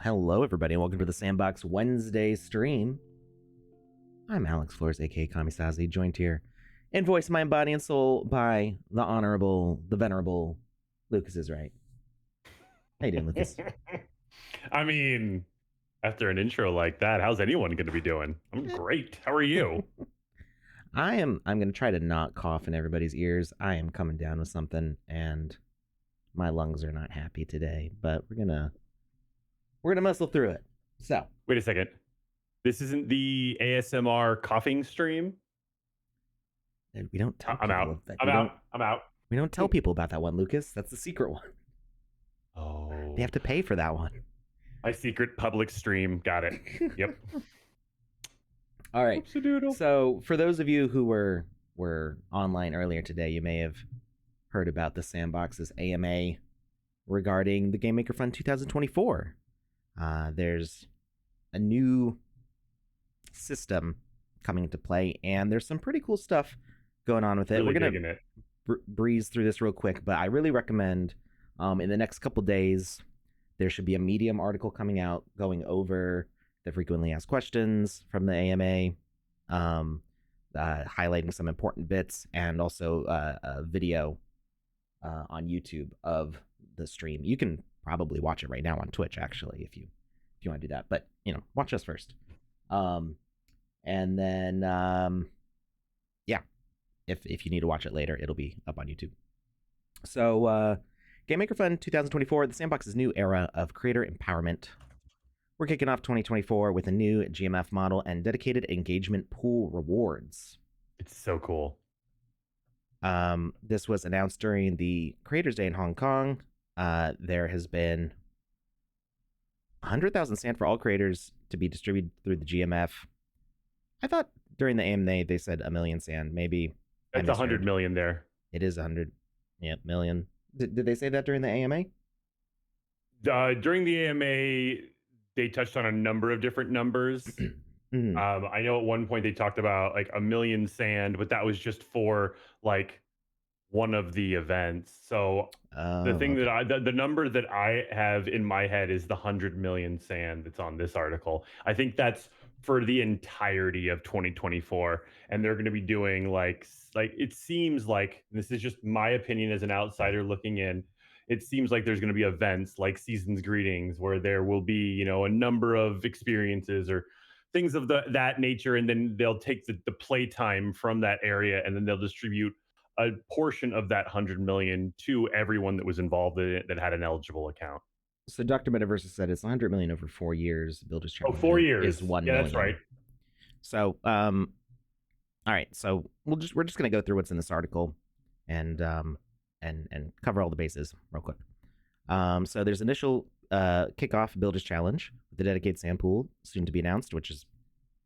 Hello, everybody, and welcome to the Sandbox Wednesday stream. I'm Alex Flores, aka Kamisazi, joined here in voice, mind, body, and soul by the honorable, the venerable Lukus is right. How you doing, Lukus? I mean, after an intro like that, how's anyone going to be doing? I'm great. How are you? I'm going to try to not cough in everybody's ears. I am coming down with something, and my lungs are not happy today, but we're gonna muscle through it. So, wait a second. This isn't the ASMR coughing stream? We don't tell I'm people out. that. I'm out. We don't tell people about that one, Lukus. That's the secret one. Oh. They have to pay for that one. My secret public stream. Got it. Yep. All right. So for those of you who were online earlier today, you may have heard about the Sandbox's AMA regarding the Game Maker Fund 2024. There's a new system coming into play, and there's some pretty cool stuff going on with it. Really We're gonna breeze through this real quick, but I really recommend in the next couple days there should be a Medium article coming out going over the frequently asked questions from the AMA, highlighting some important bits, and also a video on YouTube of the stream. You can probably watch it right now on Twitch, actually, if you want to do that. But watch us first. And then yeah, if you need to watch it later, it'll be up on YouTube. So Game Maker Fund 2024, the Sandbox's new era of creator empowerment. We're kicking off 2024 with a new GMF model and dedicated engagement pool rewards. It's so cool. This was announced during the Creators Day in Hong Kong. There has been 100,000 sand for all creators to be distributed through the GMF. I thought during the AMA they said 1 million sand. Maybe that's 100 million there. It is 100 million. Did they say that during the AMA? During the AMA, they touched on a number of different numbers. I know at one point they talked about like 1 million sand, but that was just for like one of the events. So the number that I have in my head is the 100 million sand that's on this article. I think that's for the entirety of 2024, and they're going to be doing like it seems like, this is just my opinion as an outsider looking in, it seems like there's going to be events like Season's Greetings where there will be a number of experiences or things of that nature, and then they'll take the play time from that area, and then they'll distribute a portion of that 100 million to everyone that was involved in it that had an eligible account. So Dr. Metaverse said it's 100 million over 4 years. Builder's Challenge 4 years is 1 million. Yeah, that's right. So all right, so we're just gonna go through what's in this article and cover all the bases real quick. So there's initial kickoff Builder's Challenge with the dedicated sand pool soon to be announced, which is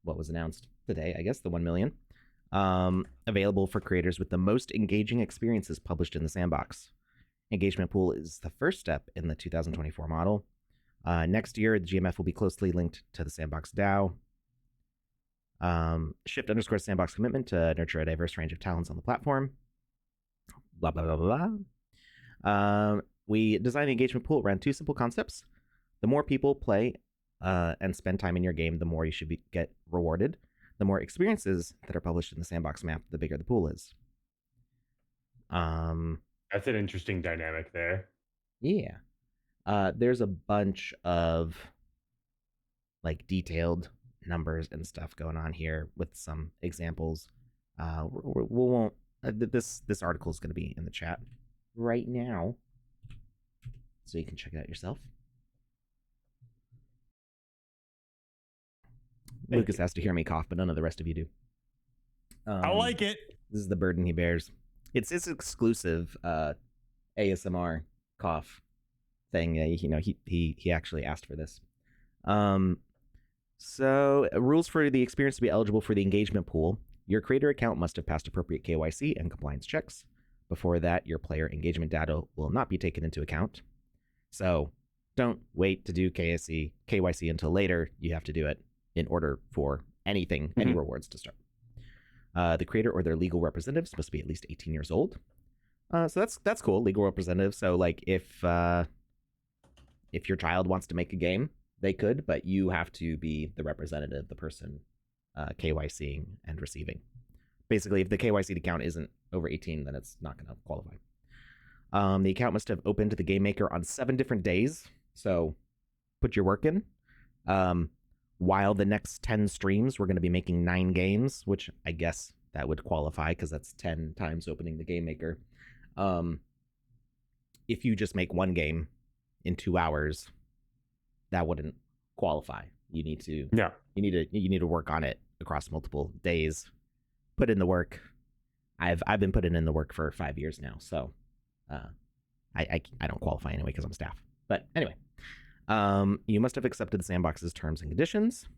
what was announced today, I guess, the 1 million. Available for creators with the most engaging experiences published in the Sandbox. Engagement pool is the first step in the 2024 model. Next year, the GMF will be closely linked to the Sandbox DAO. Shift _ Sandbox commitment to nurture a diverse range of talents on the platform. Blah, blah, blah, blah, blah. We designed the engagement pool around 2 simple concepts. The more people play and spend time in your game, the more you should get rewarded. The more experiences that are published in the Sandbox map, the bigger the pool is. That's an interesting dynamic there. Yeah. There's a bunch of like detailed numbers and stuff going on here with some examples. We won't. This article is going to be in the chat right now, so you can check it out yourself. Lukus has to hear me cough, but none of the rest of you do. I like it. This is the burden he bears. It's his exclusive ASMR cough thing. He actually asked for this. So rules for the experience to be eligible for the engagement pool. Your creator account must have passed appropriate KYC and compliance checks. Before that, your player engagement data will not be taken into account. So don't wait to do KYC until later. You have to do it in order for any rewards to start. The creator or their legal representatives must be at least 18 years old. So that's cool. Legal representative. So like if your child wants to make a game, They could, but you have to be the representative, the person KYCing and receiving. Basically, if the KYC account isn't over 18, then it's not going to qualify. The account must have opened the game maker on 7 different days. So put your work in. While the next 10 streams, we're going to be making 9 games, which I guess that would qualify because that's 10 times opening the game maker. If you just make one game in 2 hours, that wouldn't qualify. You need to work on it across multiple days. Put in the work. I've been putting in the work for 5 years now, so I don't qualify anyway because I'm staff. But anyway, you must have accepted the Sandbox's terms and conditions.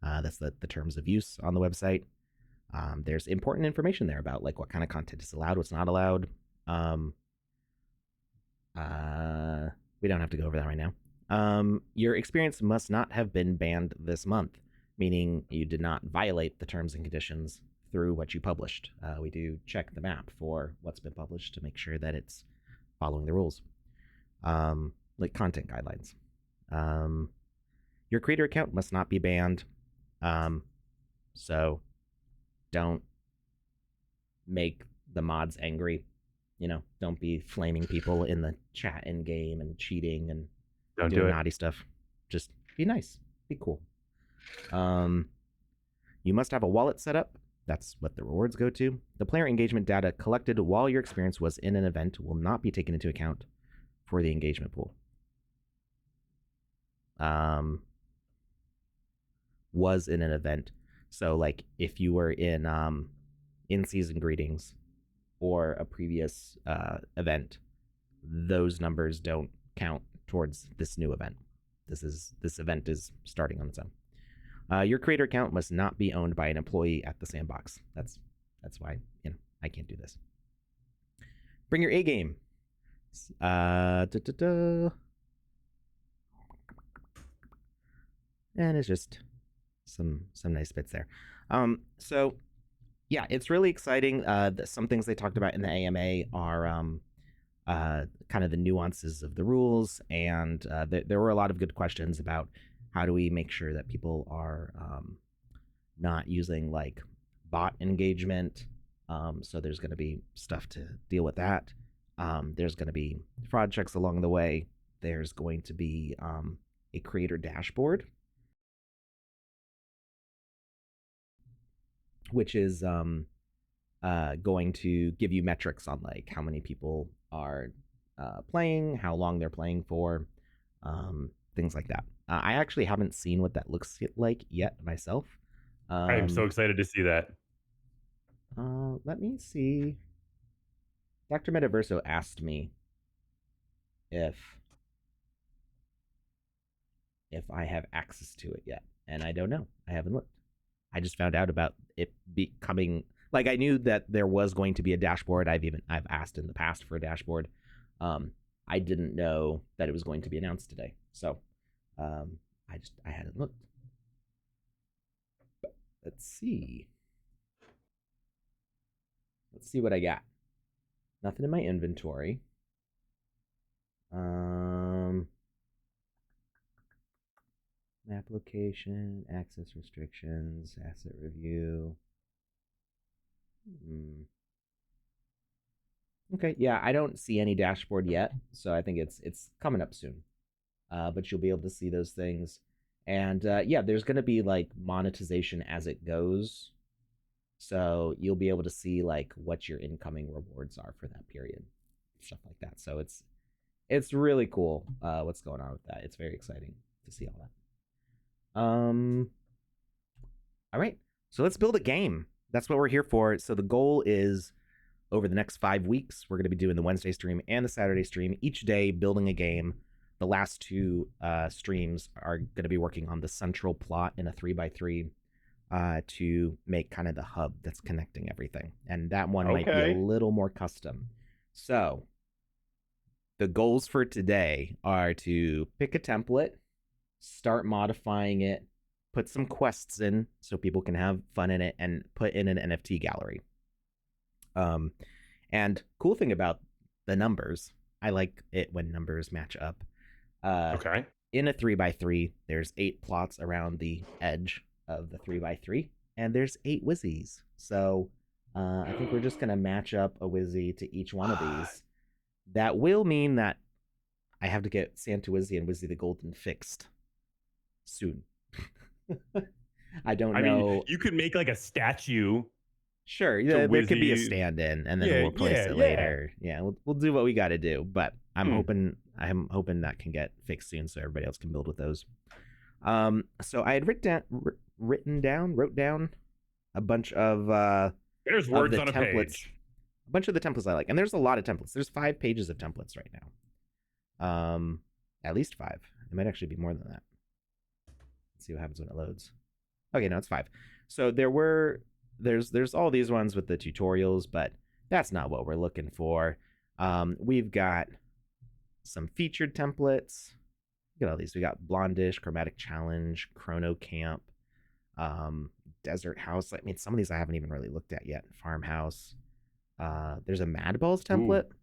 That's the terms of use on the website. There's important information there about like what kind of content is allowed, what's not allowed. We don't have to go over that right now. Your experience must not have been banned this month, meaning you did not violate the terms and conditions through what you published. We do check the map for what's been published to make sure that it's following the rules, like content guidelines. Your creator account must not be banned, so don't make the mods angry. Don't be flaming people in the chat in game and cheating and doing naughty stuff. Just be nice, be cool. You must have a wallet set up. That's what the rewards go to. The player engagement data collected while your experience was in an event will not be taken into account for the engagement pool. Was in an event. So like if you were in season greetings or a previous event, those numbers don't count towards this new event. This event is starting on its own. Your creator account must not be owned by an employee at the Sandbox. That's why I can't do this. Bring your A game. And it's just some nice bits there. So yeah, it's really exciting. Some things they talked about in the AMA are kind of the nuances of the rules, and there were a lot of good questions about how do we make sure that people are not using like bot engagement. So there's going to be stuff to deal with that. There's going to be fraud checks along the way. There's going to be a creator dashboard, which is going to give you metrics on like how many people are playing, how long they're playing for, things like that. I actually haven't seen what that looks like yet myself. I am so excited to see that. Let me see. Dr. Metaverso asked me if I have access to it yet, and I don't know. I haven't looked. I just found out about it becoming like I knew that there was going to be a dashboard. I've asked in the past for a dashboard. I didn't know that it was going to be announced today, so I hadn't looked. But let's see what I got. Nothing in my inventory. Map location, access restrictions, asset review. Okay, yeah, I don't see any dashboard yet, so I think it's coming up soon. But you'll be able to see those things. And yeah, there's going to be like monetization as it goes. So you'll be able to see like what your incoming rewards are for that period, stuff like that. So it's really cool what's going on with that. It's very exciting to see all that. All right, so let's build a game. That's what we're here for. So the goal is over the next 5 weeks, we're going to be doing the Wednesday stream and the Saturday stream, each day building a game. The last 2 streams are going to be working on the central plot in a 3x3 to make kind of the hub that's connecting everything. And that one might be a little more custom. So the goals for today are to pick a template, start modifying it, put some quests in so people can have fun in it, and put in an NFT gallery. And cool thing about the numbers, I like it when numbers match up. in a 3x3, there's 8 plots around the edge of the 3x3, and there's 8 Wizzies. So I think we're just going to match up a Wizzy to each one of these. That will mean that I have to get Santa Wizzy and Wizzy the Golden fixed soon. I don't know. Mean, you could make like a statue. Sure, yeah, there could be a stand-in, and then we'll replace it later. Yeah, we'll do what we got to do. But I'm hoping that can get fixed soon, so everybody else can build with those. So I had wrote down a bunch of there's words of on a templates, page. A bunch of the templates I like, and there's a lot of templates. There's 5 pages of templates right now. At least 5. It might actually be more than that. Let's see what happens when it loads. Okay, no, it's 5. So there's all these ones with the tutorials, but that's not what we're looking for. We've got some featured templates. Look at all these. We got Blondish, Chromatic Challenge, Chrono Camp, Desert House. I mean, some of these I haven't even really looked at yet. Farmhouse. There's a Mad Balls template. Ooh.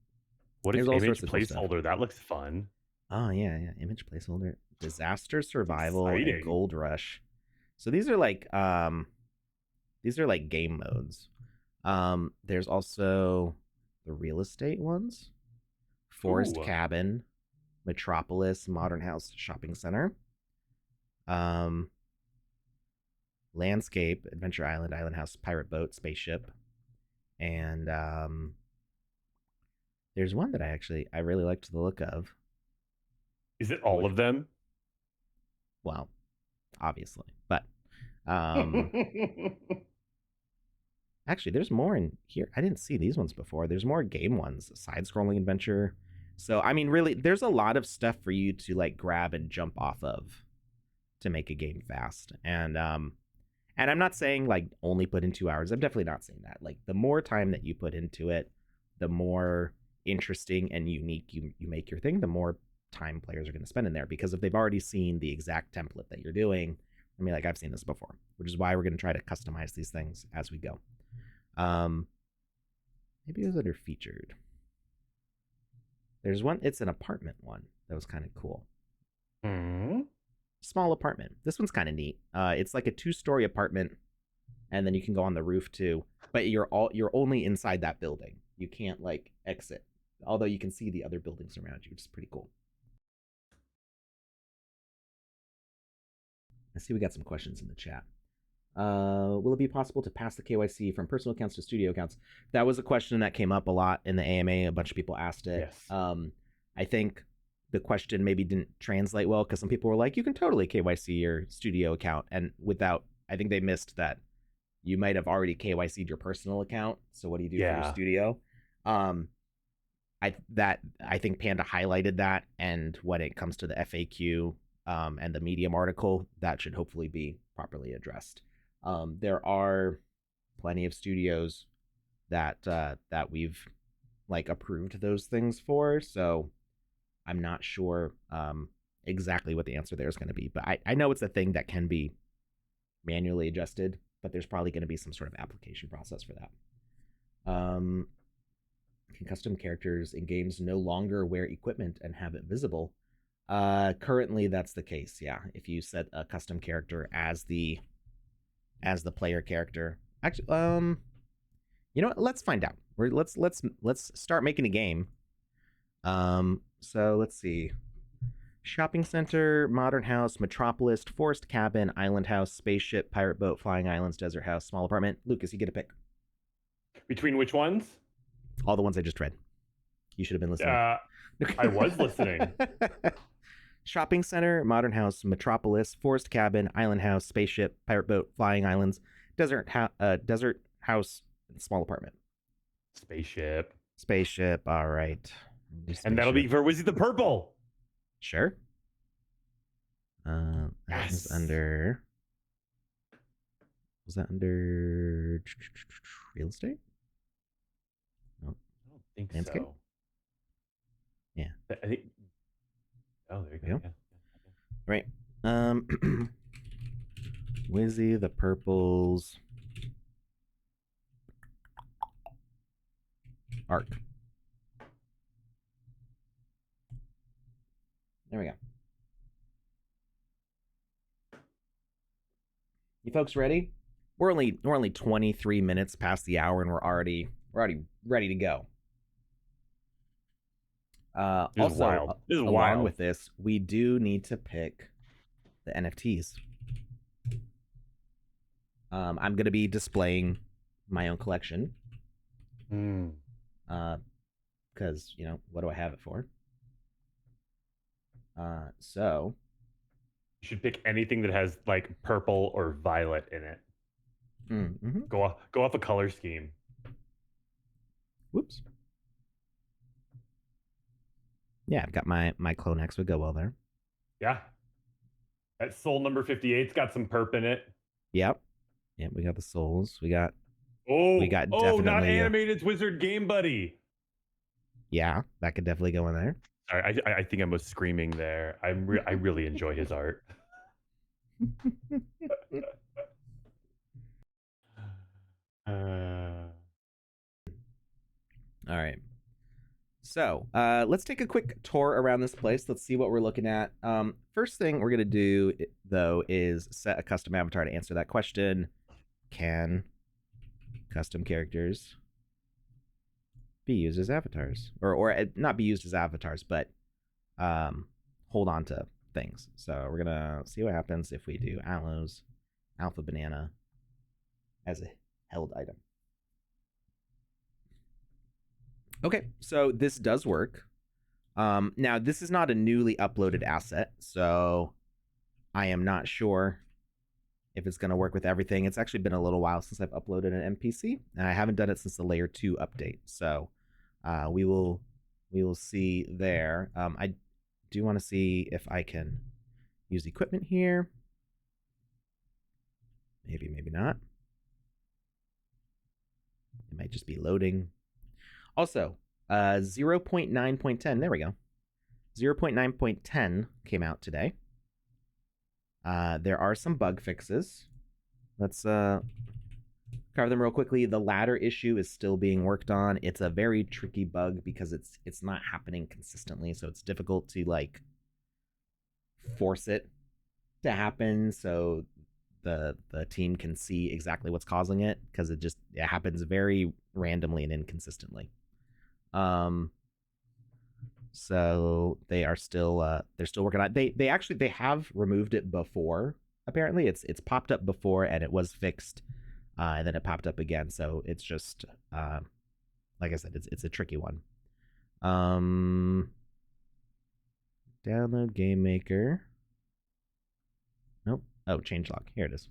What is image placeholder? That looks fun. Oh yeah, image placeholder. Disaster Survival and Gold Rush. So these are like game modes. There's also the real estate ones. Forest Cabin, Metropolis, Modern House Shopping Center. Landscape, Adventure Island, Island House, Pirate Boat, Spaceship. And there's one that I really liked the look of. Is it all of them? Well, obviously. But actually, there's more in here. I didn't see these ones before. There's more game ones, side-scrolling adventure. So, I mean, really, there's a lot of stuff for you to like grab and jump off of to make a game fast. And I'm not saying like only put in 2 hours. I'm definitely not saying that. Like the more time that you put into it, the more interesting and unique you make your thing, the more time players are going to spend in there, because if they've already seen the exact template that you're doing, I mean, like I've seen this before, which is why we're going to try to customize these things as we go. Maybe it was under featured. There's one, it's an apartment one that was kind of cool. Small apartment. This one's kind of neat. It's like a 2-story apartment, and then you can go on the roof too, but you're only inside that building. You can't like exit, although you can see the other buildings around you, which is pretty cool. I see we got some questions in the chat. Will it be possible to pass the KYC from personal accounts to studio accounts? That was a question that came up a lot in the AMA. A bunch of people asked it. Yes. I think the question maybe didn't translate well because some people were like, you can totally KYC your studio account. And I think they missed that you might have already KYC'd your personal account. So what do you do for your studio? I think Panda highlighted that. And when it comes to the FAQ and the Medium article, that should hopefully be properly addressed. There are plenty of studios that we've like approved those things for, so I'm not sure exactly what the answer there is going to be, but I know it's a thing that can be manually adjusted, but there's probably going to be some sort of application process for that. Can custom characters in games no longer wear equipment and have it visible? Currently, that's the case. Yeah, if you set a custom character as the player character. Actually, you know what? Let's find out. Let's start making a game. So let's see. Shopping center, modern house, metropolis, forest cabin, island house, spaceship, pirate boat, flying islands, desert house, small apartment. Lucas, you get a pick. Between which ones? All the ones I just read. You should have been listening. I was listening. Shopping center, modern house, metropolis, forest cabin, island house, spaceship, pirate boat, flying islands, desert house, small apartment. Spaceship. All right. And that'll be for Wizzy the Purple. Sure. That was under. Was that under real estate? No, I don't think Landscape? so. Yeah. I think. Oh, there you go. Yeah. Right. Wizzy the Purple's arc. There we go. You folks ready? We're only 23 minutes past the hour, and we're already ready to go. This is wild. This is along wild. with this, we do need to pick the NFTs. I'm gonna be displaying my own collection. Because what do I have it for? So you should pick anything that has like purple or violet in it. mm-hmm. Go off a color scheme. Whoops. Yeah, I've got my Clone X would go well there. Yeah. That soul number 58's got some perp in it. Yep. Yep, we got the souls. We got definitely not definitely animated's Wizard Game Buddy. Yeah, that could definitely go in there. Sorry, I think I was screaming there. I really enjoy his art. All right. So let's take a quick tour around this place. Let's see what we're looking at. First thing we're going to do, though, is set a custom avatar to answer that question. Can custom characters be used as avatars? Or not be used as avatars, but hold on to things. So we're going to see what happens if we do aloes, alpha banana as a held item. Okay, so this does work. Now, this is not a newly uploaded asset, so I am not sure if it's going to work with everything. It's actually been a little while since I've uploaded an NPC, and I haven't done it since the Layer 2 update. So we will see there. I do want to see if I can use equipment here. Maybe, maybe not. It might just be loading. Also, 0.9.10, there we go. 0.9.10 came out today. There are some bug fixes. Let's cover them real quickly. The ladder issue is still being worked on. It's a very tricky bug because it's not happening consistently, so it's difficult to like force it to happen so the team can see exactly what's causing it, because it happens very randomly and inconsistently. So they're still working on it. They have removed it before. Apparently, it's popped up before and it was fixed, and then it popped up again. So it's just like I said, it's a tricky one. Download game maker. Nope. Oh, changelog. Here it is.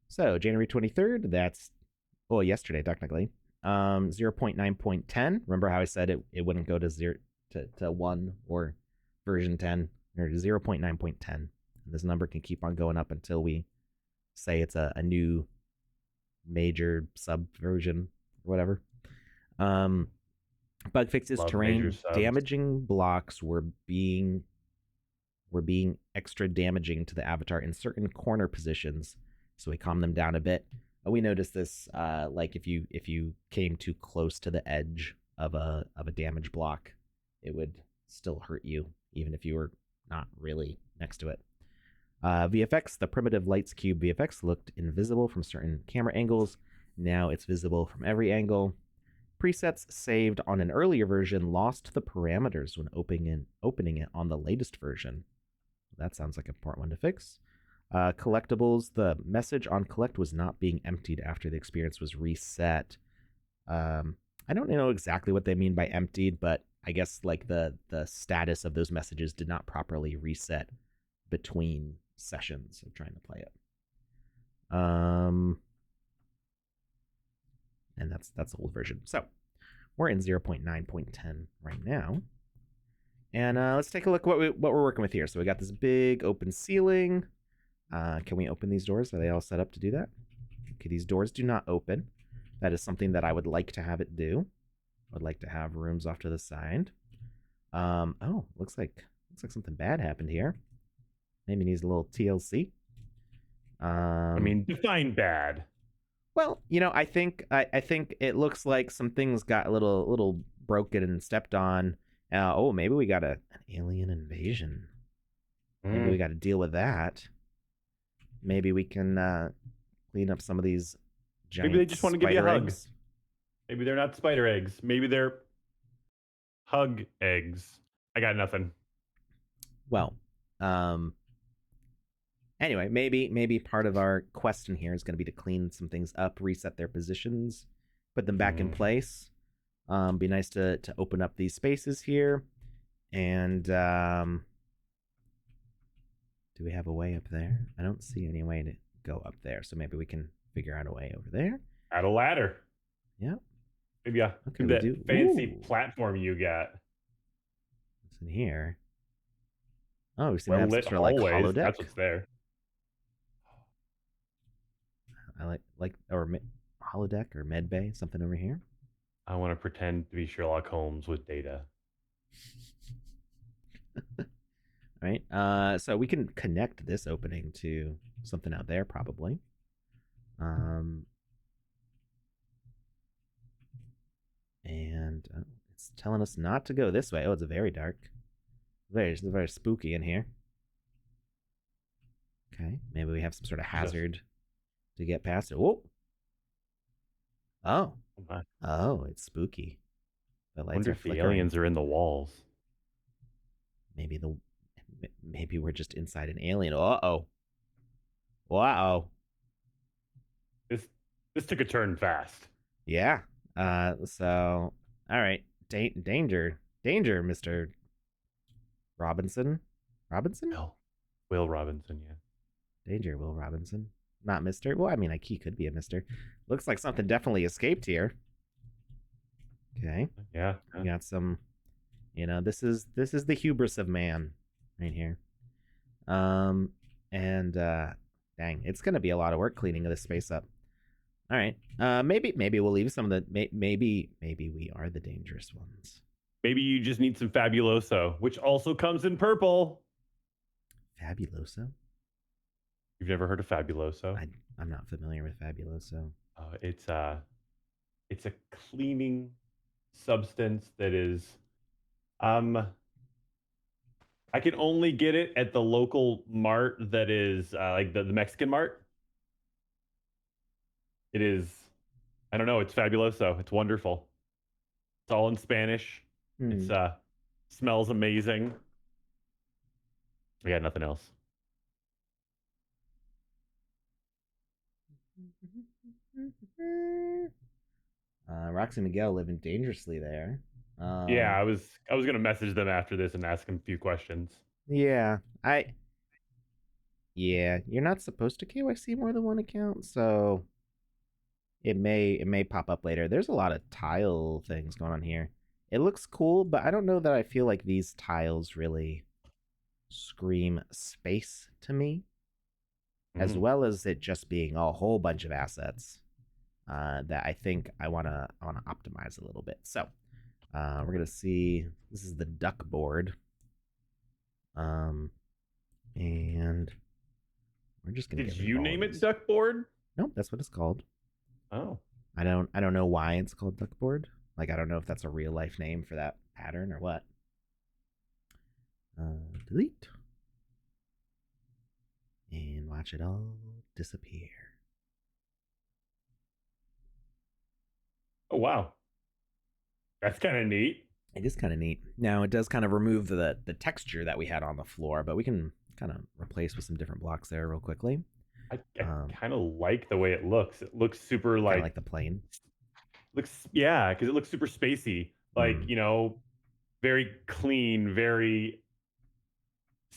So January 23rd. That's yesterday technically. 0.9.10. Remember how I said it wouldn't go to 0 to 1 or version 10 or 0.9.10. This number can keep on going up until we say it's a new major sub version or whatever. Bug fixes: terrain damaging blocks were being extra damaging to the avatar in certain corner positions, so we calmed them down a bit. We noticed this, like if you came too close to the edge of a damage block, it would still hurt you, even if you were not really next to it. VFX, the primitive lights cube VFX looked invisible from certain camera angles. Now it's visible from every angle. Presets saved on an earlier version lost the parameters when opening it on the latest version. That sounds like an important one to fix. Collectibles, the message on collect was not being emptied after the experience was reset. I don't know exactly what they mean by emptied, but I guess like the status of those messages did not properly reset between sessions of trying to play it. And that's the old version. So we're in 0.9.10 right now. And let's take a look what we're working with here. So we got this big open ceiling. Can we open these doors? Are they all set up to do that? Okay, these doors do not open. That is something that I would like to have it do. I would like to have rooms off to the side. Oh, looks like something bad happened here. Maybe needs a little TLC. I mean, define bad. Well, I think it looks like some things got a little broken and stepped on. Maybe we got an alien invasion. Maybe we got to deal with that. maybe we can clean up some of these Maybe they giant just want to give you a spider hug. eggs. Maybe they're not spider eggs. Maybe they're hug eggs. I got nothing. Well, um, anyway, maybe part of our quest in here is going to be to clean some things up, reset their positions, put them back in place. Be nice to open up these spaces here, and do we have a way up there? I don't see any way to go up there, so maybe we can figure out a way over there. Add a ladder. Yeah. Maybe, Okay, maybe we that do. fancy Ooh. platform you got. What's in here? Oh, we seem to Well have some lit sort of like hallways. holodeck. That's what's there. I like or holodeck or med bay, something over here. I want to pretend to be Sherlock Holmes with data. Right. So we can connect this opening to something out there, probably. And it's telling us not to go this way. Oh, it's very dark. It's very spooky in here. Okay, maybe we have some sort of hazard to get past it. Whoa. Oh. Oh, it's spooky. The lights Wonder are if the flickering. aliens are in the walls. Maybe we're just inside an alien. Uh-oh. Wow. This took a turn fast. Yeah. So all right. Danger, Mr. Robinson. Robinson? Will Robinson, yeah. Danger, Will Robinson. Not Mr. Well, I mean, like he could be a Mr. Looks like something definitely escaped here. Okay. Yeah. We got some, this is the hubris of man right here. And dang, it's gonna be a lot of work cleaning this space up. All right. Maybe we'll leave some of the maybe we are the dangerous ones. Maybe you just need some Fabuloso, which also comes in purple. Fabuloso? You've never heard of Fabuloso? I'm not familiar with Fabuloso. It's a cleaning substance that is I can only get it at the local mart that is like the Mexican mart. It is, I don't know, it's Fabuloso. It's wonderful. It's all in Spanish. It's smells amazing. I got nothing else. Roxy Miguel living dangerously there. Yeah, I was gonna message them after this and ask them a few questions. Yeah, you're not supposed to KYC more than one account, so it may pop up later. There's a lot of tile things going on here. It looks cool, but I don't know that I feel like these tiles really scream space to me, as well as it just being a whole bunch of assets that I think I wanna optimize a little bit. So we're gonna see. This is the duck board, and we're just gonna. Did you name it duck board? Nope, that's what it's called. Oh, I don't know why it's called duck board. Like, I don't know if that's a real life name for that pattern or what. Delete. And watch it all disappear. Oh, wow. That's kind of neat. It is kind of neat. Now, it does kind of remove the texture that we had on the floor, but we can kind of replace with some different blocks there real quickly. I kind of like the way it looks. It looks super like the plane. Yeah, because it looks super spacey. Like, very clean, very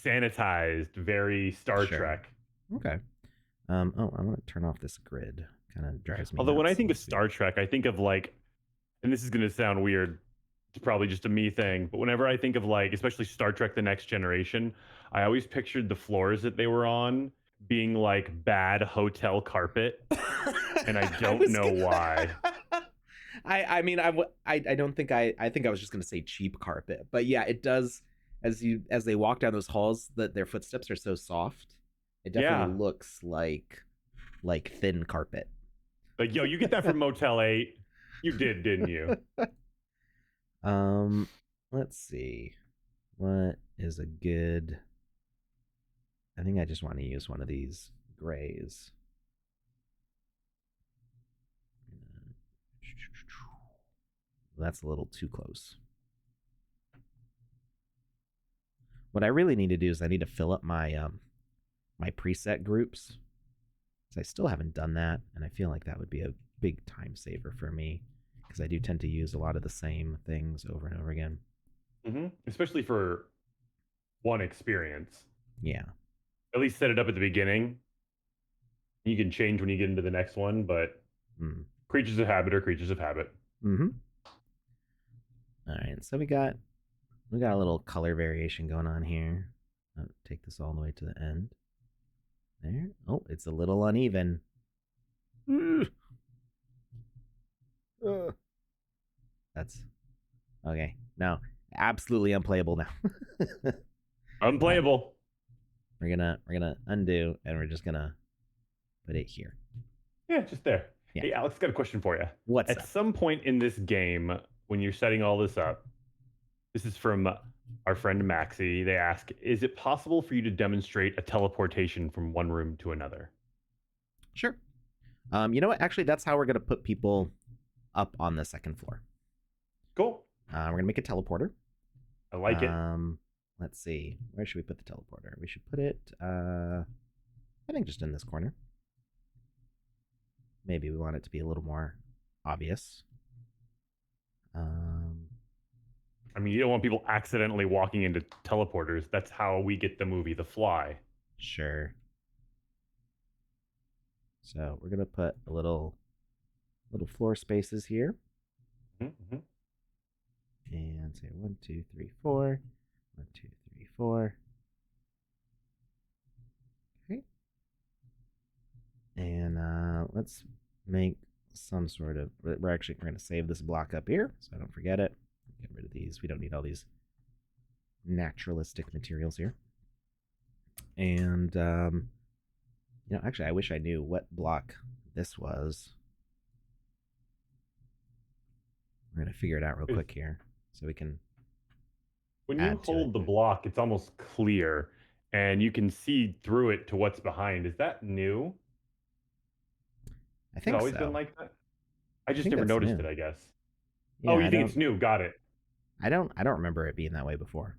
sanitized, very Star Trek. Okay. I want to turn off this grid. Kind of drives me Although nuts. When I think of Star Trek, I think of like, and this is going to sound weird, it's probably just a me thing, but whenever I think of like, especially Star Trek The Next Generation, I always pictured the floors that they were on being like bad hotel carpet. And I don't know why. I mean, I don't think I think I was just going to say cheap carpet, but yeah, it does. As they walk down those halls, that their footsteps are so soft. It definitely looks like thin carpet. Like, yo, you get that from Motel 8. You did, didn't you? Let's see. What is a good... I think I just want to use one of these grays. That's a little too close. What I really need to do is I need to fill up my my preset groups. I still haven't done that, and I feel like that would be a big time saver for me because I do tend to use a lot of the same things over and over again. Especially for one experience. Yeah. At least set it up at the beginning. You can change when you get into the next one, but creatures of habit are creatures of habit. All right, so we got a little color variation going on here. I'll take this all the way to the end. There. Oh, it's a little uneven. That's okay. No, absolutely unplayable now. Unplayable. We're gonna undo, and we're just gonna put it here. Yeah, just there. Yeah. Hey, Alex, got a question for you. What's At some point in this game, when you're setting all this up, this is from our friend Maxie. They ask, is it possible for you to demonstrate a teleportation from one room to another? Sure. You know what? Actually, that's how we're going to put people up on the second floor. Cool. We're going to make a teleporter. I like it. Let's see. Where should we put the teleporter? We should put it, I think just in this corner. Maybe we want it to be a little more obvious. I mean, you don't want people accidentally walking into teleporters. That's how we get the movie The Fly. Sure. So we're gonna put a little floor spaces here, and say 1, 2, 3, 4. 1, 2, 3, 4. Okay. And let's make some sort of. We're going to save this block up here, so I don't forget it. Get rid of these. We don't need all these naturalistic materials here. And actually, I wish I knew what block this was. We're gonna figure it out real quick here, so we can. When you hold the block, it's almost clear, and you can see through it to what's behind. Is that new? I think it's always been like that. I just never noticed it, I guess. Yeah, oh, you think it's new? Got it. I don't remember it being that way before.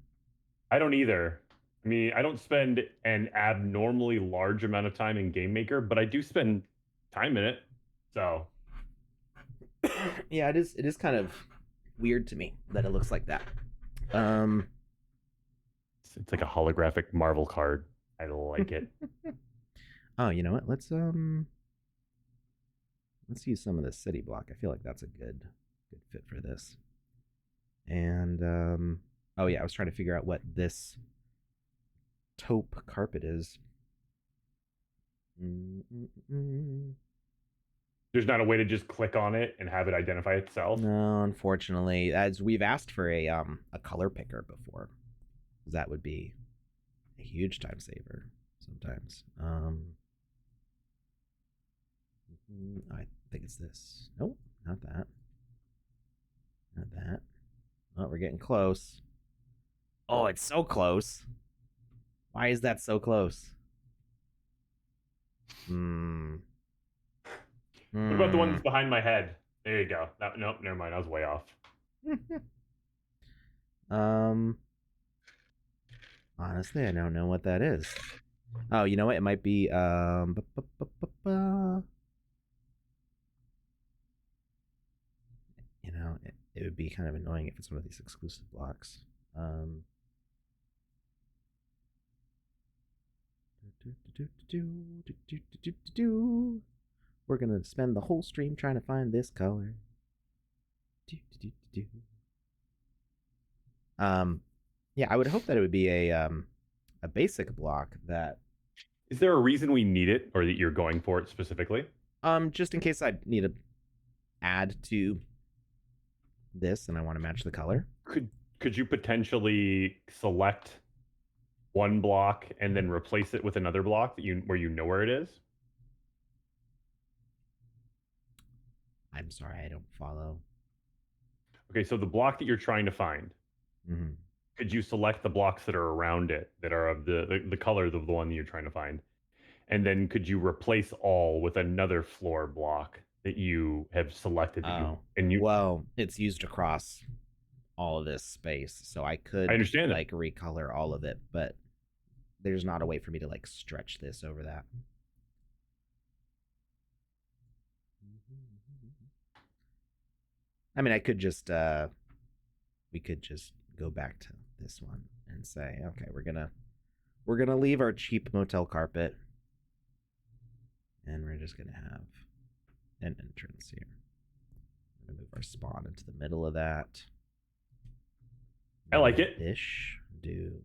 I don't either. I mean, I don't spend an abnormally large amount of time in Game Maker, but I do spend time in it. So yeah, it is kind of weird to me that it looks like that. It's like a holographic Marvel card. I like it. Oh, you know what? Let's use some of this city block. I feel like that's a good fit for this. And oh yeah, I was trying to figure out what this taupe carpet is. There's not a way to just click on it and have it identify itself. No, unfortunately, as we've asked for a color picker before, that would be a huge time saver sometimes. I think it's this. Nope, not that. Not that. Oh, we're getting close. Oh, it's so close. Why is that so close? What about the one that's behind my head? There you go. Nope, never mind. I was way off. Honestly, I don't know what that is. Oh, you know what? It might be it would be kind of annoying if it's one of these exclusive blocks. We're gonna spend the whole stream trying to find this color. Yeah, I would hope that it would be a basic block that. Is there a reason we need it, or that you're going for it specifically? Just in case I need to add to this and I want to match the color. Could you potentially select one block and then replace it with another block where you know where it is? I'm sorry, I don't follow. Okay, so the block that you're trying to find, could you select the blocks that are around it that are of the color of the one that you're trying to find, and then could you replace all with another floor block that you have selected that Oh, you well, it's used across all of this space, so I I could understand that. like recolor all of it, but there's not a way for me to like stretch this over that. I mean, I could just we could just go back to this one and say, okay, we're gonna leave our cheap motel carpet, and we're just gonna have an entrance here. We're gonna move our spawn into the middle of that. I like it. Ish.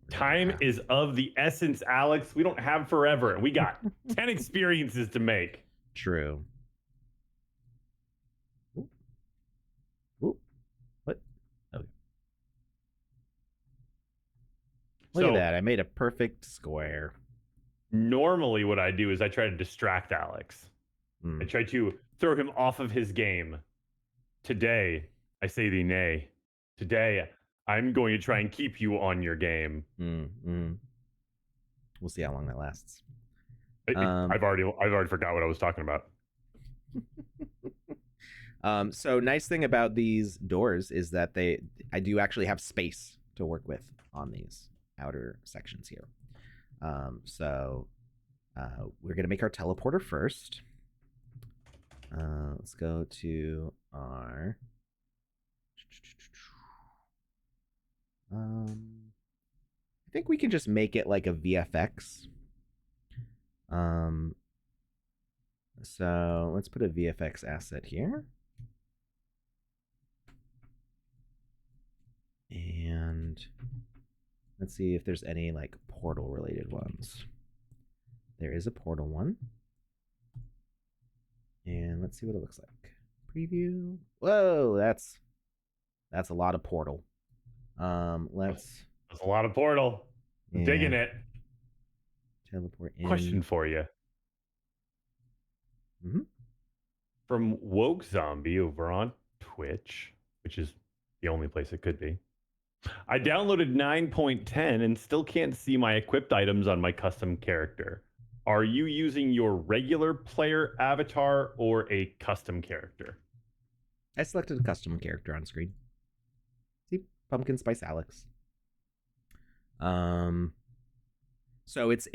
Time is of the essence, Alex. We don't have forever. We got 10 experiences to make. True. Ooh. What? Okay. Look at that. I made a perfect square. Normally, what I do is I try to distract Alex. I try to throw him off of his game. Today, I say thee nay. Today, I'm going to try and keep you on your game. We'll see how long that lasts. I've already forgot what I was talking about. So nice thing about these doors is that I do actually have space to work with on these outer sections here. So we're gonna make our teleporter first. Let's go to our I think we can just make it like a VFX. So let's put a VFX asset here. And let's see if there's any like portal related ones. There is a portal one. And let's see what it looks like. Preview. Whoa, that's a lot of portal. That's a lot of portal. I'm digging it. Teleport in. Question for you. From Woke Zombie over on Twitch, which is the only place it could be. I downloaded 9.10 and still can't see my equipped items on my custom character. Are you using your regular player avatar or a custom character? I selected a custom character on screen. See, Pumpkin Spice Alex. So it's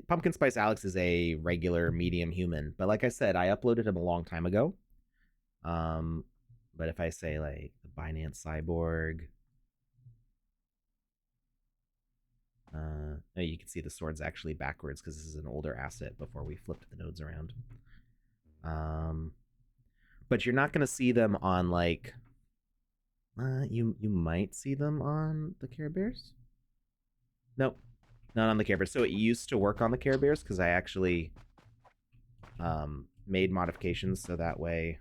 Pumpkin Spice Alex is a regular medium human, but like I said, I uploaded him a long time ago. But if I say like the Binance Cyborg, you can see the sword's actually backwards because this is an older asset before we flipped the nodes around. But you're not gonna see them on like you might see them on the Care Bears. Nope, not on the Care Bears. So it used to work on the Care Bears because I actually made modifications so that way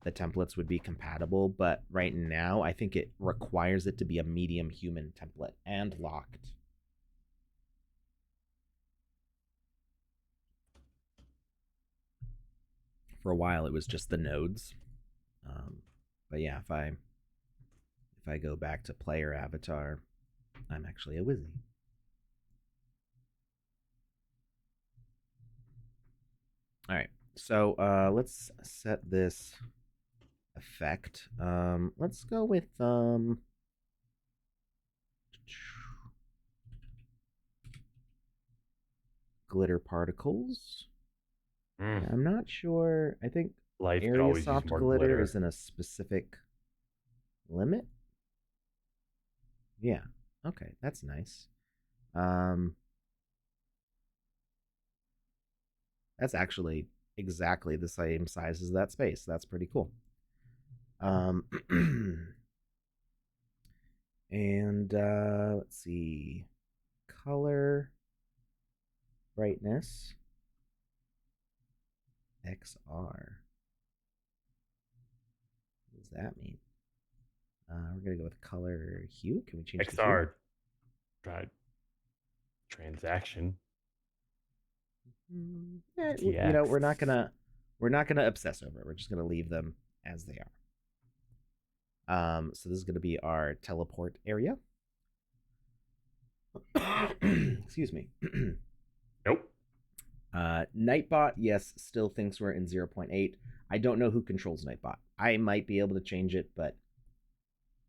the templates would be compatible. But right now, I think it requires it to be a medium human template and locked. For a while, it was just the nodes. But yeah, if I go back to player avatar, I'm actually a Wizzy. All right, so let's set this effect. Let's go with glitter particles. I'm not sure. I think Life area soft glitter is in a specific limit. Yeah. Okay, that's nice. That's actually exactly the same size as that space. That's pretty cool. And let's see. Color, brightness, XR. What does that mean? We're gonna go with color hue. Can we change XR? Try transaction. Yeah, you know, we're not gonna obsess over it. We're just gonna leave them as they are. So this is gonna be our teleport area. Excuse me. Nightbot, yes, still thinks we're in 0.8. I don't know who controls Nightbot. I might be able to change it, but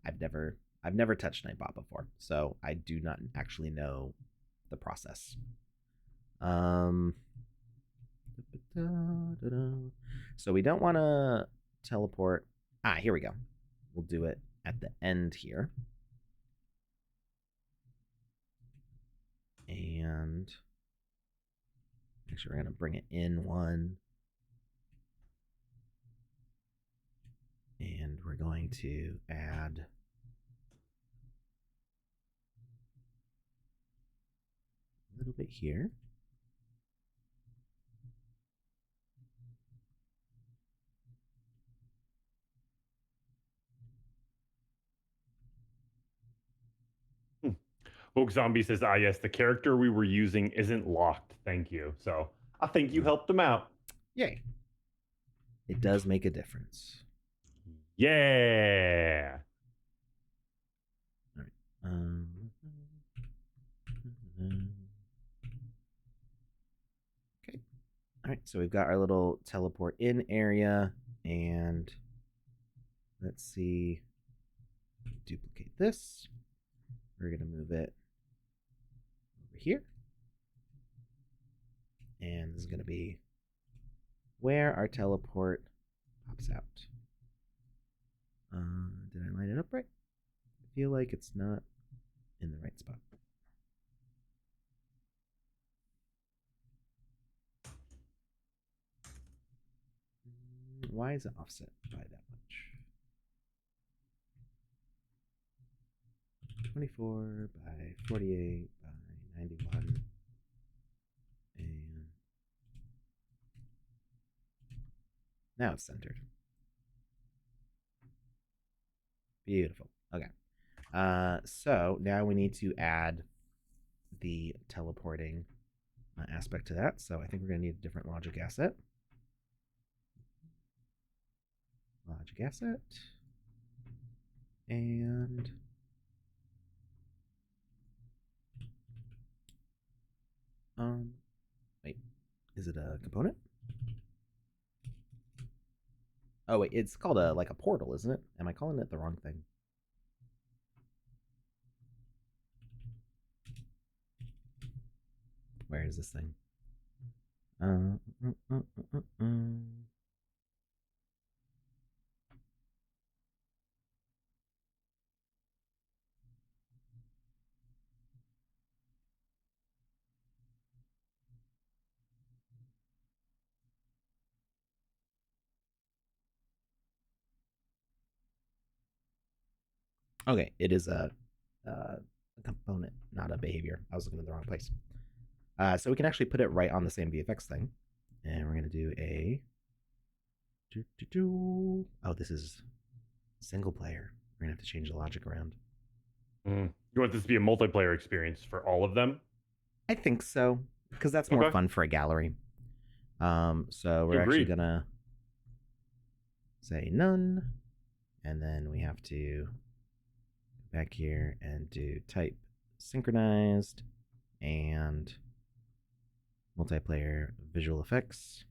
I've never touched Nightbot before, so I do not actually know the process. So we don't want to teleport. Here we go. We'll do it at the end here. And actually, we're going to bring it in one. And we're going to add a little bit here. Oak Zombie says, yes, the character we were using isn't locked. Thank you. So I think you helped them out. Yay. It does make a difference. Yeah. All right. Okay. All right. So we've got our little teleport in area, and let's see. Duplicate this. We're going to move it over here. And this is going to be where our teleport pops out. Did I line it up right? I feel like it's not in the right spot. Why is it offset by that much? 24 by 48 by 91. And now it's centered. Beautiful. Okay. So now we need to add the teleporting aspect to that. So I think we're going to need a different logic asset. Logic asset. And wait, is it a component? Oh wait, it's called a like a portal, isn't it? Am I calling it the wrong thing? Where is this thing? Okay, it is a component, not a behavior. I was looking in the wrong place. So we can actually put it right on the same VFX thing. And we're going to do a... Oh, this is single player. We're going to have to change the logic around. You want this to be a multiplayer experience for all of them? I think so, because that's more fun for a gallery. So we're actually going to say none. And then we have to go back here and do type synchronized and multiplayer visual effects.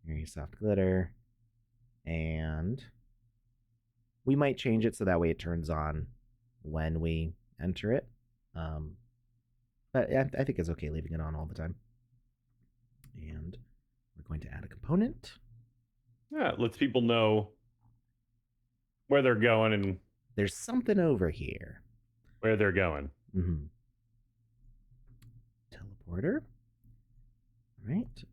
Very soft glitter. And we might change it so that way it turns on when we enter it. But I think it's okay leaving it on all the time. And we're going to add a component. Yeah, it lets people know where they're going and there's something over here. Where they're going. Mm-hmm. Teleporter. All right.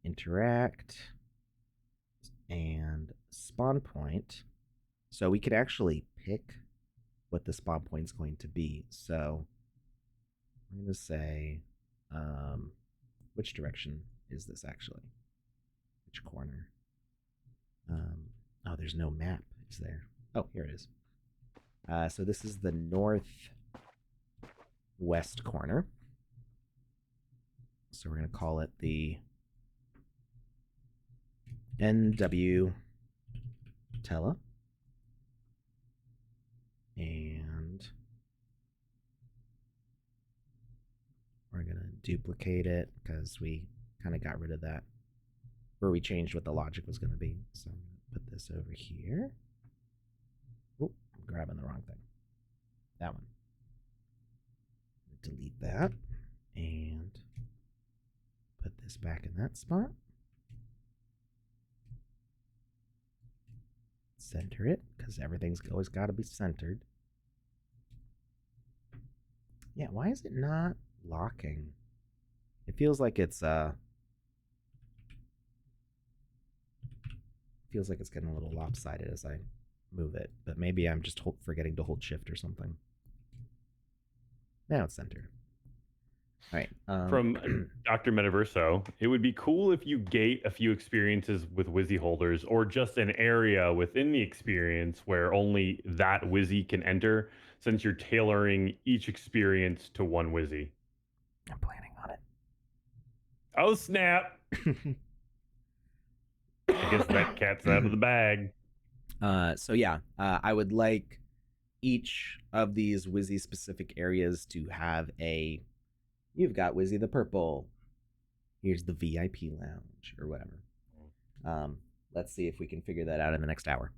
Interact and spawn point. So we could actually pick what the spawn point is going to be. So I'm going to say, which direction is this actually? Which corner? Oh, there's no map. It's there. Oh, here it is. So this is the northwest corner. So we're going to call it the NW Tele. And duplicate it because we kind of got rid of that, or we changed what the logic was going to be. So I'm going to put this over here. Oh, I'm grabbing the wrong thing. That one. Delete that and put this back in that spot. Center it, because everything's always got to be centered. Yeah, why is it not locking? It feels like it's getting a little lopsided as I move it, but maybe I'm just forgetting to hold shift or something. Now it's centered. All right. From Dr. Metaverso, it would be cool if you gate a few experiences with Wizzy holders, or just an area within the experience where only that Wizzy can enter, since you're tailoring each experience to one Wizzy. I'm planning on it. Oh, snap. I guess that cat's out of the bag. So yeah, I would like each of these Wizzy specific areas to have a, you've got Wizzy the purple, here's the VIP lounge or whatever. Let's see if we can figure that out in the next hour.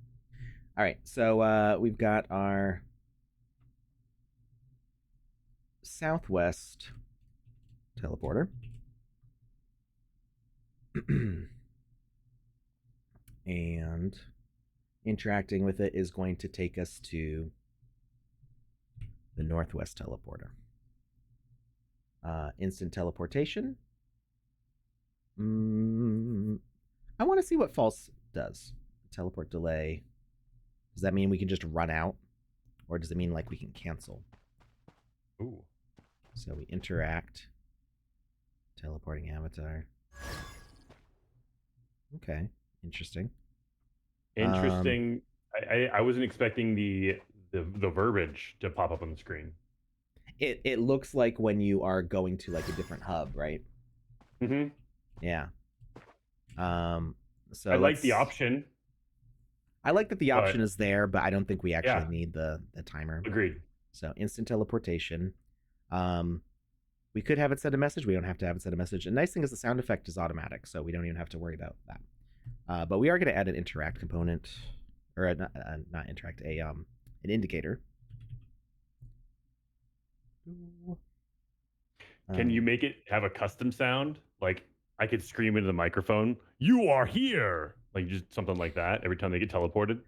All right, so we've got our southwest teleporter. And interacting with it is going to take us to the northwest teleporter. Instant teleportation. I want to see what false does. Teleport delay. Does that mean we can just run out? Or does it mean like we can cancel? Ooh. So we interact. Teleporting avatar. Okay. Interesting. Interesting. I wasn't expecting the verbiage to pop up on the screen. It looks like when you are going to like a different hub, right? Mm-hmm. Yeah. So I like the option. I like that the option is there, but I don't think we actually need the timer. Agreed. So instant teleportation. We could have it send a message. We don't have to have it send a message. And nice thing is the sound effect is automatic, so we don't even have to worry about that. But we are going to add an interact component, or not interact, an indicator. Can you make it have a custom sound? Like I could scream into the microphone, "You are here!" Like just something like that every time they get teleported.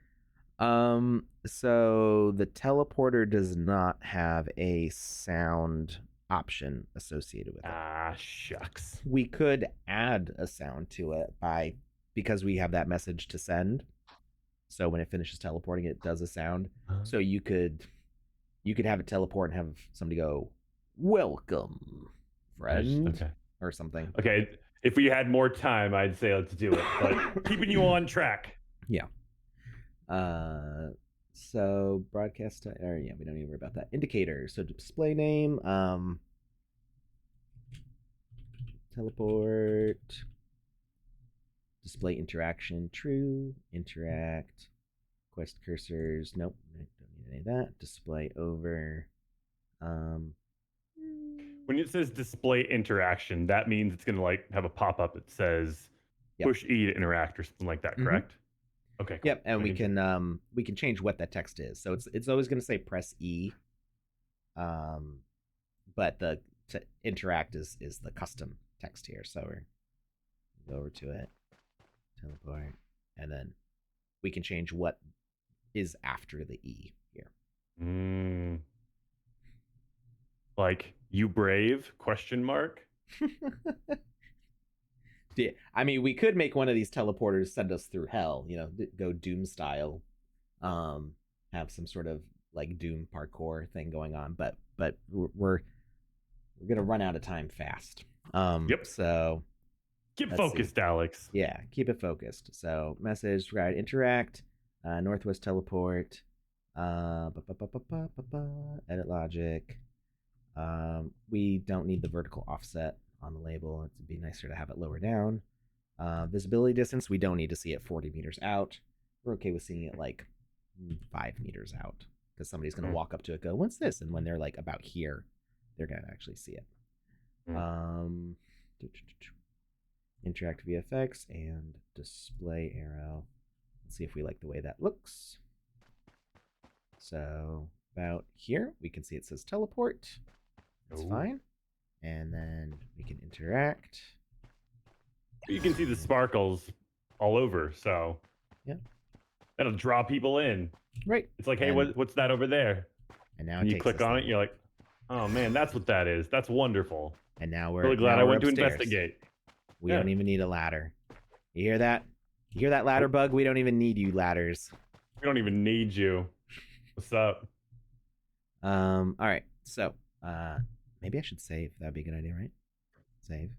So the teleporter does not have a sound option associated with it. Ah, shucks. We could add a sound to it because we have that message to send. So when it finishes teleporting, it does a sound. So you could have it teleport and have somebody go, "Welcome, friend," okay, or something. Okay, if we had more time, I'd say let's do it. But keeping you on track. Yeah. So broadcast or yeah, we don't need to worry about that. Indicator. So display name, teleport, display interaction, true, interact, quest cursors, nope, don't need any of that. Display over. When it says display interaction, that means it's gonna like have a pop-up that says push E to interact or something like that, correct? Okay, cool. Yep, and we can change what that text is. So it's always going to say press E, but the to interact is the custom text here. So we're go over to it, teleport, and then we can change what is after the E here. Like you brave ? I mean, we could make one of these teleporters send us through hell, go Doom style, have some sort of like Doom parkour thing going on, but we're gonna run out of time fast. Yep. So get focused, Alex. Yeah, keep it focused. So message, right? Interact, northwest teleport, edit logic. We don't need the vertical offset on the label. It'd be nicer to have it lower down. Visibility distance, we don't need to see it 40 meters out. We're okay with seeing it like 5 meters out, because somebody's going to walk up to it, go, "What's this?" And when they're like about here, they're going to actually see it. Mm. Um, interact VFX and display arrow. Let's see if we like the way that looks. So about here, we can see it says teleport. That's fine. And then we can interact. You can see the sparkles all over, so yeah, that'll draw people in. Right. It's like, hey, what's that over there? And now And it you takes click us on there. it, you're like, oh man, that's what that is. That's wonderful. And now we're really glad I went upstairs. to investigate. We don't even need a ladder. You hear that? You hear that ladder bug? We don't even need you ladders. We don't even need you. What's up? All right. So, maybe I should save. That'd be a good idea, right? Save.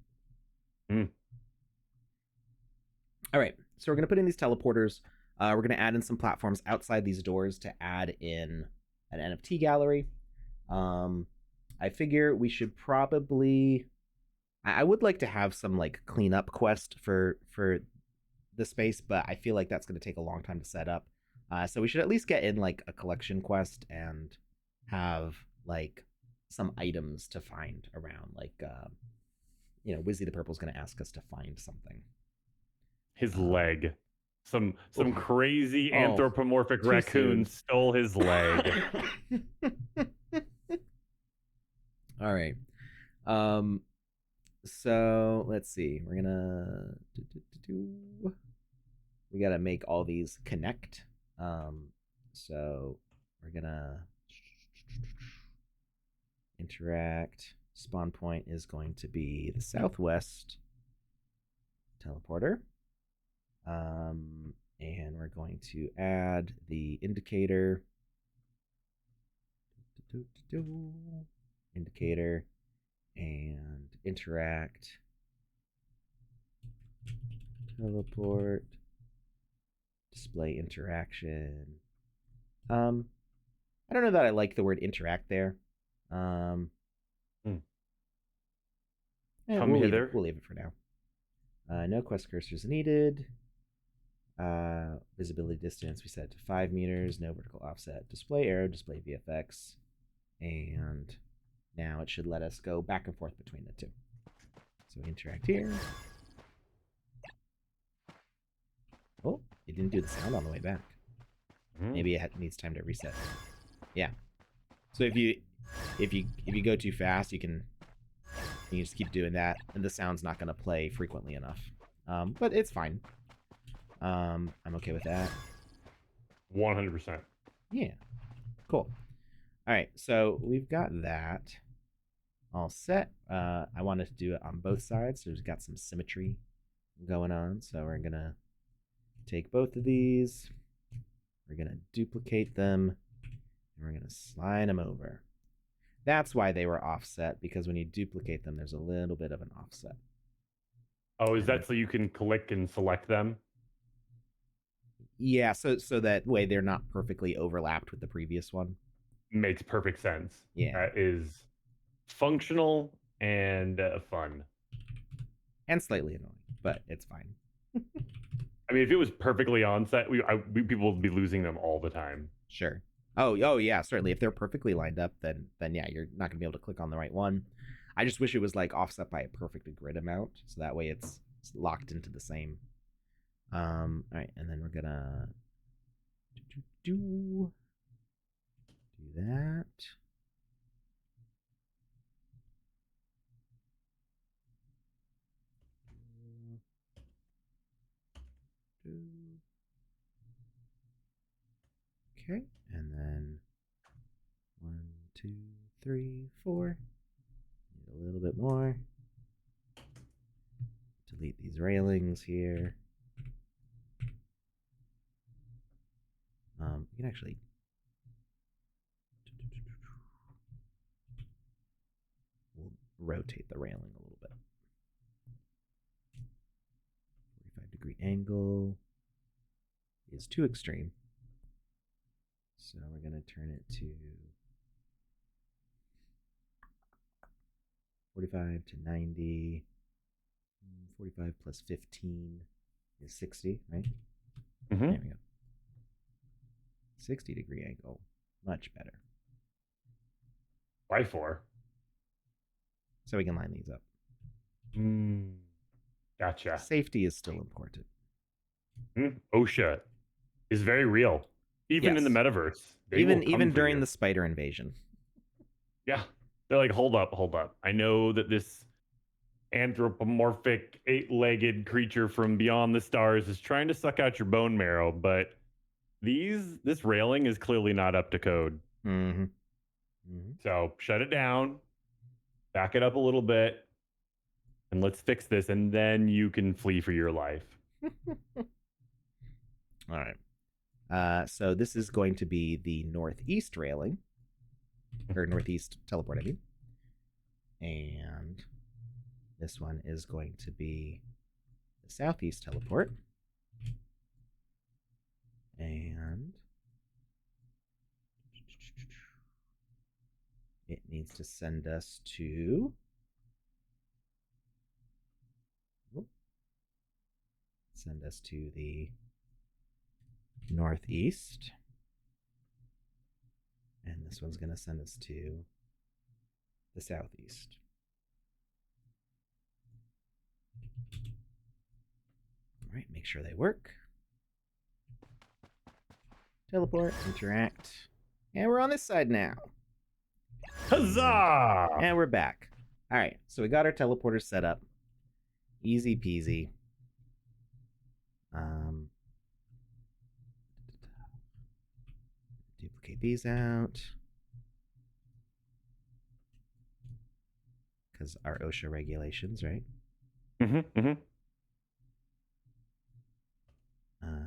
All right. So we're gonna put in these teleporters. We're gonna add in some platforms outside these doors to add in an NFT gallery. I figure we should probably. I would like to have some like cleanup quest for the space, but I feel like that's going to take a long time to set up. So we should at least get in like a collection quest and have like some items to find around. Like, Wizzy the Purple's going to ask us to find something. His leg. Some crazy anthropomorphic raccoon stole his leg. All right. So let's see. We're gonna we gotta make all these connect. So we're gonna interact. Spawn point is going to be the southwest teleporter. And we're going to add the indicator. Indicator and interact. Teleport. Display interaction. I don't know that I like the word interact there. Come hither. We'll leave it for now. No quest cursors needed. Visibility distance we set it to 5 meters. No vertical offset. Display arrow. Display VFX. And now it should let us go back and forth between the two. So interact here. Oh, it didn't do the sound on the way back. Maybe it needs time to reset. Yeah. So if you go too fast, you can just keep doing that, and the sound's not going to play frequently enough. But it's fine. I'm okay with that. 100%. Yeah. Cool. All right, so we've got that all set. I wanted to do it on both sides, so we've got some symmetry going on. So we're gonna take both of these. We're gonna duplicate them, and we're gonna slide them over. That's why they were offset, because when you duplicate them, there's a little bit of an offset. Oh, is that so you can click and select them? Yeah, so that way they're not perfectly overlapped with the previous one. Makes perfect sense. Yeah. That is functional and fun. And slightly annoying, but it's fine. I mean, if it was perfectly on set, people would be losing them all the time. Sure. Oh yeah, certainly. If they're perfectly lined up, then yeah, you're not gonna be able to click on the right one. I just wish it was like offset by a perfect grid amount, so that way it's locked into the same. All right, and then we're gonna do that. Okay, and then 1, 2, 3, 4. Need a little bit more. Delete these railings here. You can actually we'll rotate the railing a little bit. 45-degree angle is too extreme. So we're going to turn it to 45 to 90. 45 plus 15 is 60, right? Mm-hmm. There we go. 60-degree angle. Much better. Why for? so we can line these up. Gotcha. Safety is still important. OSHA is very real, even in the Yes. metaverse. They will Even come for during you. the spider invasion. Yeah, they're like, hold up. I know that this anthropomorphic 8-legged creature from beyond the stars is trying to suck out your bone marrow, but this railing is clearly not up to code. Mm-hmm. Mm-hmm. So shut it down, back it up a little bit, and let's fix this, and then you can flee for your life. All right. So this is going to be the northeast railing, or northeast teleport, I mean. And this one is going to be the southeast teleport. And it needs to send us to the northeast. And this one's going to send us to the southeast. All right, make sure they work. Teleport, interact. And we're on this side now. Huzzah! And we're back. All right, so we got our teleporter set up. Easy peasy. Duplicate these out. Because our OSHA regulations, right?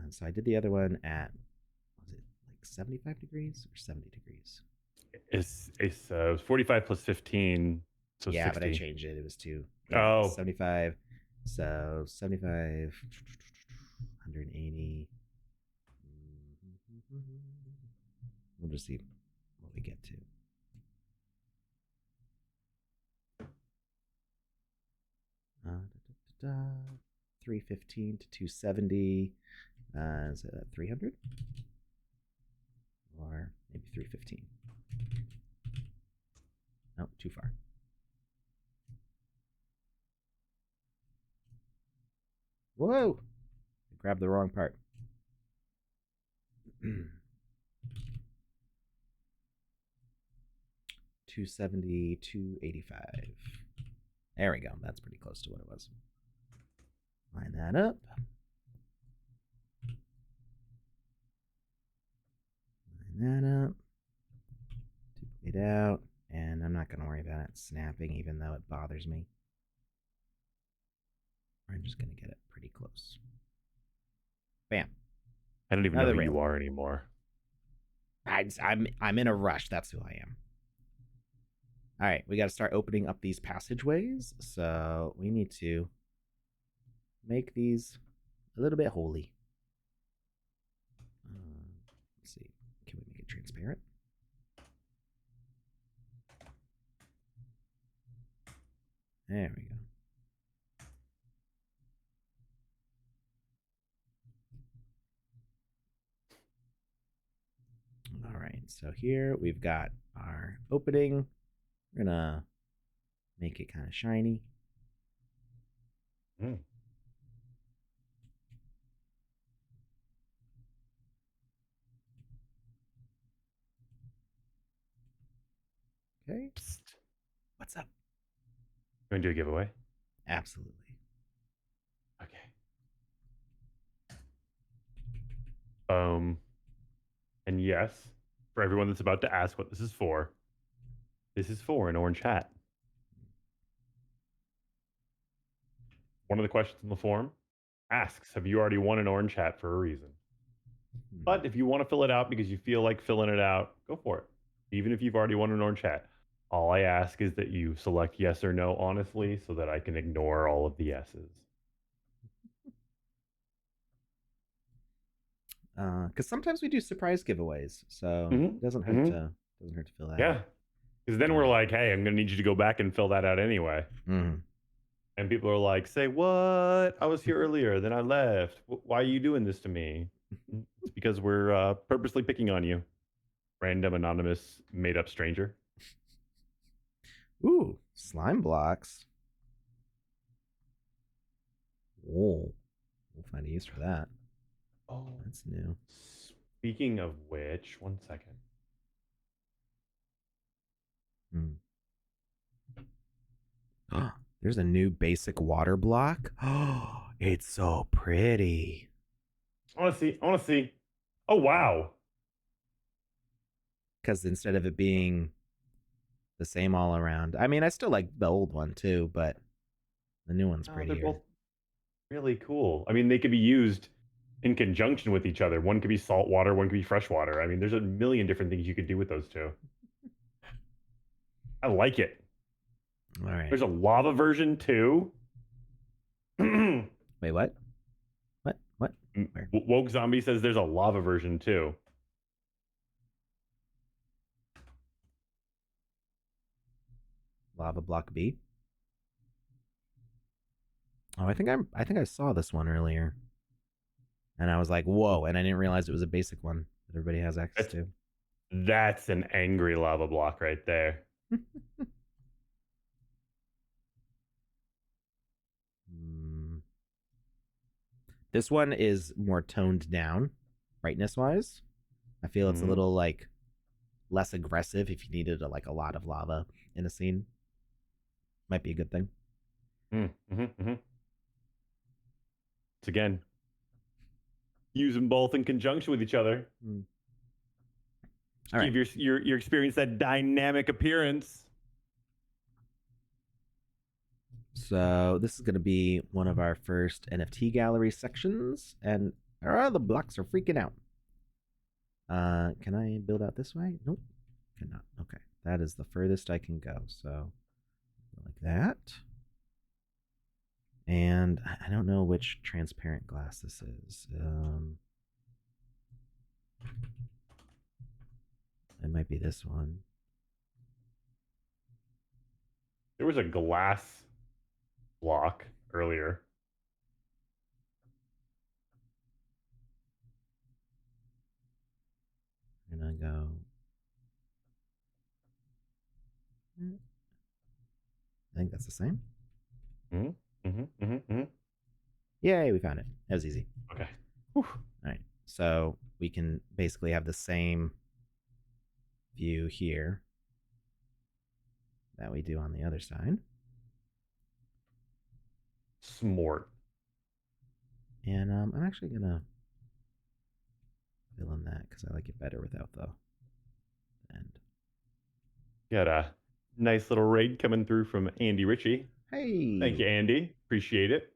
So I did the other one at, was it like 75 degrees or 70 degrees? It's 45 plus 15, so yeah, 60. But I changed it. It was two. Yeah, oh, 75. So 75, 180. We'll just see what we get to. Da, da, da, 315 to 270. Is it 300? Or maybe 315. No, too far. Whoa! I grabbed the wrong part. 270, 285. There we go. That's pretty close to what it was. Line that up. Line that up. Duplicate out. And I'm not going to worry about it snapping, even though it bothers me. I'm just going to get it pretty close. Bam. I don't even know who you are anymore. I'm in a rush. That's who I am. All right, we got to start opening up these passageways. So we need to make these a little bit holy. Let's see. Can we make it transparent? There we go. All right, so here we've got our opening. We're going to make it kind of shiny. Okay. Psst. What's up? You want to do a giveaway? Absolutely. Okay. And yes, for everyone that's about to ask what this is for an orange hat. One of the questions in the form asks, have you already won an orange hat for a reason? But if you want to fill it out because you feel like filling it out, go for it. Even if you've already won an orange hat. All I ask is that you select yes or no honestly so that I can ignore all of the yeses. Because sometimes we do surprise giveaways, so it doesn't hurt to fill that out. Yeah, because then we're like, hey, I'm gonna need you to go back and fill that out anyway. And people are like, say what? I was here earlier, then I left. Why are you doing this to me? It's because we're purposely picking on you, random, anonymous, made-up stranger. Ooh, Slime blocks. Whoa. We'll find a use for that. Oh, That's new. speaking of which, one second. There's a new basic water block. Oh, it's so pretty. I want to see. I want to see. Oh wow. Because instead of it being the same all around, I mean, I still like the old one too, but the new one's Oh, they're prettier. both really cool. I mean, they could be used in conjunction with each other. One could be salt water, one could be fresh water. I mean, there's a million different things you could do with those two. I like it. All right. There's a lava version too. Wait, what? What? Where? Woke Zombie says there's a lava version too. Lava block B. Oh, I think I saw this one earlier, and I was like, whoa! And I didn't realize it was a basic one that everybody has access to. That's an angry lava block right there. This one is more toned down, brightness wise. I feel it's a little like less aggressive if you needed a lot of lava in a scene. Might be a good thing. It's again use them both in conjunction with each other. All right. Give your experience that dynamic appearance. So this is going to be one of our first NFT gallery sections, and the blocks are freaking out. Can I build out this way? Nope, cannot. Okay, that is the furthest I can go. So like that. And I don't know which transparent glass this is. It might be this one. There was a glass block earlier. I'm gonna go. I think that's the same. Yay, we found it. That was easy. Okay. Whew. All right. So we can basically have the same view here that we do on the other side. Smart. And I'm actually going to fill in that because I like it better without the end. Got a nice little raid coming through from Andy Ritchie. Hey. Thank you, Andy. Appreciate it.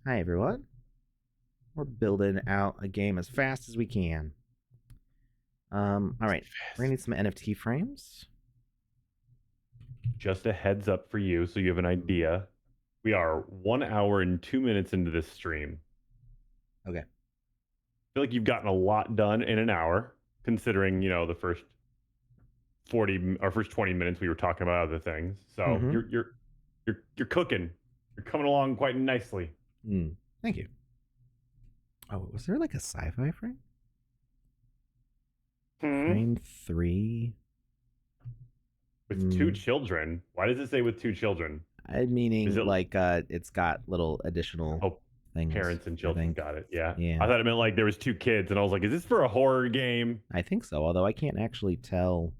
Hi, everyone. We're building out a game as fast as we can. All right. We're going to need some NFT frames. Just a heads up for you so you have an idea. We are 1 hour and 2 minutes into this stream. Okay. I feel like you've gotten a lot done in an hour, considering, the first 40 or first 20 minutes we were talking about other things. So you're cooking. You're coming along quite nicely. Thank you. Oh, was there like a sci-fi frame? Frame 3 with 2 children. Why does it say with 2 children? Meaning it's got little additional things. Parents and children got it. Yeah. Yeah. I thought it meant like there was 2 kids, and I was like, is this for a horror game? I think so, although I can't actually tell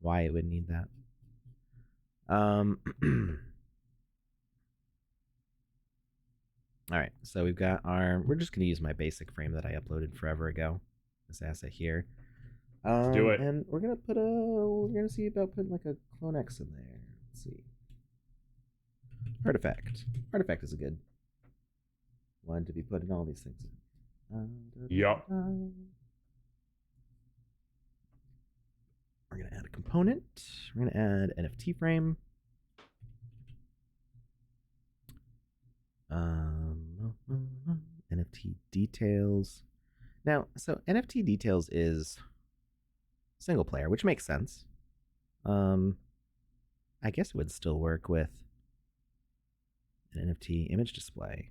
why it would need that. All right, so we've got we're just going to use my basic frame that I uploaded forever ago. This asset here. Let's do it. And we're going to see about putting like a clone X in there. Let's see. Artifact. Artifact is a good one to be putting all these things in. Yup. We're going to add a component. We're going to add NFT frame. NFT details. Now, so NFT details is single player, which makes sense. I guess it would still work with an NFT image display.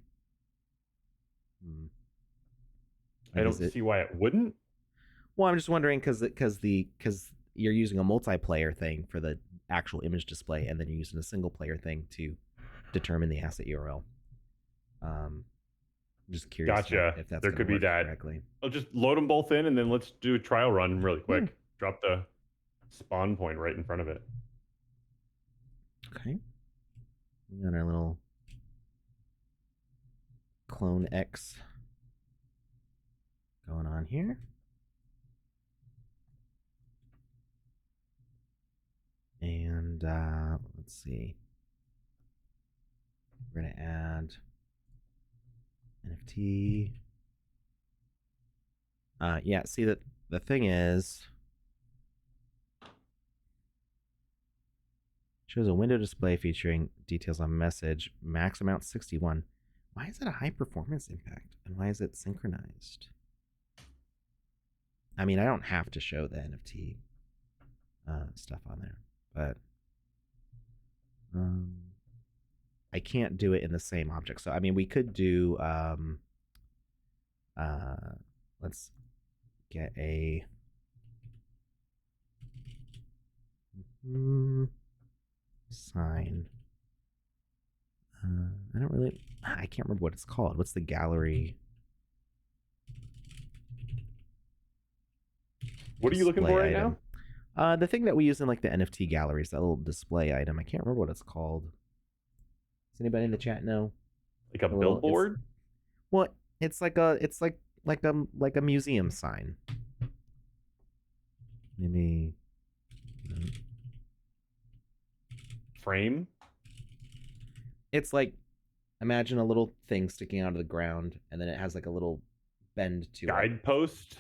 I don't see why it wouldn't. Well, I'm just wondering because you're using a multiplayer thing for the actual image display, and then you're using a single player thing to determine the asset URL. I'm just curious Gotcha. if that's There going to could be work that. correctly. I'll just load them both in, and then let's do a trial run really quick. Drop the spawn point right in front of it. Okay. We got our little clone X going on here. And let's see. We're going to add NFT. Yeah, see that the thing is, shows a window display featuring details on message, max amount 61. Why is it a high performance impact? And why is it synchronized? I mean, I don't have to show the NFT stuff on there, but I can't do it in the same object. So, I mean, we could do, let's get a sign. I can't remember what it's called. What's the gallery? What are you looking for right item? Now? The thing that we use in like the NFT galleries, that little display item. I can't remember what it's called. Does anybody in the chat know? Like a billboard? It's like a museum sign. Maybe frame. It's like, imagine a little thing sticking out of the ground, and then it has like a little bend to guidepost.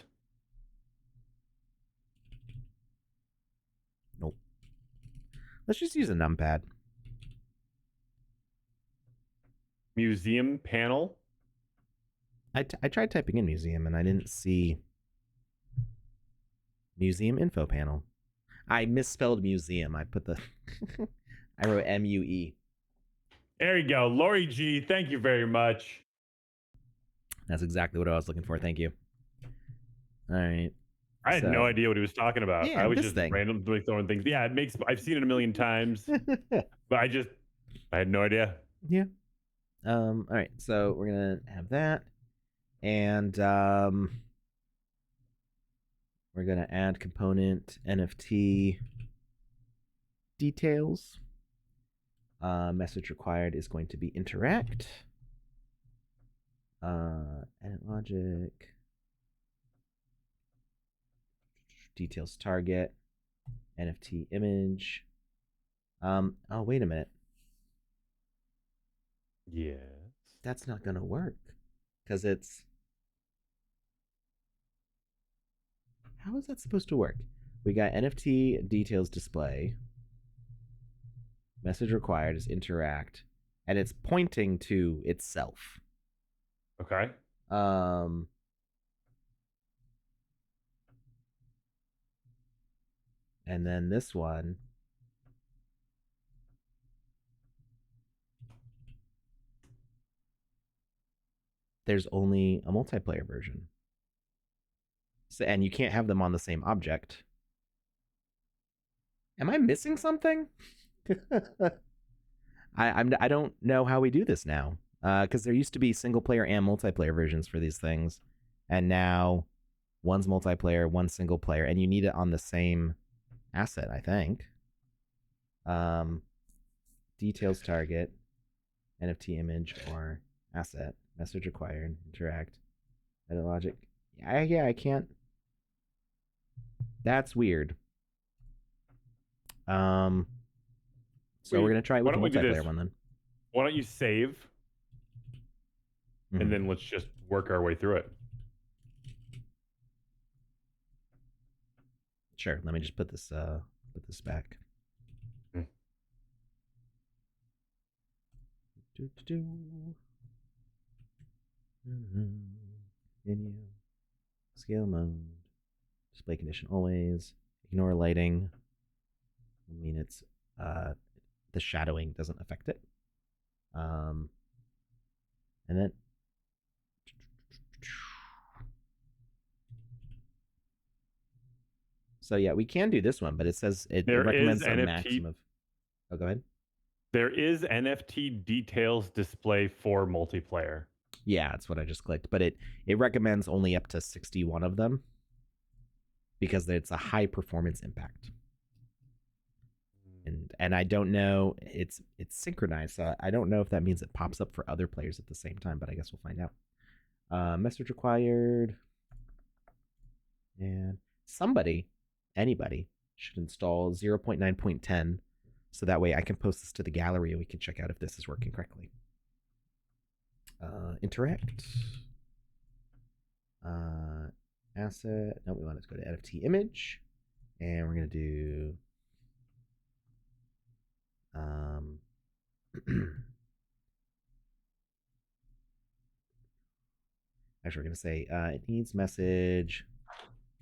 Nope. Let's just use a numpad. Museum panel. I tried typing in museum and I didn't see museum info panel. I misspelled museum. I put the I wrote MUE. There you go. Lori G, thank you very much. That's exactly what I was looking for. Thank you. All right. I had no idea what he was talking about. Yeah, I was just randomly throwing things. Yeah, I've seen it a million times, but I had no idea. Yeah. All right. So we're gonna have that, and we're gonna add component NFT details. Message required is going to be interact. Edit logic. Details target. NFT image. Oh, wait a minute. Yes. That's not going to work. Because it's... How is that supposed to work? We got NFT details display. Message required is interact. And it's pointing to itself. Okay. And then this one, there's only a multiplayer version. So, and you can't have them on the same object. Am I missing something? I don't know how we do this now. Because there used to be single player and multiplayer versions for these things. And now one's multiplayer, one's single player, and you need it on the same asset, I think. Details target, NFT image or asset, message required, interact, edit logic. Yeah, I can't. That's weird. So we're gonna try it with the multiplayer one then. Why don't you save? And then let's just work our way through it. Sure. Let me just put this back. Menu. Scale mode. Display condition always. Ignore lighting. I mean, it's the shadowing doesn't affect it. And then so yeah, we can do this one, but it says it recommends a maximum of Oh, go ahead. There is NFT details display for multiplayer. Yeah, that's what I just clicked, but it recommends only up to 61 of them because it's a high performance impact. And I don't know, it's synchronized, so I don't know if that means it pops up for other players at the same time, but I guess we'll find out. Message required. And anybody should install 0.9.10 so that way I can post this to the gallery and we can check out if this is working correctly. Interact. Asset. No, we want to go to NFT image. And we're going to do actually, we're going to say it needs message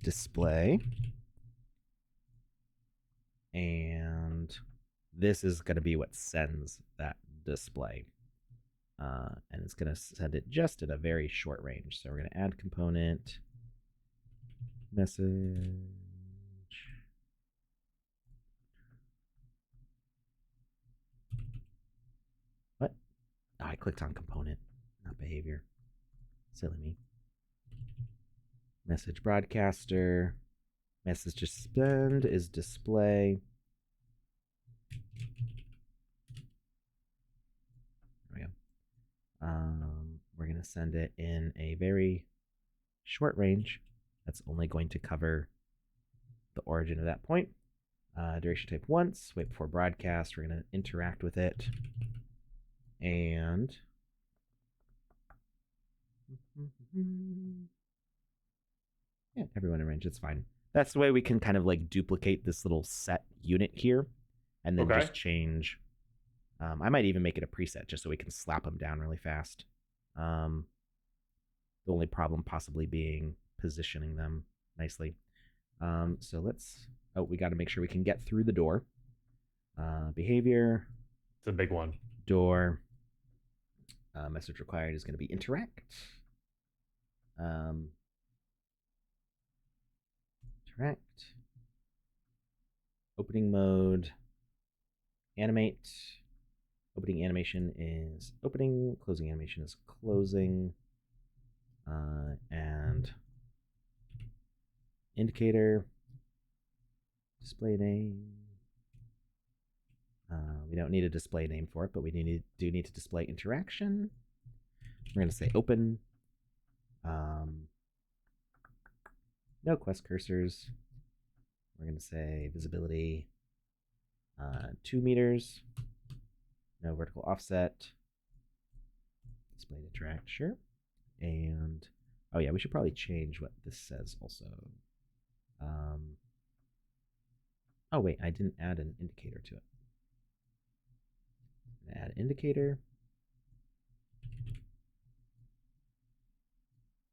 display. And this is going to be what sends that display. And it's going to send it just at a very short range. So we're going to add component message. What? Oh, I clicked on component, not behavior. Silly me. Message broadcaster. Message to send is display. There we go. We're going to send it in a very short range. That's only going to cover the origin of that point. Duration type once. Wait before broadcast. We're going to interact with it. And yeah, everyone in range. It's fine. That's the way we can kind of like duplicate this little set unit here and then just change. I might even make it a preset just so we can slap them down really fast. The only problem possibly being positioning them nicely. So let's, we got to make sure we can get through the door. Behavior. It's a big one. Door. Message required is going to be interact. Interact. Opening mode. Animate. Opening animation is opening. Closing animation is closing. And indicator. Display name. We don't need a display name for it, but we do need to display interaction. We're going to say open. No quest cursors. We're going to say visibility 2 meters. No vertical offset. Display interact, sure. And oh yeah, we should probably change what this says also. Oh wait, I didn't add an indicator to it. Add indicator.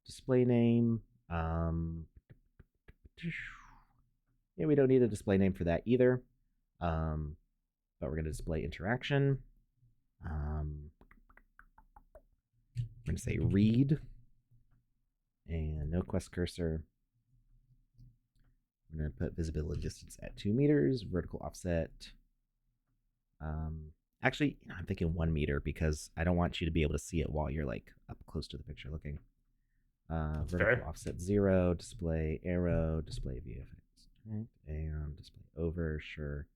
Display name. Yeah, we don't need a display name for that either. But we're going to display interaction. We're going to say read. And no quest cursor. We're going to put visibility distance at 2 meters. Vertical offset. Actually, I'm thinking 1 meter because I don't want you to be able to see it while you're like up close to the picture looking. Vertical offset 0, display arrow, display VFX, and display over, sure.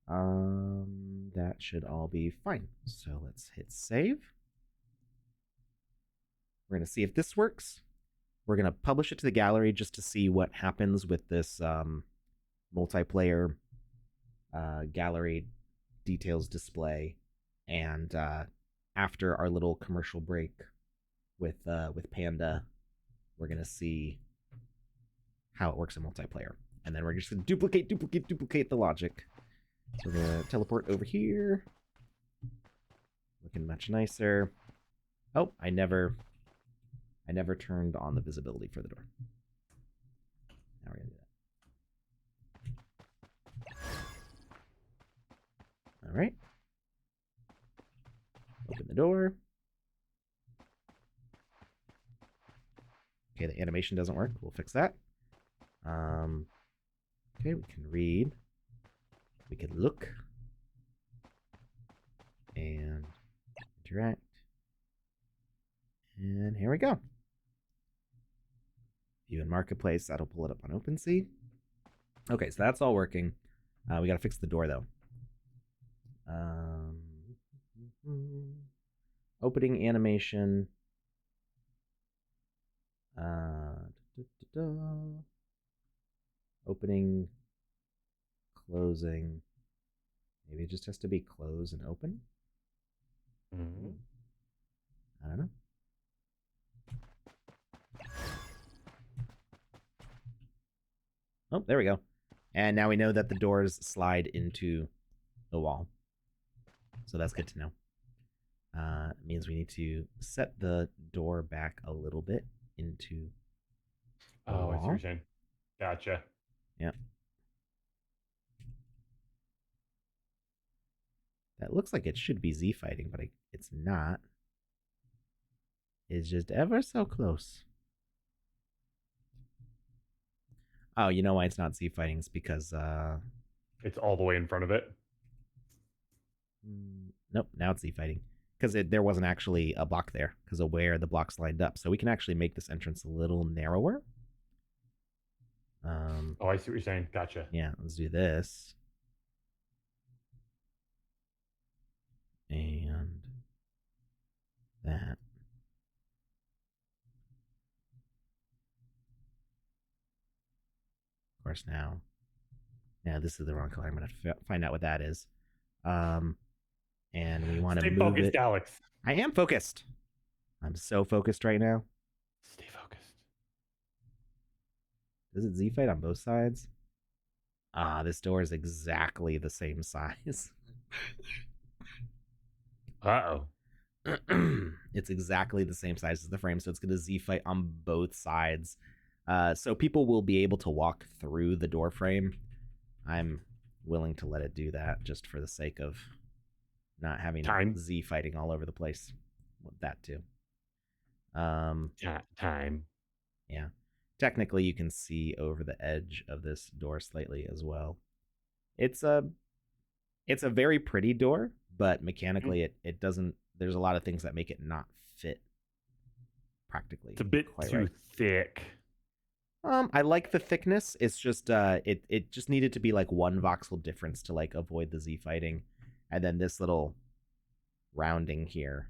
That should all be fine. So let's hit save. We're going to see if this works. We're going to publish it to the gallery just to see what happens with this multiplayer gallery details display. And after our little commercial break with Panda, we're going to see how it works in multiplayer. And then we're just going to duplicate the logic. So we're going to teleport over here. Looking much nicer. Oh, I never turned on the visibility for the door. Now we're going to do that. All right. Open the door. Okay, the animation doesn't work. We'll fix that. Okay, we can read. We can look. and interact. And here we go. View in Marketplace. That'll pull it up on OpenSea. Okay, so that's all working. We got to fix the door, though. Opening animation. Opening, closing. Maybe it just has to be close and open. I don't know. Oh, there we go. And now we know that the doors slide into the wall. So that's good to know. It means we need to set the door back a little bit into the wall. I see what you're saying. Gotcha. Yep. That looks like it should be Z fighting, but it's not. It's just ever so close. Oh, you know why it's not Z fighting? It's because it's all the way in front of it. Nope, now it's Z fighting. Because there wasn't actually a block there because of where the blocks lined up. So we can actually make this entrance a little narrower. I see what you're saying. Gotcha. Yeah, let's do this. And that. Of course, now this is the wrong color. I'm going to find out what that is. And we want to move focused, it. Alex. I am focused. I'm so focused right now. Stay focused. Does it Z fight on both sides? This door is exactly the same size. Uh-oh. It's exactly the same size as the frame, so it's going to Z fight on both sides. So people will be able to walk through the door frame. I'm willing to let it do that just for the sake of not having Z fighting all over the place. With that too. Time. Yeah. Technically, you can see over the edge of this door slightly as well. It's a very pretty door, but mechanically it doesn't. There's a lot of things that make it not fit practically. It's a bit too thick. I like the thickness. It's just it just needed to be like one voxel difference to like avoid the Z fighting, and then this little rounding here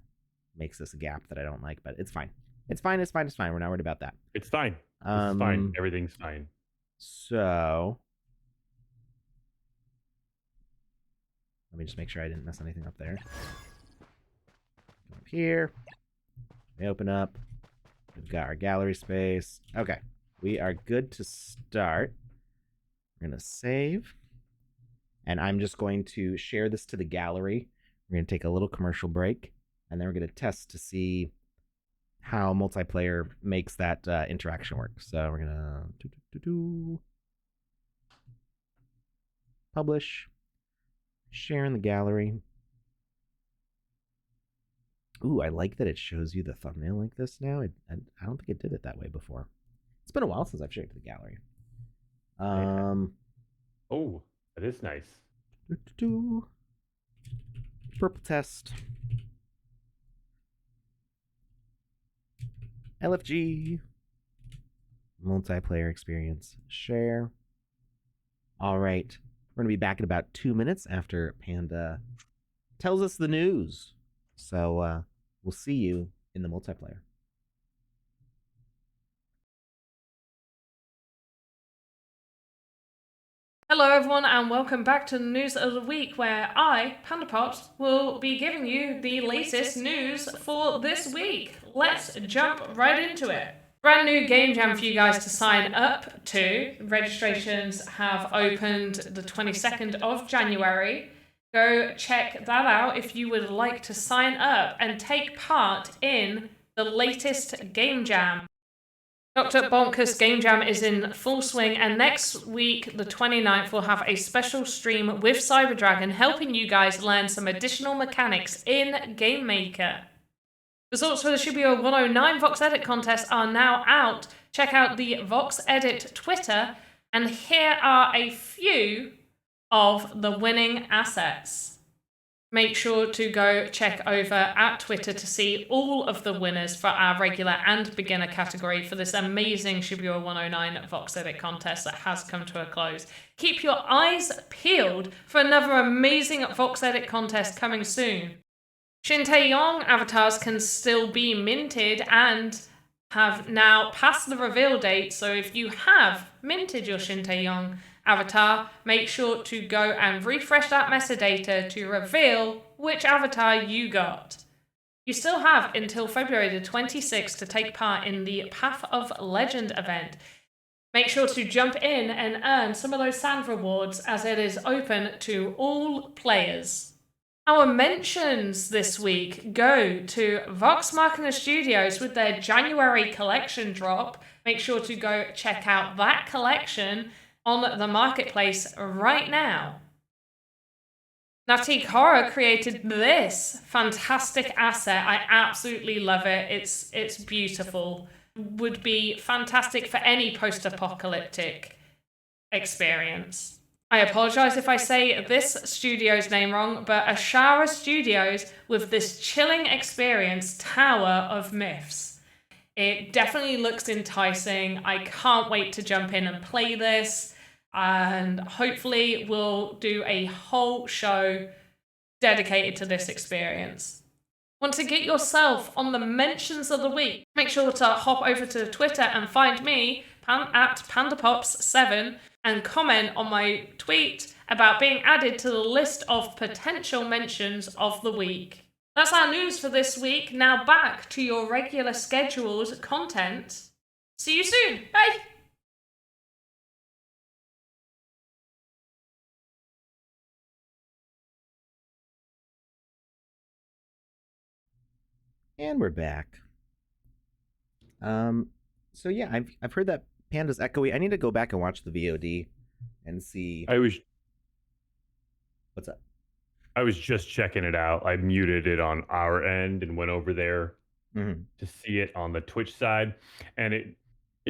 makes this a gap that I don't like, but it's fine. It's fine. We're not worried about that. It's fine. It's fine. Everything's fine. So let me just make sure I didn't mess anything up there. Come up here. We open up. We've got our gallery space. Okay. We are good to start. We're going to save. And I'm just going to share this to the gallery. We're going to take a little commercial break. And then we're going to test to see how multiplayer makes that interaction work. So we're going to publish. Share in the gallery. Ooh, I like that it shows you the thumbnail like this now. I don't think it did it that way before. It's been a while since I've shared to the gallery. Oh, that is nice. Purple test. LFG. Multiplayer experience. Share. All right. We're going to be back in about 2 minutes after Panda tells us the news. So we'll see you in the multiplayer. Hello everyone and welcome back to the news of the week where I, PandaPot, will be giving you the latest news for this week. Let's jump right into it. Brand new game jam for you guys to sign up to. Registrations have opened the 22nd of January. Go check that out if you would like to sign up and take part in the latest game jam. Dr. Bonkers Game Jam is in full swing, and next week, the 29th, we'll have a special stream with Cyberdragon helping you guys learn some additional mechanics in Game Maker. Results for the Shibuya 109 Vox Edit contest are now out. Check out the Vox Edit Twitter, and here are a few of the winning assets. Make sure to go check over at Twitter to see all of the winners for our regular and beginner category for this amazing Shibuya 109 Vox Edit contest that has come to a close. Keep your eyes peeled for another amazing Vox Edit contest coming soon. Shin Tae-yong avatars can still be minted and have now passed the reveal date, so if you have minted your Shin Tae-yong avatar, make sure to go and refresh that metadata to reveal which avatar you got. You still have until February the 26th to take part in the Path of Legend event. Make sure to jump in and earn some of those sand rewards as it is open to all players. Our mentions this week go to Vox Machina Studios with their January collection drop. Make sure to go check out that collection on the marketplace right now. Natik Horror created this fantastic asset. I absolutely love it. It's beautiful. Would be fantastic for any post-apocalyptic experience. I apologize if I say this studio's name wrong, but Ashara Studios with this chilling experience, Tower of Myths. It definitely looks enticing. I can't wait to jump in and play this, and hopefully we'll do a whole show dedicated to this experience. Want to get yourself on the mentions of the week? Make sure to hop over to Twitter and find me at PandaPops7 and comment on my tweet about being added to the list of potential mentions of the week. That's our news for this week. Now back to your regular scheduled content. See you soon. Bye. And we're back. So yeah, I've heard that Panda's echoey. I need to go back and watch the VOD and see. What's up? I was just checking it out. I muted it on our end and went over there to see it on the Twitch side, and it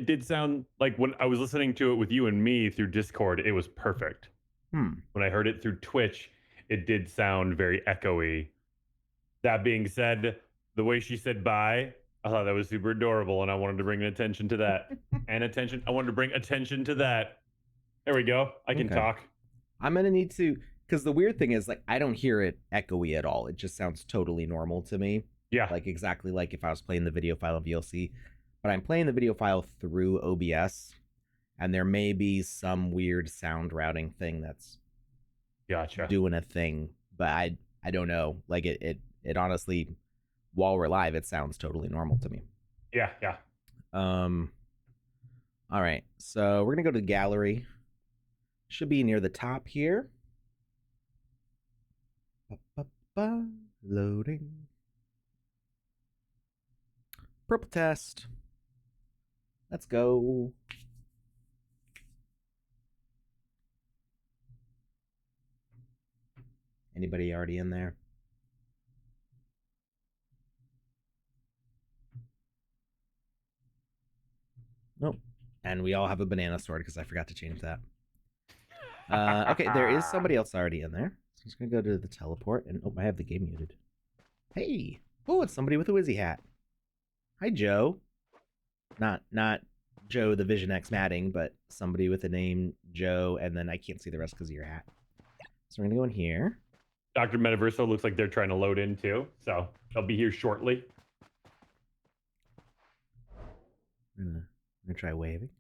did sound like when I was listening to it with you and me through Discord, it was perfect. When I heard it through Twitch, it did sound very echoey. That being said, the way she said bye, I thought that was super adorable, and I wanted to bring attention to that. I wanted to bring attention to that. There we go. I can talk. I'm gonna need to, because the weird thing is, like, I don't hear it echoey at all. It just sounds totally normal to me. Yeah. Like exactly like if I was playing the video file in VLC. But I'm playing the video file through OBS, and there may be some weird sound routing thing that's doing a thing. But I don't know. Like it honestly, while we're live, it sounds totally normal to me. Yeah. All right, so we're gonna go to the gallery. Should be near the top here. Loading. Purple test. Let's go. Anybody already in there? Nope. And we all have a banana sword because I forgot to change that. Okay, there is somebody else already in there. So I'm just going to go to the teleport. And I have the game muted. Hey. Oh, it's somebody with a Wizzy hat. Hi, Joe. Not Joe the Vision X matting, but somebody with the name Joe. And then I can't see the rest because of your hat. So we're going to go in here. Dr. Metaverso looks like they're trying to load in too. So they'll be here shortly. I'm gonna try waving.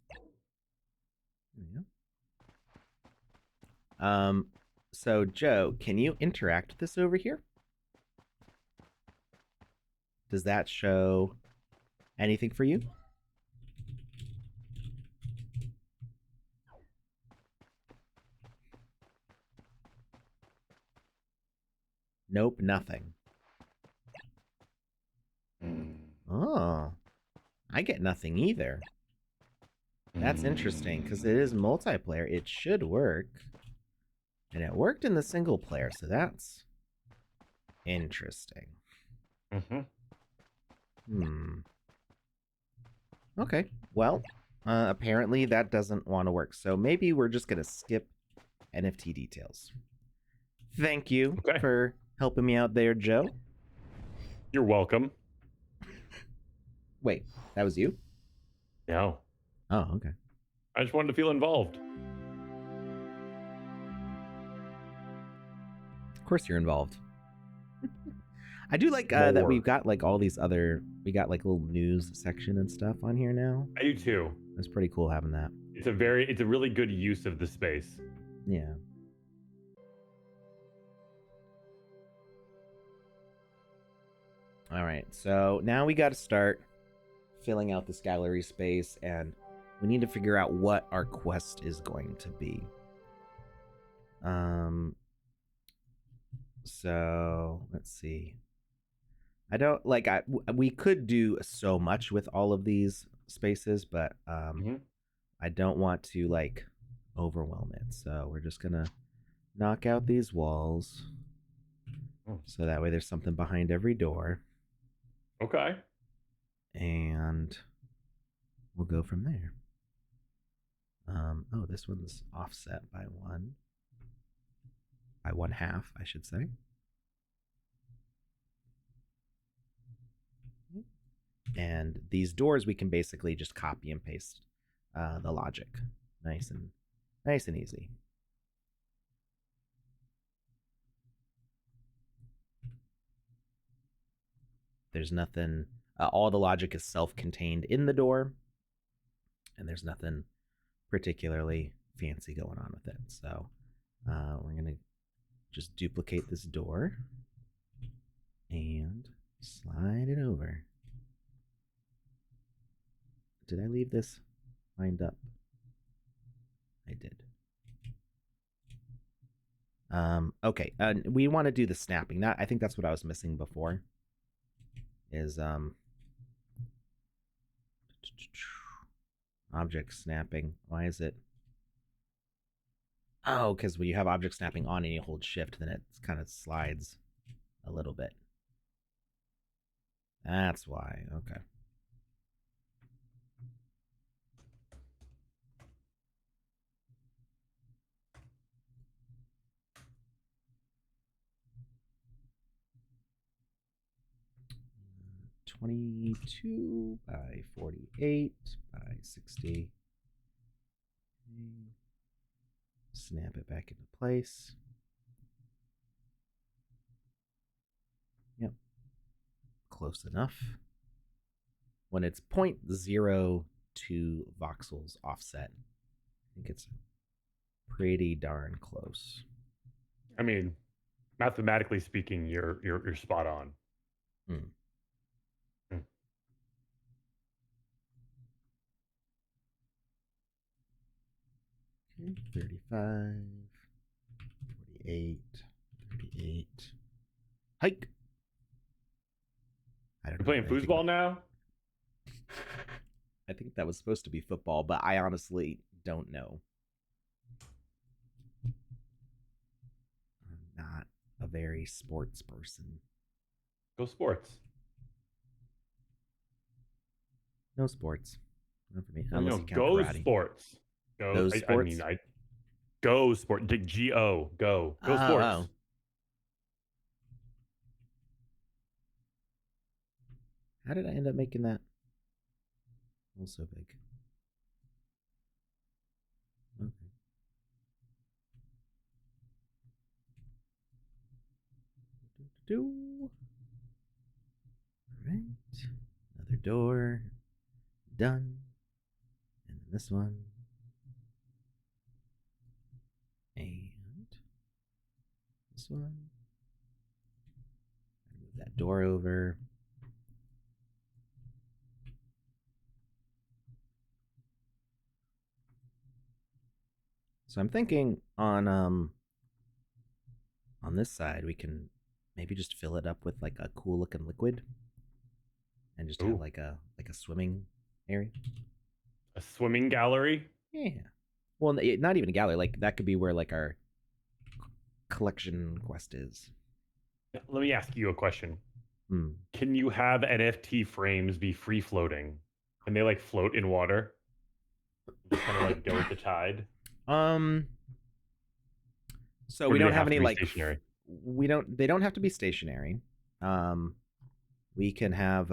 There we go. So Joe, can you interact with this over here? Does that show anything for you? Nope, nothing. Oh, I get nothing either. That's interesting, because it is multiplayer. It should work. And it worked in the single player, so that's interesting. Okay, well, apparently that doesn't want to work. So maybe we're just going to skip NFT details. Thank you for helping me out there, Joe. You're welcome. Wait, that was you? No. Oh, okay. I just wanted to feel involved. Of course you're involved. I do like that More. we've got like all these other, we got like little news section and stuff on here now. I do too. That's pretty cool having that. It's a really good use of the space. Yeah. All right, so now we got to start filling out this gallery space, and we need to figure out what our quest is going to be. So let's see. I don't like. We could do so much with all of these spaces, but I don't want to like overwhelm it. So we're just gonna knock out these walls, so that way there's something behind every door. Okay. And we'll go from there. Oh, this one's offset by 1/2, I should say. And these doors we can basically just copy and paste the logic, nice and easy. There's nothing. All the logic is self-contained in the door, and there's nothing particularly fancy going on with it. So we're gonna just duplicate this door and slide it over. Did I leave this lined up? I did. Okay, we want to do the snapping. I think that's what I was missing before. Is object snapping. Why is it? Oh, because when you have object snapping on and you hold shift, then it kind of slides a little bit. That's why. Okay. $22 by 48 by 60. Snap it back into place. Yep. Close enough. When it's 0.02 voxels offset, I think it's pretty darn close. I mean, mathematically speaking, you're spot on. 35, 48, 38. Hike. I don't know. You're playing foosball now? I think that was supposed to be football, but I honestly don't know. I'm not a very sports person. Go sports. No sports. Not for me. No, go sports. Go sports. Go sport. Go. Go sports. Oh. How did I end up making that so big? Okay. All right. Another door. Done. And then this one. And this one. Move that door over. So I'm thinking on this side we can maybe just fill it up with like a cool looking liquid, and just have like a swimming area. A swimming gallery? Yeah. Well, not even a gallery. Like that could be where like our collection quest is. Let me ask you a question. Can you have NFT frames be free floating? Can they like float in water? Just kind of like go with the tide? So we don't have any like stationary? they don't have to be stationary. We can have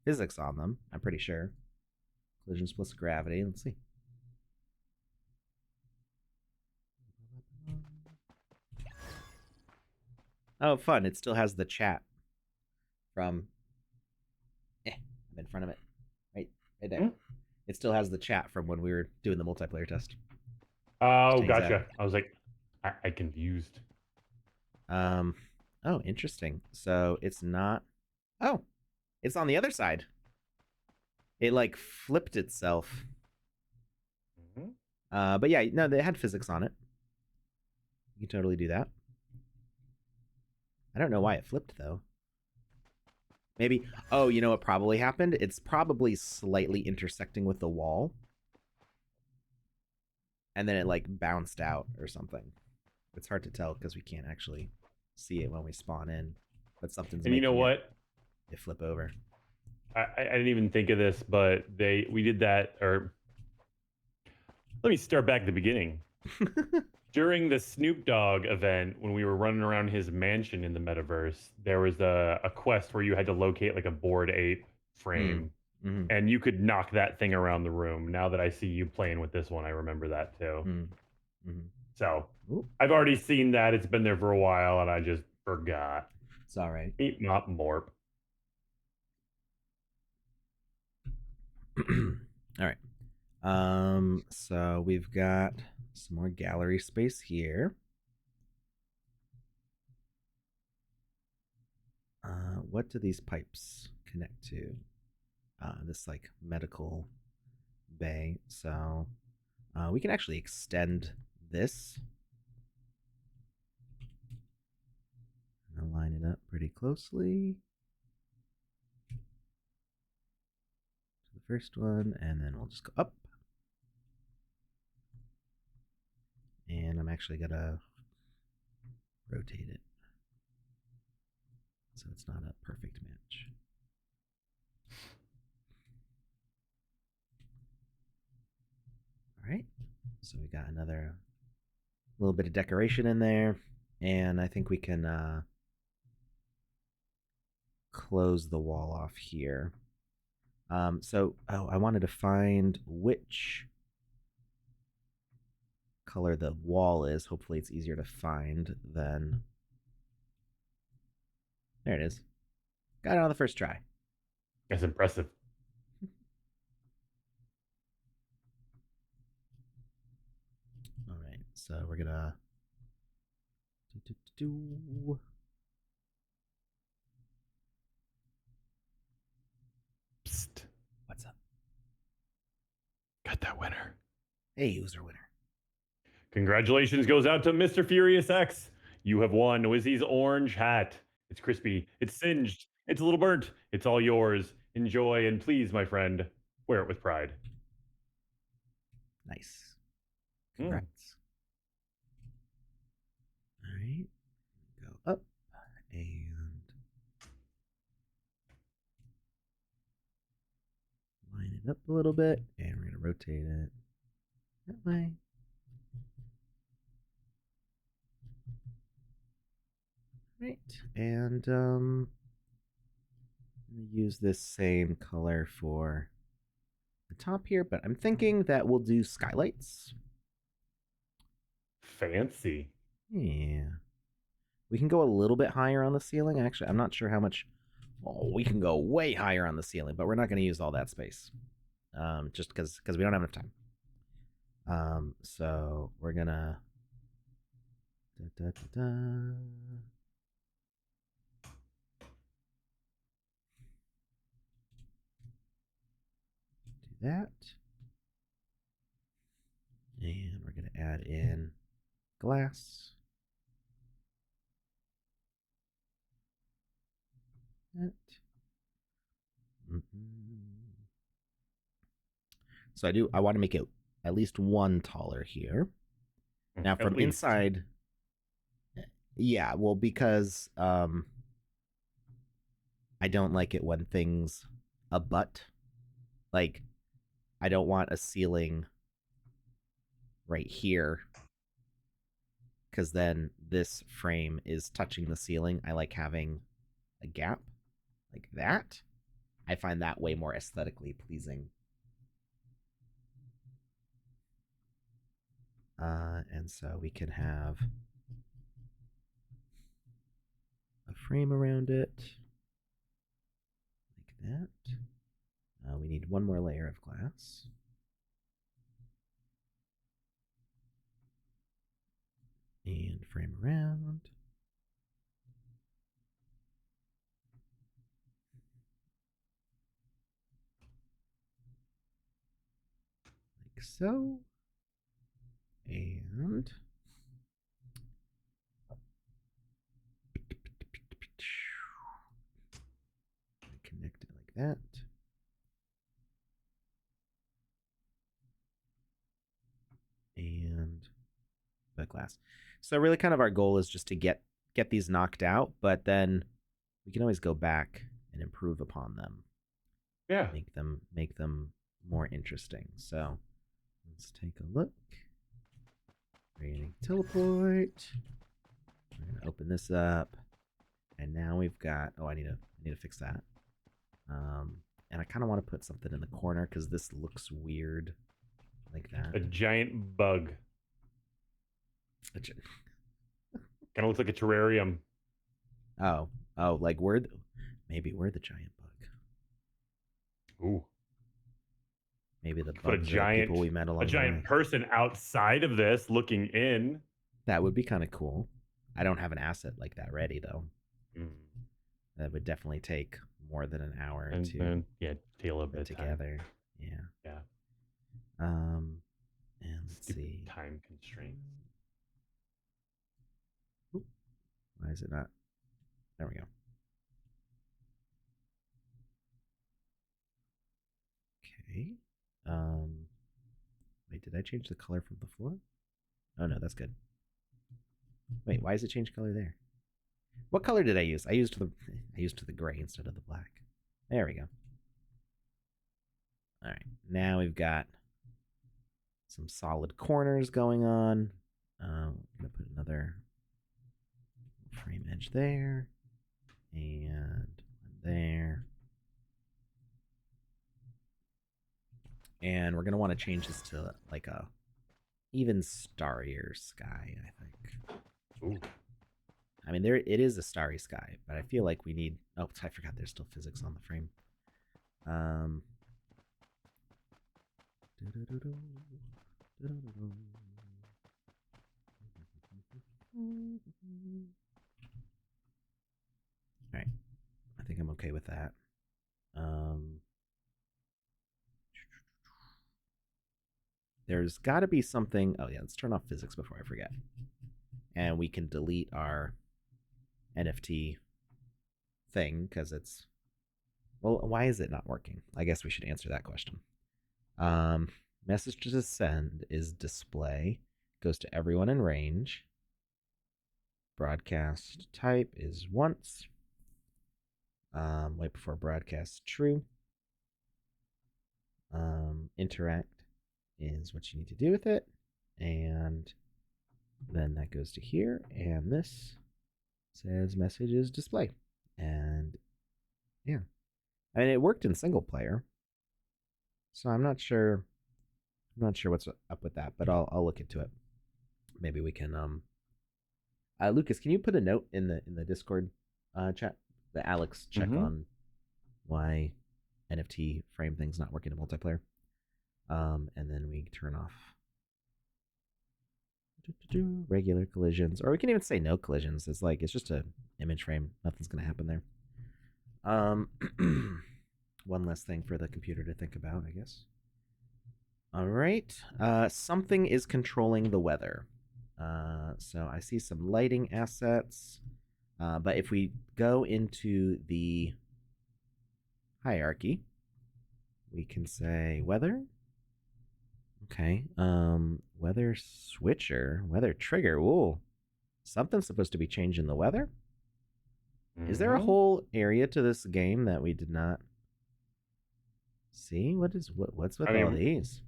physics on them, I'm pretty sure. Collision plus gravity. Let's see. Oh, fun. It still has the chat from I'm in front of it. Right there. Hmm? It still has the chat from when we were doing the multiplayer test. Oh, Just hangs out. gotcha. I was like, I confused. Oh, interesting. So it's not. Oh, it's on the other side. It like flipped itself. But yeah, no, they had physics on it. You can totally do that. I don't know why it flipped though. Maybe. Oh, you know what probably happened? It's probably slightly intersecting with the wall. And then it like bounced out or something. It's hard to tell because we can't actually see it when we spawn in. But something's And you know what? It flip over. I didn't even think of this, but we did that. Or let me start back at the beginning. During the Snoop Dogg event, when we were running around his mansion in the metaverse, there was a quest where you had to locate like a Bored Ape frame, Mm-hmm. and you could knock that thing around the room. Now that I see you playing with this one, I remember that too. Mm-hmm. So Ooh. I've already seen that. It's been there for a while, and I just forgot. It's all right. Eat mop morp. All right. So we've got some more gallery space here. What do these pipes connect to? This like medical bay. So we can actually extend this. And line it up pretty closely to the first one, and then we'll just go up. And I'm actually gonna rotate it so it's not a perfect match. All right, so we got another little bit of decoration in there, and I think we can close the wall off here. So I wanted to find which color the wall is. Hopefully it's easier to find than... There it is. Got it on the first try. That's impressive. All right, so we're gonna do. Psst. What's up? Got that winner. Hey, who's our winner? Congratulations goes out to Mr. Furious X. You have won Wizzy's orange hat. It's crispy. It's singed. It's a little burnt. It's all yours. Enjoy and please, my friend, wear it with pride. Nice. Congrats. All right. Go up and line it up a little bit, and we're gonna rotate it that way. Right, and I'm gonna use this same color for the top here, but I'm thinking that we'll do skylights. Fancy. Yeah. We can go a little bit higher on the ceiling. Actually, I'm not sure how much. Oh, we can go way higher on the ceiling, but we're not going to use all that space. Just because we don't have enough time. So we're gonna do that, and we're gonna add in glass. That. So I want to make it at least one taller here. Now from inside, yeah, well, because I don't like it when things abut. Like, I don't want a ceiling right here because then this frame is touching the ceiling. I like having a gap like that. I find that way more aesthetically pleasing. And so we can have a frame around it like that. We need one more layer of glass. And frame around. Like so. And connect it like that. And the glass. So really kind of our goal is just to get these knocked out, but then we can always go back and improve upon them. Yeah. Make them more interesting. So let's take a look. Creating teleport. We're gonna open this up. And now we've got I need to fix that. And I kind of want to put something in the corner because this looks weird like that. A giant bug. Kind of looks like a terrarium. Oh, like maybe we're the giant bug. Ooh. Maybe the Put bugs are people we met along the way. A giant person outside of this looking in. That would be kind of cool. I don't have an asset like that ready though. That would definitely take more than an hour and to take a little bit together. Time. Yeah. And let's see. Time constraints. Why is it not? There we go. Okay. Wait, did I change the color from before? Oh no, that's good. Wait, why does it change color there? What color did I use? I used the gray instead of the black. There we go. All right, now we've got some solid corners going on. I'm gonna put another frame edge there and there. And we're gonna want to change this to like a even starrier sky, I think. Ooh. I mean, it is a starry sky, but I feel like we need. Oh, I forgot there's still physics on the frame. All right, I think I'm okay with that. There's got to be something. Oh yeah, let's turn off physics before I forget. And we can delete our NFT thing because it's, well, why is it not working? I guess we should answer that question. Message to send is display, goes to everyone in range. Broadcast type is once. Wait before broadcast true. Interact is what you need to do with it, and then that goes to here, and this says messages display. And yeah, I mean, it worked in single player, so I'm not sure what's up with that, but I'll look into it. Maybe we can Lucas, can you put a note in the Discord chat that Alex check on why NFT frame thing's not working in multiplayer, and then we turn off regular collisions, or we can even say no collisions. It's just a image frame. Nothing's gonna happen there. One less thing for the computer to think about, I guess. All right. Something is controlling the weather. So I see some lighting assets, but if we go into the hierarchy, we can say weather. Okay. Weather switcher, weather trigger. Ooh, something's supposed to be changing the weather. Is there a whole area to this game that we did not see? What's with all these?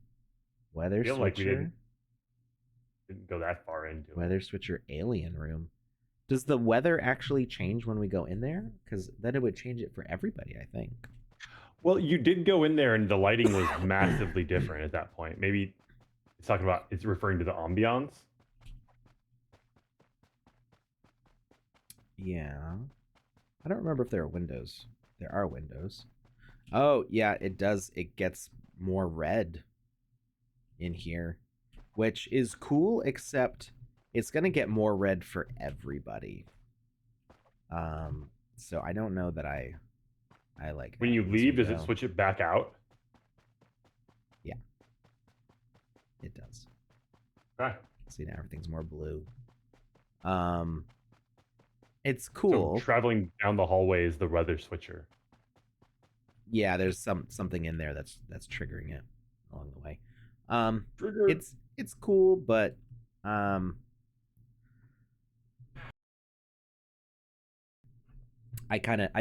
Weather switcher. Didn't go that far into it. Weather switcher alien room. Does the weather actually change when we go in there? Because then it would change it for everybody, I think. Well, you did go in there and the lighting was massively different at that point. Maybe it's referring to the ambiance. Yeah. I don't remember if there are windows. There are windows. Oh, yeah, it does. It gets more red in here, which is cool, except it's going to get more red for everybody. So I don't know that I like When that. you As leave, we does it go. switch it back out? Yeah. It does. Okay. See, now everything's more blue. It's cool. So traveling down the hallway is the weather switcher. Yeah, there's something in there that's triggering it along the way. Trigger. It's cool, but I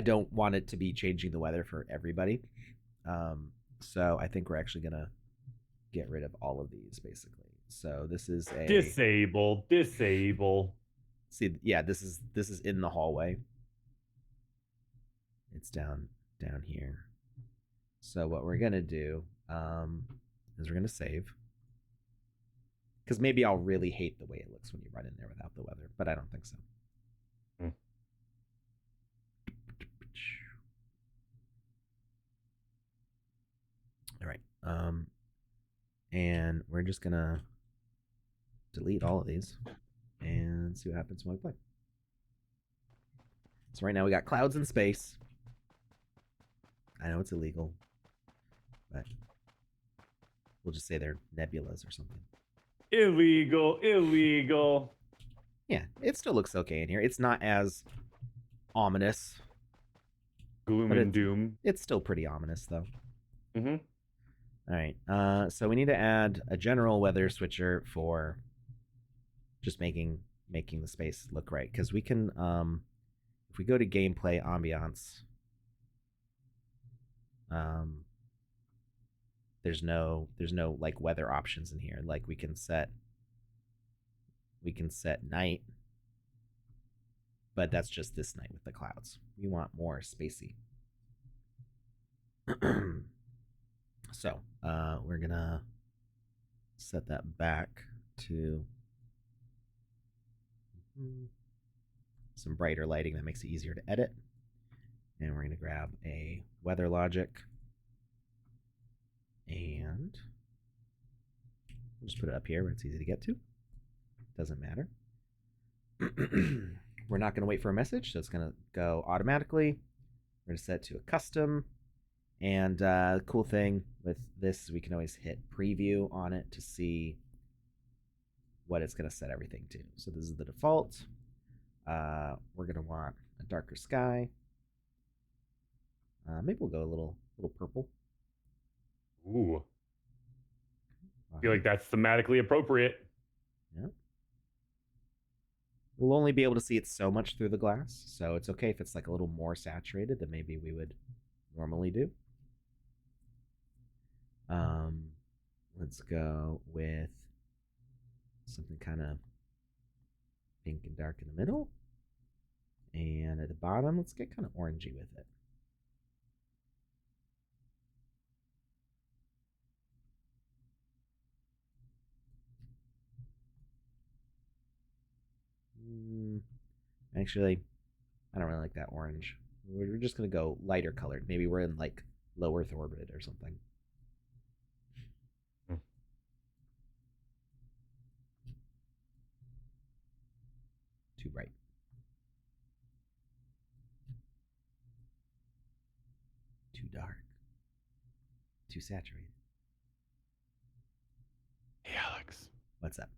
don't want it to be changing the weather for everybody. So I think we're actually gonna get rid of all of these basically. So this is a disable. See, yeah, this is in the hallway. It's down here. So what we're gonna do is we're gonna save. Because maybe I'll really hate the way it looks when you run in there without the weather, but I don't think so. All right. And we're just gonna delete all of these and see what happens when we play. So right now we got clouds in space. I know it's illegal, but we'll just say they're nebulas or something. Illegal. Yeah, it still looks okay in here. It's not as ominous. Gloom and doom. It's still pretty ominous though. Mm-hmm. All right. So we need to add a general weather switcher for just making the space look right, because we can if we go to gameplay ambiance, there's no like weather options in here. Like we can set night, but that's just this night with the clouds. We want more spacey. So we're gonna set that back to some brighter lighting that makes it easier to edit. And we're going to grab a weather logic and we'll just put it up here where it's easy to get to. Doesn't matter. We're not going to wait for a message, so it's going to go automatically. We're going to set it to a custom. And the cool thing with this is we can always hit preview on it to see what it's going to set everything to. So this is the default. We're going to want a darker sky. Maybe we'll go a little purple. Ooh. I feel like that's thematically appropriate. Yeah. We'll only be able to see it so much through the glass, so it's okay if it's like a little more saturated than maybe we would normally do. Let's go with something kind of pink and dark in the middle. And at the bottom, let's get kind of orangey with it. Actually, I don't really like that orange. We're just going to go lighter colored. Maybe we're in like low Earth orbit or something. Too bright. Too dark. Too saturated. Hey, Alex. What's up?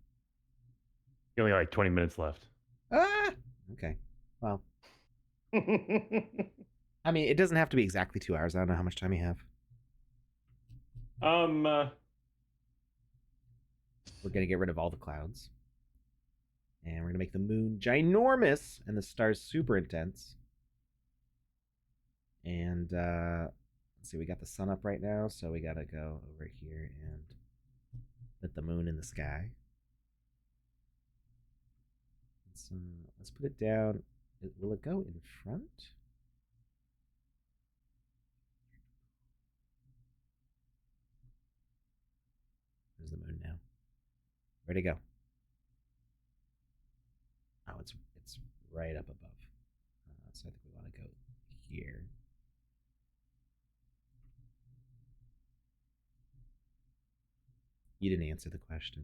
You only got like 20 minutes left. Ah! Okay. Well. I mean, it doesn't have to be exactly 2 hours. I don't know how much time you have. We're going to get rid of all the clouds. And we're going to make the moon ginormous and the stars super intense. And let's see, we got the sun up right now, so we got to go over here and put the moon in the sky. let's put it down. Will it go in front? Where's the moon now? Where'd it go? Oh, it's right up above. So I think we want to go here. You didn't answer the question.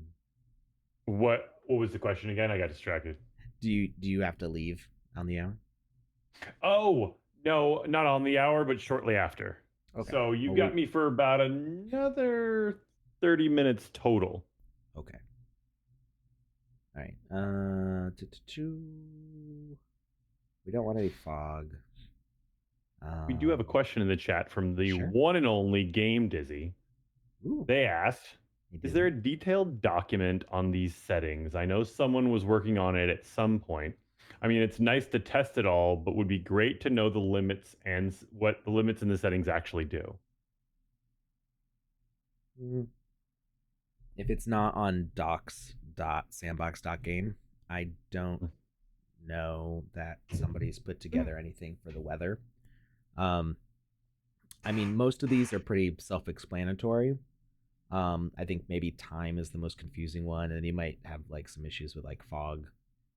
What was the question again? I got distracted. Do you have to leave on the hour? Oh, no, not on the hour, but shortly after. Okay. So you got me for about another 30 minutes total. Okay. All right. We don't want any fog. We do have a question in the chat from the one and only Game Dizzy. Ooh. They asked, is there a detailed document on these settings? I know someone was working on it at some point. I mean, it's nice to test it all, but would be great to know the limits and what the limits in the settings actually do. If it's not on docs.sandbox.game, I don't know that somebody's put together anything for the weather. I mean, most of these are pretty self-explanatory. I think maybe time is the most confusing one, and you might have like some issues with like fog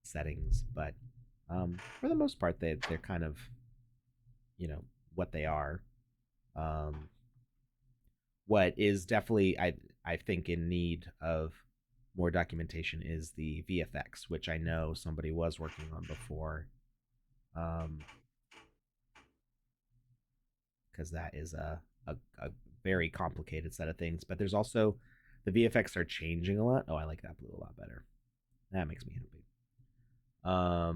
settings, but for the most part, they're kind of, you know, what they are. What is definitely I think in need of more documentation is the VFX, which I know somebody was working on before. Because that is a very complicated set of things. But there's also the VFX are changing a lot. Oh, I like that blue a lot better. That makes me happy. All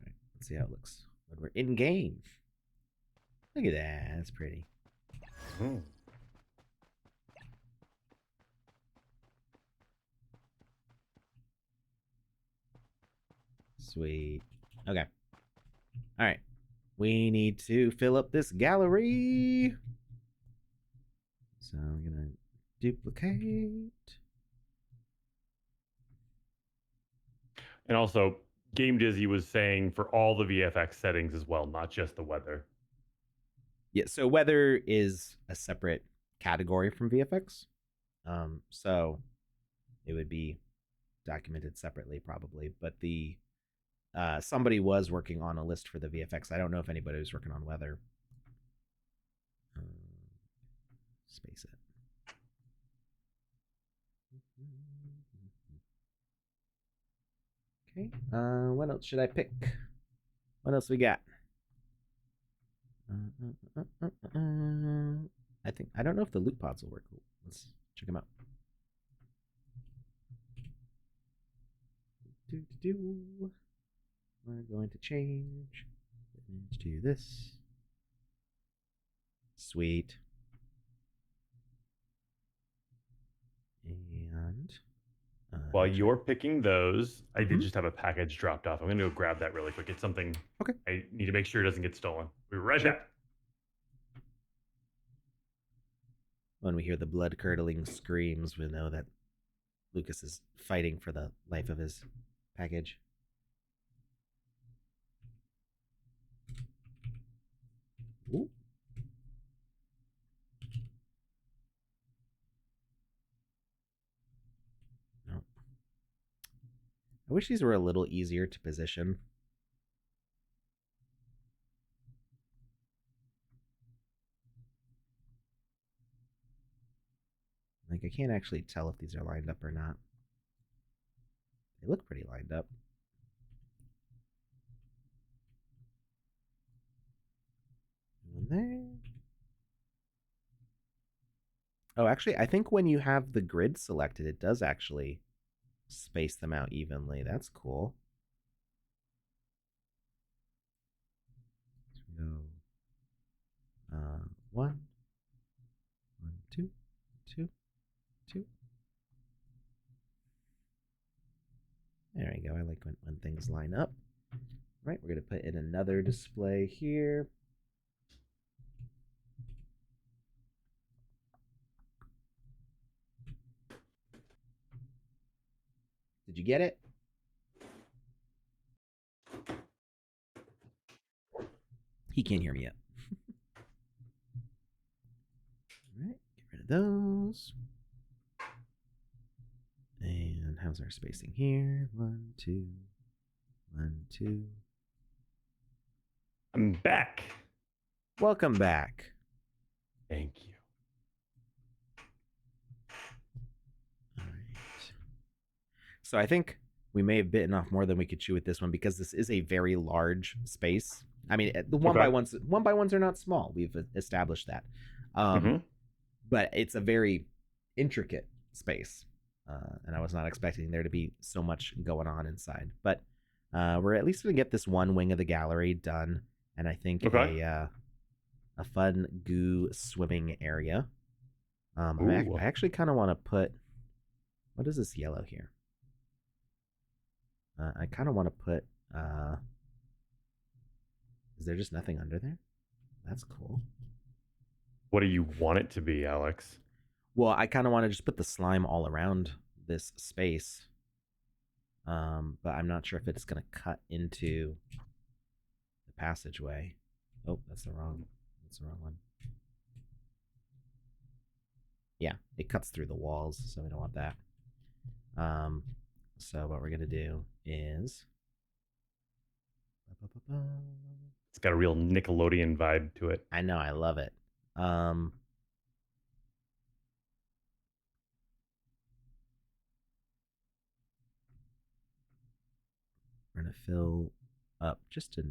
right, let's see how it looks when we're in game. Look at that. That's pretty. Sweet. Okay. All right. We need to fill up this gallery. So we're going to duplicate. And also, Game Dizzy was saying for all the VFX settings as well, not just the weather. Yeah, so weather is a separate category from VFX. So it would be documented separately probably, but the somebody was working on a list for the VFX. I don't know if anybody was working on weather. Space it. Okay. What else should I pick? What else we got? I don't know if the loot pods will work. Let's check them out. We're going to change image to this. Sweet. And while you're picking those, I did just have a package dropped off. I'm going to go grab that really quick. It's something I need to make sure it doesn't get stolen. We'll be right back. When we hear the blood-curdling screams, we know that Lukus is fighting for the life of his package. Ooh. No. I wish these were a little easier to position. Like, I can't actually tell if these are lined up or not. They look pretty lined up. One there. Oh, actually, I think when you have the grid selected, it does actually space them out evenly. That's cool. So, one, two, two, two. There we go. I like when things line up. Right, we're going to put in another display here. you get it? He can't hear me yet. All right, get rid of those. And how's our spacing here? 1, 2, 1, 2. I'm back. Welcome back. Thank you. All right. So I think we may have bitten off more than we could chew with this one because this is a very large space. I mean, the one by ones are not small. We've established that. But it's a very intricate space. And I was not expecting there to be so much going on inside. But we're at least going to get this one wing of the gallery done. And I think a fun goo swimming area. I actually kind of want to put... What is this yellow here? I kind of want to put... Is there just nothing under there? That's cool. What do you want it to be, Alex? Well, I kind of want to just put the slime all around this space. But I'm not sure if it's going to cut into the passageway. Oh, that's the wrong one. Yeah, it cuts through the walls, so we don't want that. So what we're going to do is... It's got a real Nickelodeon vibe to it. I know, I love it. We're gonna fill up just a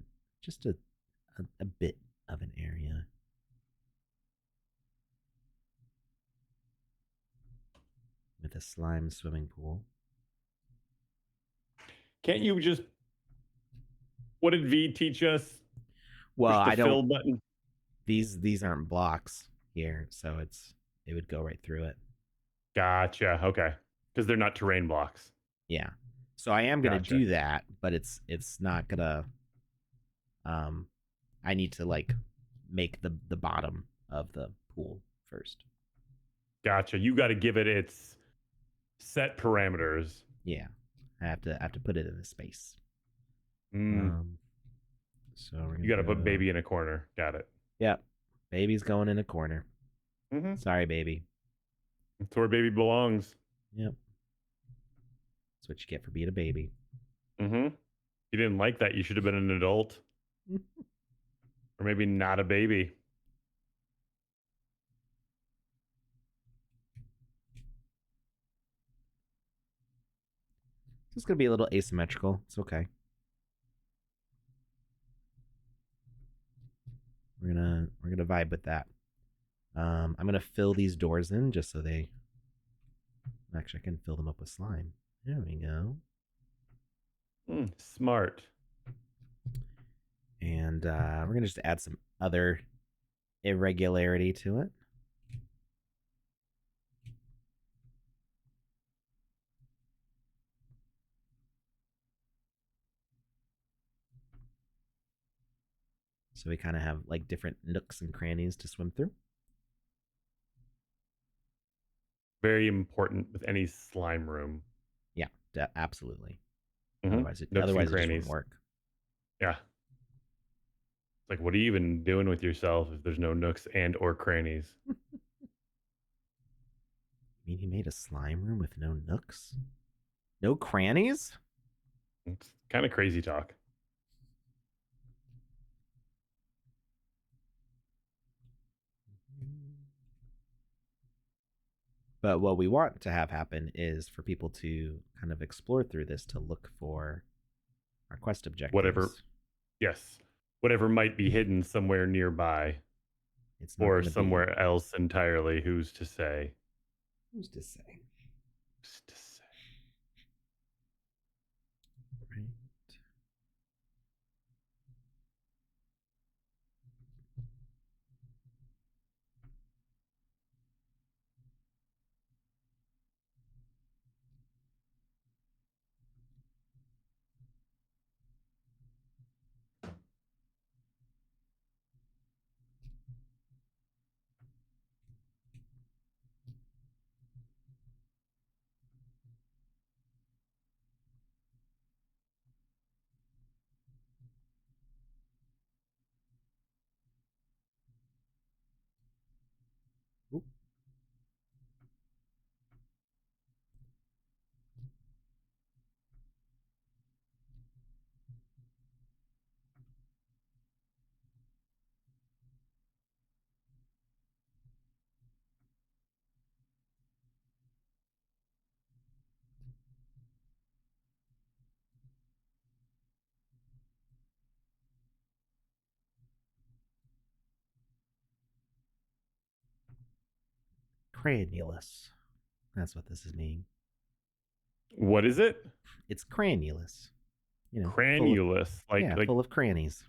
bit of an area. With a slime swimming pool. Can't you just... What did V teach us? Well, Push the I don't... fill button. These aren't blocks here, so it would go right through it. Gotcha. Okay. Because they're not terrain blocks. Yeah. So I am gonna do that, but it's not gonna... I need to like make the bottom of the pool first. Gotcha. You got to give it its set parameters. Yeah, I have to put it in a space. So you got to put baby in a corner. Got it. Yep, baby's going in a corner. Sorry, baby. That's where baby belongs. Yep. That's what you get for being a baby. You didn't like that. You should have been an adult. Or maybe not a baby. This is going to be a little asymmetrical. It's okay. We're gonna vibe with that. I'm gonna fill these doors in just so they... Actually, I can fill them up with slime. There we go. Smart. And we're going to just add some other irregularity to it. So we kind of have like different nooks and crannies to swim through. Very important with any slime room. Yeah, absolutely. Otherwise it just wouldn't work. Yeah. Like, what are you even doing with yourself if there's no nooks and or crannies? You mean he made a slime room with no nooks? No crannies? It's kind of crazy talk. But what we want to have happen is for people to kind of explore through this to look for our quest objectives. Whatever might be hidden somewhere nearby. It's not or somewhere else entirely. Who's to say? Who's to say? Who's to say? Right. Cranulous. That's what this is meaning. What is it? It's cranulous. You know, Cranulous. full of crannies.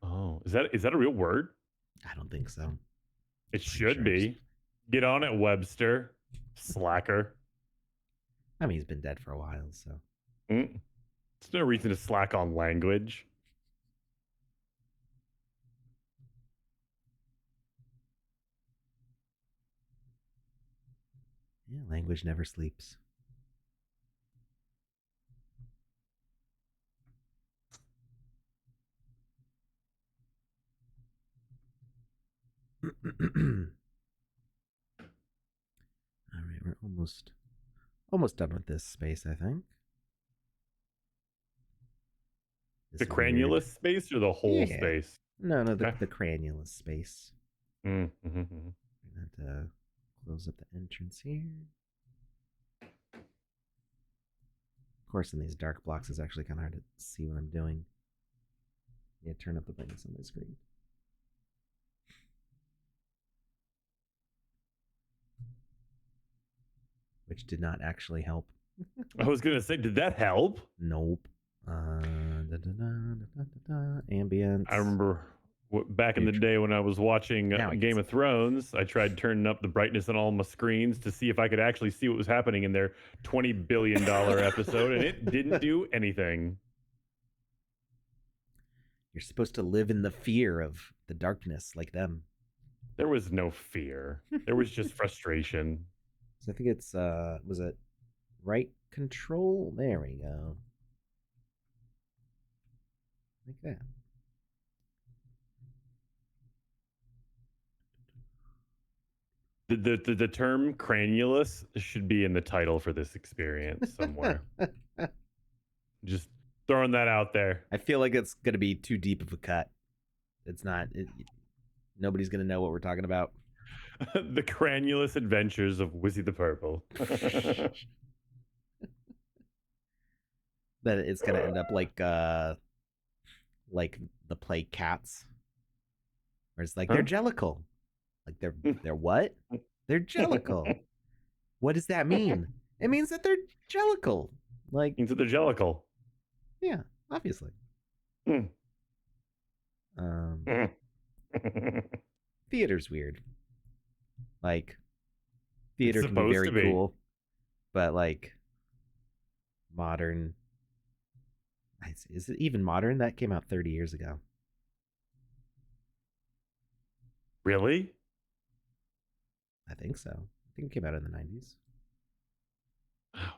Oh, is that a real word? I don't think so. It should be. Get on it, Webster. Slacker. I mean, he's been dead for a while, so. There's no reason to slack on language. Yeah, language never sleeps. All right, we're almost done with this space, I think. The cranulous space or the whole space? No, the cranulous space. Mm-hmm. And close up the entrance here. Of course, in these dark blocks, it's actually kind of hard to see what I'm doing. Yeah, turn up the brightness on my screen. Which did not actually help. I was gonna say, did that help? Nope. Ambience. I remember back in the day when I was watching Game of Thrones, I tried turning up the brightness on all my screens to see if I could actually see what was happening in their $20 billion episode, and it didn't do anything. You're supposed to live in the fear of the darkness like them. There was no fear. There was just frustration. So I think it's, was it right control? There we go. Like that. The term cranulous should be in the title for this experience somewhere. Just throwing that out there. I feel like it's going to be too deep of a cut. It's not. Nobody's going to know what we're talking about. The cranulous adventures of Wizzy the Purple. That it's going to end up like the play Cats, where it's like they're jellicle. Like they're what? They're jellicle. What does that mean? It means that they're jellicle. Like means that they're jellicle. Yeah, obviously. Theater's weird. Like theater can be very cool, but like modern. Is it even modern? That came out 30 years ago. Really? I think so. I think it came out in the 90s. Wow.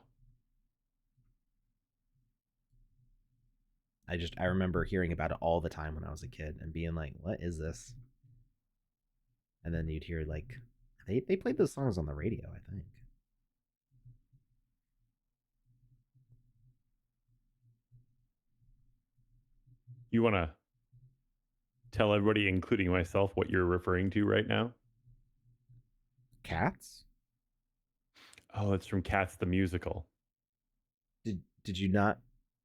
I remember hearing about it all the time when I was a kid and being like, what is this? And then you'd hear like they played those songs on the radio, I think. You want to tell everybody, including myself, what you're referring to right now? Cats? Oh, it's from Cats the Musical. Did you not?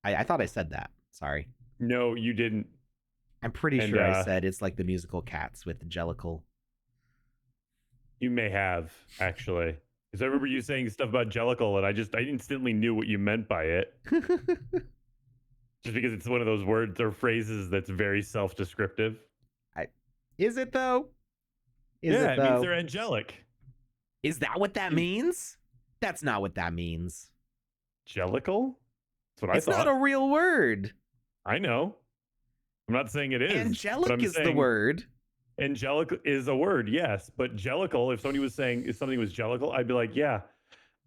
I thought I said that. Sorry. No, you didn't. I'm pretty sure I said it's like the musical Cats with Jellicle. You may have, actually. Because I remember you saying stuff about Jellicle, and I instantly knew what you meant by it. Just because it's one of those words or phrases that's very self-descriptive. Is it though? It means they're angelic. Is that what that means? That's not what that means. Jellicle? That's what I thought. It's not a real word. I know. I'm not saying it is. Angelic is the word. Angelic is a word, yes. But jellicle, if somebody was saying if something was jellicle, I'd be like, yeah,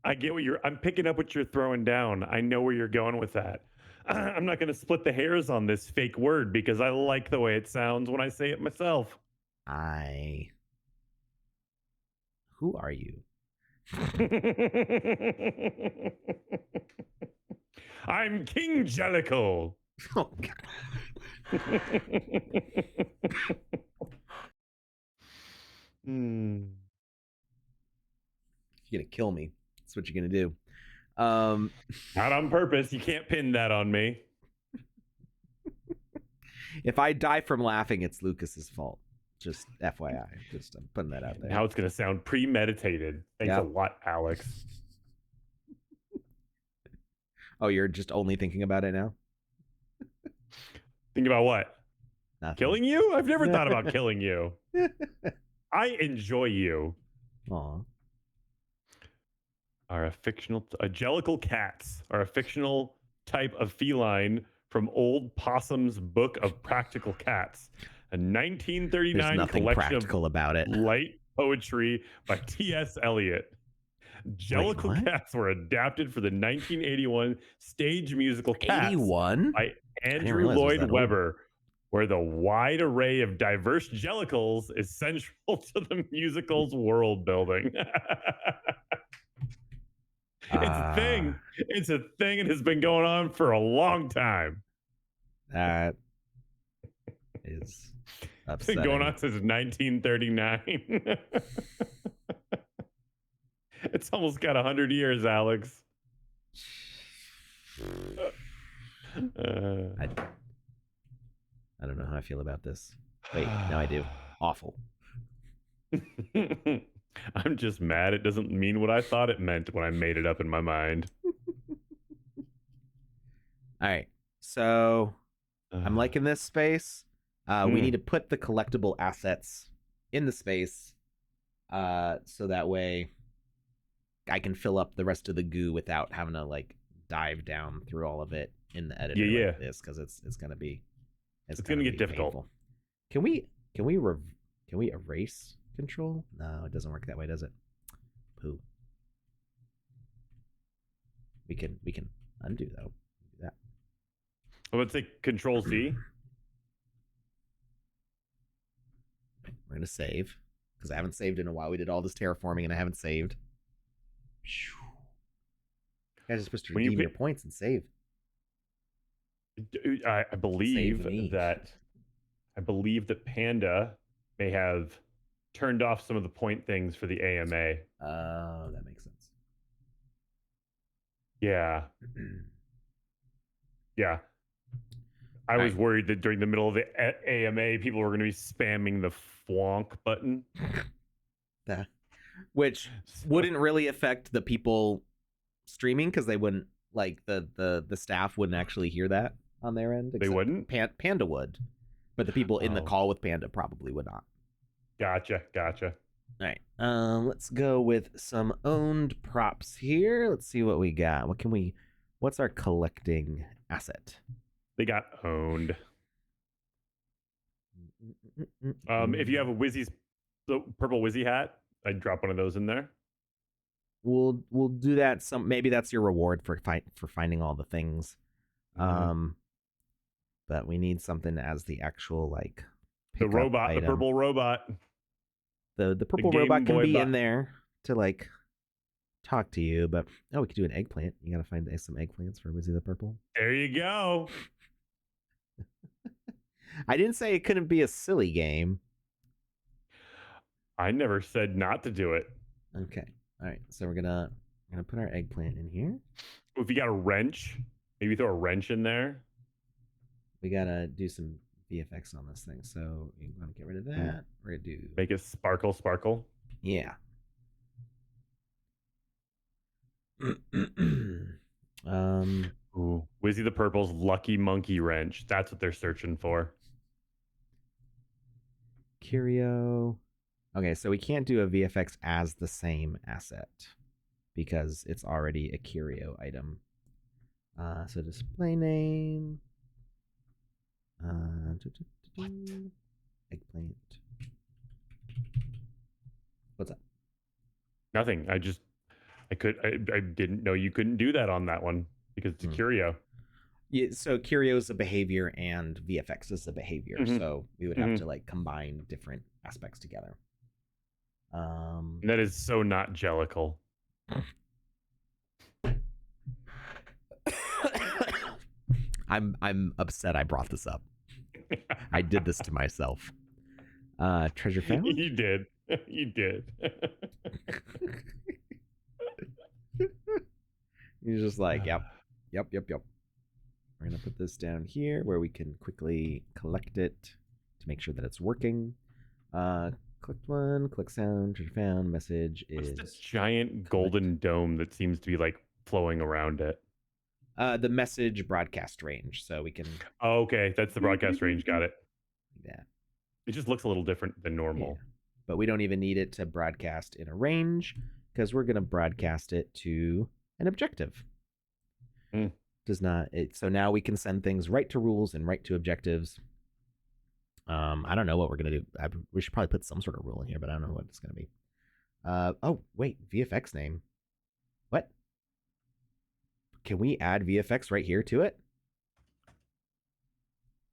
I get what I'm picking up what you're throwing down. I know where you're going with that. I'm not going to split the hairs on this fake word because I like the way it sounds when I say it myself. Who are you? I'm King Jellicle. Oh, God. You're gonna kill me. That's what you're gonna do. Not on purpose. You can't pin that on me. If I die from laughing, it's Lucas's fault. Just FYI, just I'm putting that out there. Now it's going to sound premeditated. Thanks Yep. a lot, Alex. Oh, you're just only thinking about it now? Think about what? Nothing. Killing you? I've never thought about killing you. I enjoy you. Aw. Jellicle cats are a fictional type of feline from Old Possum's Book of Practical Cats, a 1939 There's nothing collection practical about it. of light poetry by T.S. Eliot. Jellicle what? cats were adapted for the 1981 stage musical Cats 81? by Andrew realize it was Lloyd that old. Webber, where the wide array of diverse jellicles is central to the musical's world building. It's a thing. It's a thing and has been going on for a long time. That is It's been going on since 1939. It's almost got 100 years, Alex. I don't know how I feel about this. Wait, now I do. Awful. I'm just mad it doesn't mean what I thought it meant when I made it up in my mind. All right. So I'm liking this space. We need to put the collectible assets in the space so that way I can fill up the rest of the goo without having to like dive down through all of it in the editor like this, because it's gonna be it's gonna get difficult. Painful. Can we erase control? No, it doesn't work that way, does it? Poo. We can undo though. Do that. Well, let's say Control C. We're gonna save because I haven't saved in a while. We did all this terraforming and I haven't saved. You guys are supposed to redeem your points and save. I believe that Panda may have turned off some of the point things for the AMA. Oh, that makes sense. Yeah. Yeah. I was worried that during the middle of the AMA, people were going to be spamming the FWONK button. Which wouldn't really affect the people streaming because they wouldn't, like, the staff wouldn't actually hear that on their end. They wouldn't? Panda would. But the people in the call with Panda probably would not. Gotcha. All right. Let's go with some owned props here. Let's see what we got. What's our collecting asset? They got owned. If you have the purple Wizzy hat, I'd drop one of those in there. We'll do that. Maybe that's your reward for finding all the things. But we need something as the actual like the robot, item. The purple robot. The purple robot can be in there to like talk to you, but we could do an eggplant. You gotta find some eggplants for Wizzy the Purple. There you go. I didn't say it couldn't be a silly game. I never said not to do it. Okay. All right. So we're gonna put our eggplant in here. If you got a wrench, maybe throw a wrench in there. We gotta do some VFX on this thing. So you want to get rid of that. We're gonna do make it sparkle. Yeah. Ooh, Wizzy the Purple's lucky monkey wrench. That's what they're searching for. Curio. Okay, so we can't do a VFX as the same asset because it's already a curio item. So display name. What? Eggplant. What's up? Nothing. I didn't know you couldn't do that on that one because it's a curio. Yeah, so curio is a behavior and VFX is a behavior. So we would have to like combine different aspects together. That is so not jellicle. I'm upset I brought this up. I did this to myself. Treasure found? You did. You did. You're just like, yep. We're gonna put this down here where we can quickly collect it to make sure that it's working. Clicked one, click sound, treasure found, message What's is the giant collect. golden dome that seems to be like flowing around it? The message broadcast range, so we can. Oh, okay, that's the broadcast range. Got it. Yeah. It just looks a little different than normal. Yeah. But we don't even need it to broadcast in a range because we're going to broadcast it to an objective. Does not it? So now we can send things right to rules and right to objectives. I don't know what we're gonna do. We should probably put some sort of rule in here, but I don't know what it's gonna be. Oh wait, VFX name. What? Can we add VFX right here to it?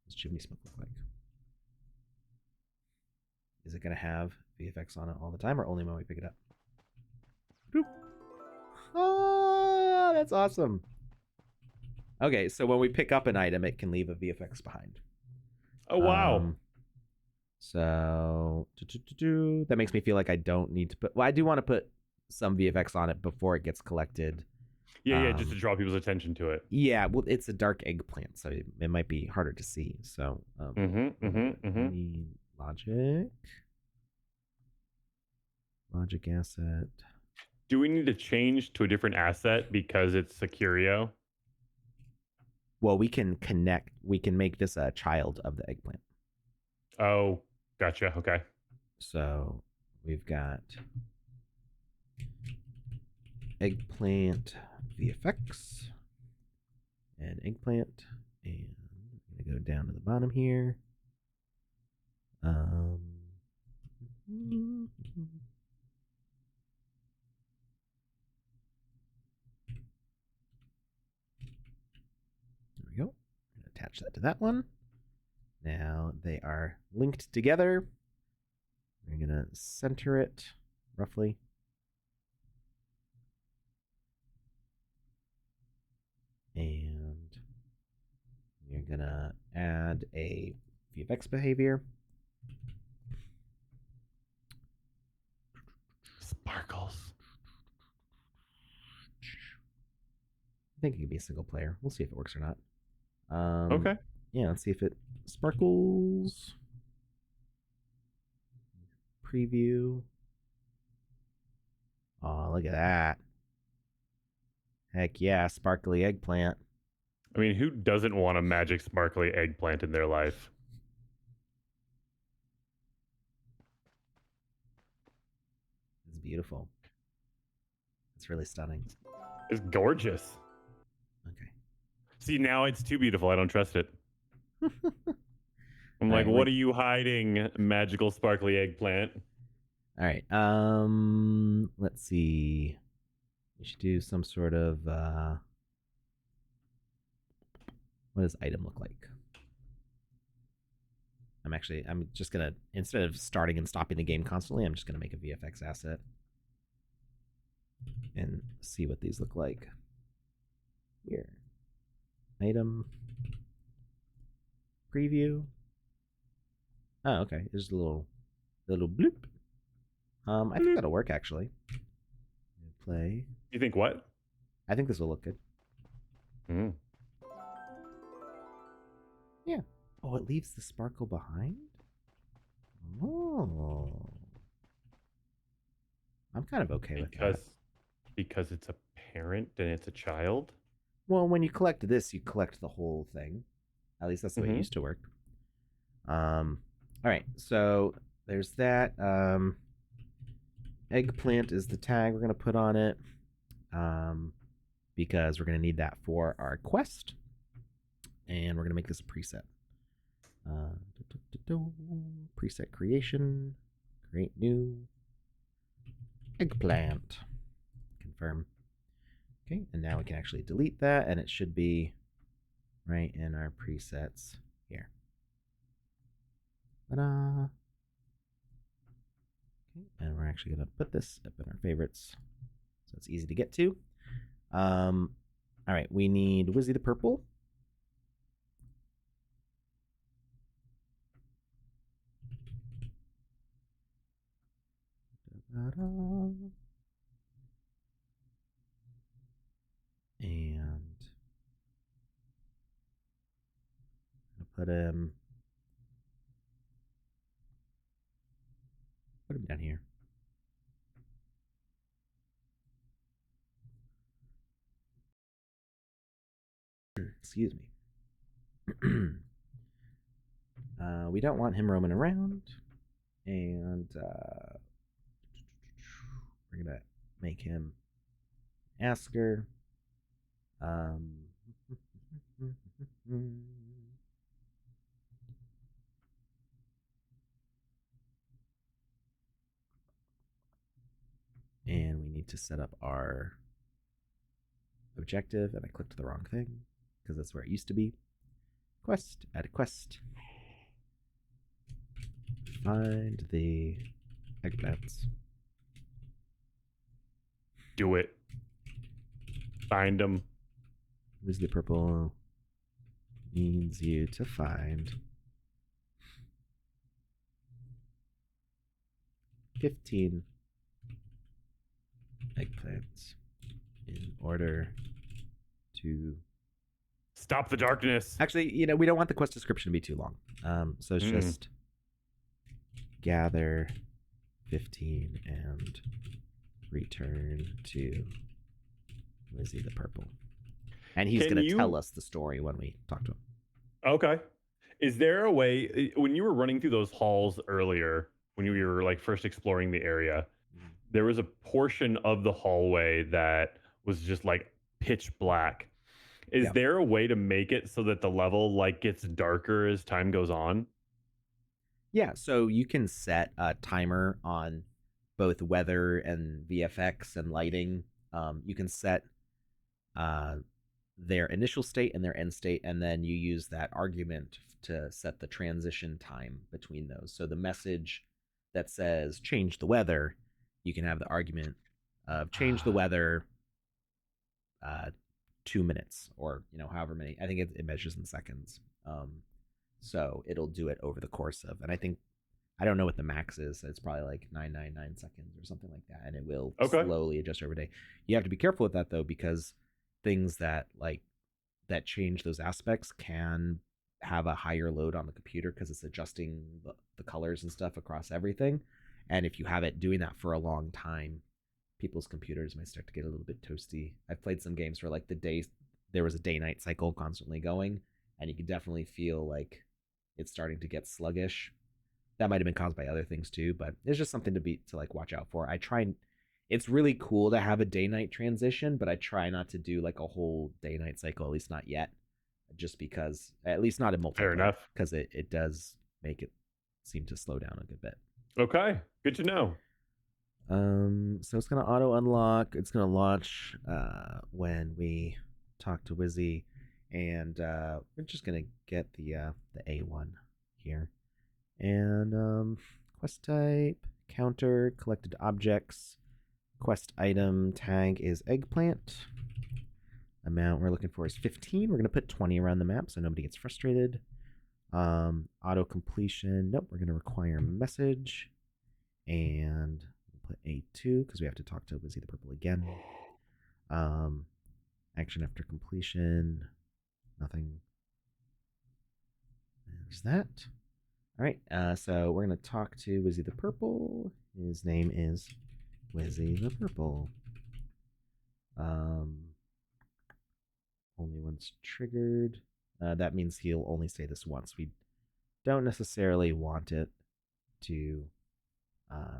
What's chimney smoke look like? Is it gonna have VFX on it all the time, or only when we pick it up? Boop. Oh, that's awesome. Okay, so when we pick up an item, it can leave a VFX behind. Oh wow. So that makes me feel like I don't need to put. Well, I do want to put some VFX on it before it gets collected. Yeah, just to draw people's attention to it. Yeah, well, it's a dark eggplant, so it might be harder to see. So, need logic asset. Do we need to change to a different asset because it's a curio? Well, we can connect. We can make this a child of the eggplant. Oh, gotcha. Okay. So we've got eggplant VFX and eggplant, and I'm gonna go down to the bottom here. There we go. I'm gonna attach that to that one. Now they are linked together. We're gonna center it roughly. And you're gonna add a VFX behavior. Sparkles. I think it can be a single player. We'll see if it works or not. Okay. Yeah, let's see if it sparkles. Preview. Oh, look at that. Heck yeah, sparkly eggplant. I mean, who doesn't want a magic sparkly eggplant in their life? It's beautiful. It's really stunning. It's gorgeous. Okay. See, now it's too beautiful. I don't trust it. I'm like, right, what are you hiding, magical sparkly eggplant? All right. Let's see. We should do some sort of what does item look like? I'm just gonna, instead of starting and stopping the game constantly, I'm just gonna make a VFX asset and see what these look like. Here. Item. Preview. Oh, okay. There's a little bloop. I think that'll work actually. Play. You think what? I think this will look good. Yeah. Oh, it leaves the sparkle behind? Oh. I'm kind of okay with that. Because it's a parent and it's a child? Well, when you collect this, you collect the whole thing. At least that's the way it used to work. All right, so there's that. Eggplant is the tag we're going to put on it because we're going to need that for our quest. And we're going to make this a preset. Preset creation. Create new. Eggplant. Confirm. Okay, and now we can actually delete that, and it should be right in our presets here. Ta-da! Okay, and we're actually going to put this up in our favorites so it's easy to get to. All right, we need Wizzy the Purple. And I'm gonna put him put him down here. Excuse me. We don't want him roaming around, and we're gonna make him asker. And we need to set up our objective, and I clicked the wrong thing because that's where it used to be. Quest, add a quest. Find the eggplants. Do it. Find them. Where's the purple? Needs you to find 15 eggplants in order to Stop the darkness. actually, we don't want the quest description to be too long. So it's just gather 15 and return to Lizzie the Purple. And he's going to tell us the story when we talk to him. Okay. Is there a way, when you were running through those halls earlier, when you were like first exploring the area, there was a portion of the hallway that was just like pitch black. Is there a way to make it so that the level like gets darker as time goes on? Yeah, so you can set a timer on both weather and VFX and lighting. You can set their initial state and their end state, and then you use that argument to set the transition time between those. So the message that says change the weather, you can have the argument of change the weather 2 minutes, or however many. I think it measures in seconds. So it'll do it over the course of, and I don't know what the max is. It's probably like 999 seconds or something like that, and it will slowly adjust over day. You have to be careful with that though, because things that change those aspects can have a higher load on the computer because it's adjusting the colors and stuff across everything. And if you have it doing that for a long time, people's computers might start to get a little bit toasty. I've played some games where like there was a day-night cycle constantly going, and you could definitely feel like it's starting to get sluggish. That might have been caused by other things too, but it's just something to like watch out for. It's really cool to have a day-night transition, but I try not to do like a whole day-night cycle, at least not yet, just because, at least not in multiplayer. Fair enough. Because it does make it seem to slow down a good bit. Okay, good to know. So it's gonna auto unlock. It's gonna launch when we talk to Wizzy, and we're just gonna get the A1 here, and quest type, counter, collected objects, quest item tag is eggplant. Amount we're looking for is 15. We're gonna put 20 around the map so nobody gets frustrated. Auto completion. Nope, we're gonna require message, and we'll put A2 because we have to talk to Wizzy the Purple again. Action after completion. Nothing. There's that. All right. So we're gonna talk to Wizzy the Purple. His name is Wizzy the Purple. Only once triggered. That means he'll only say this once. We don't necessarily want it to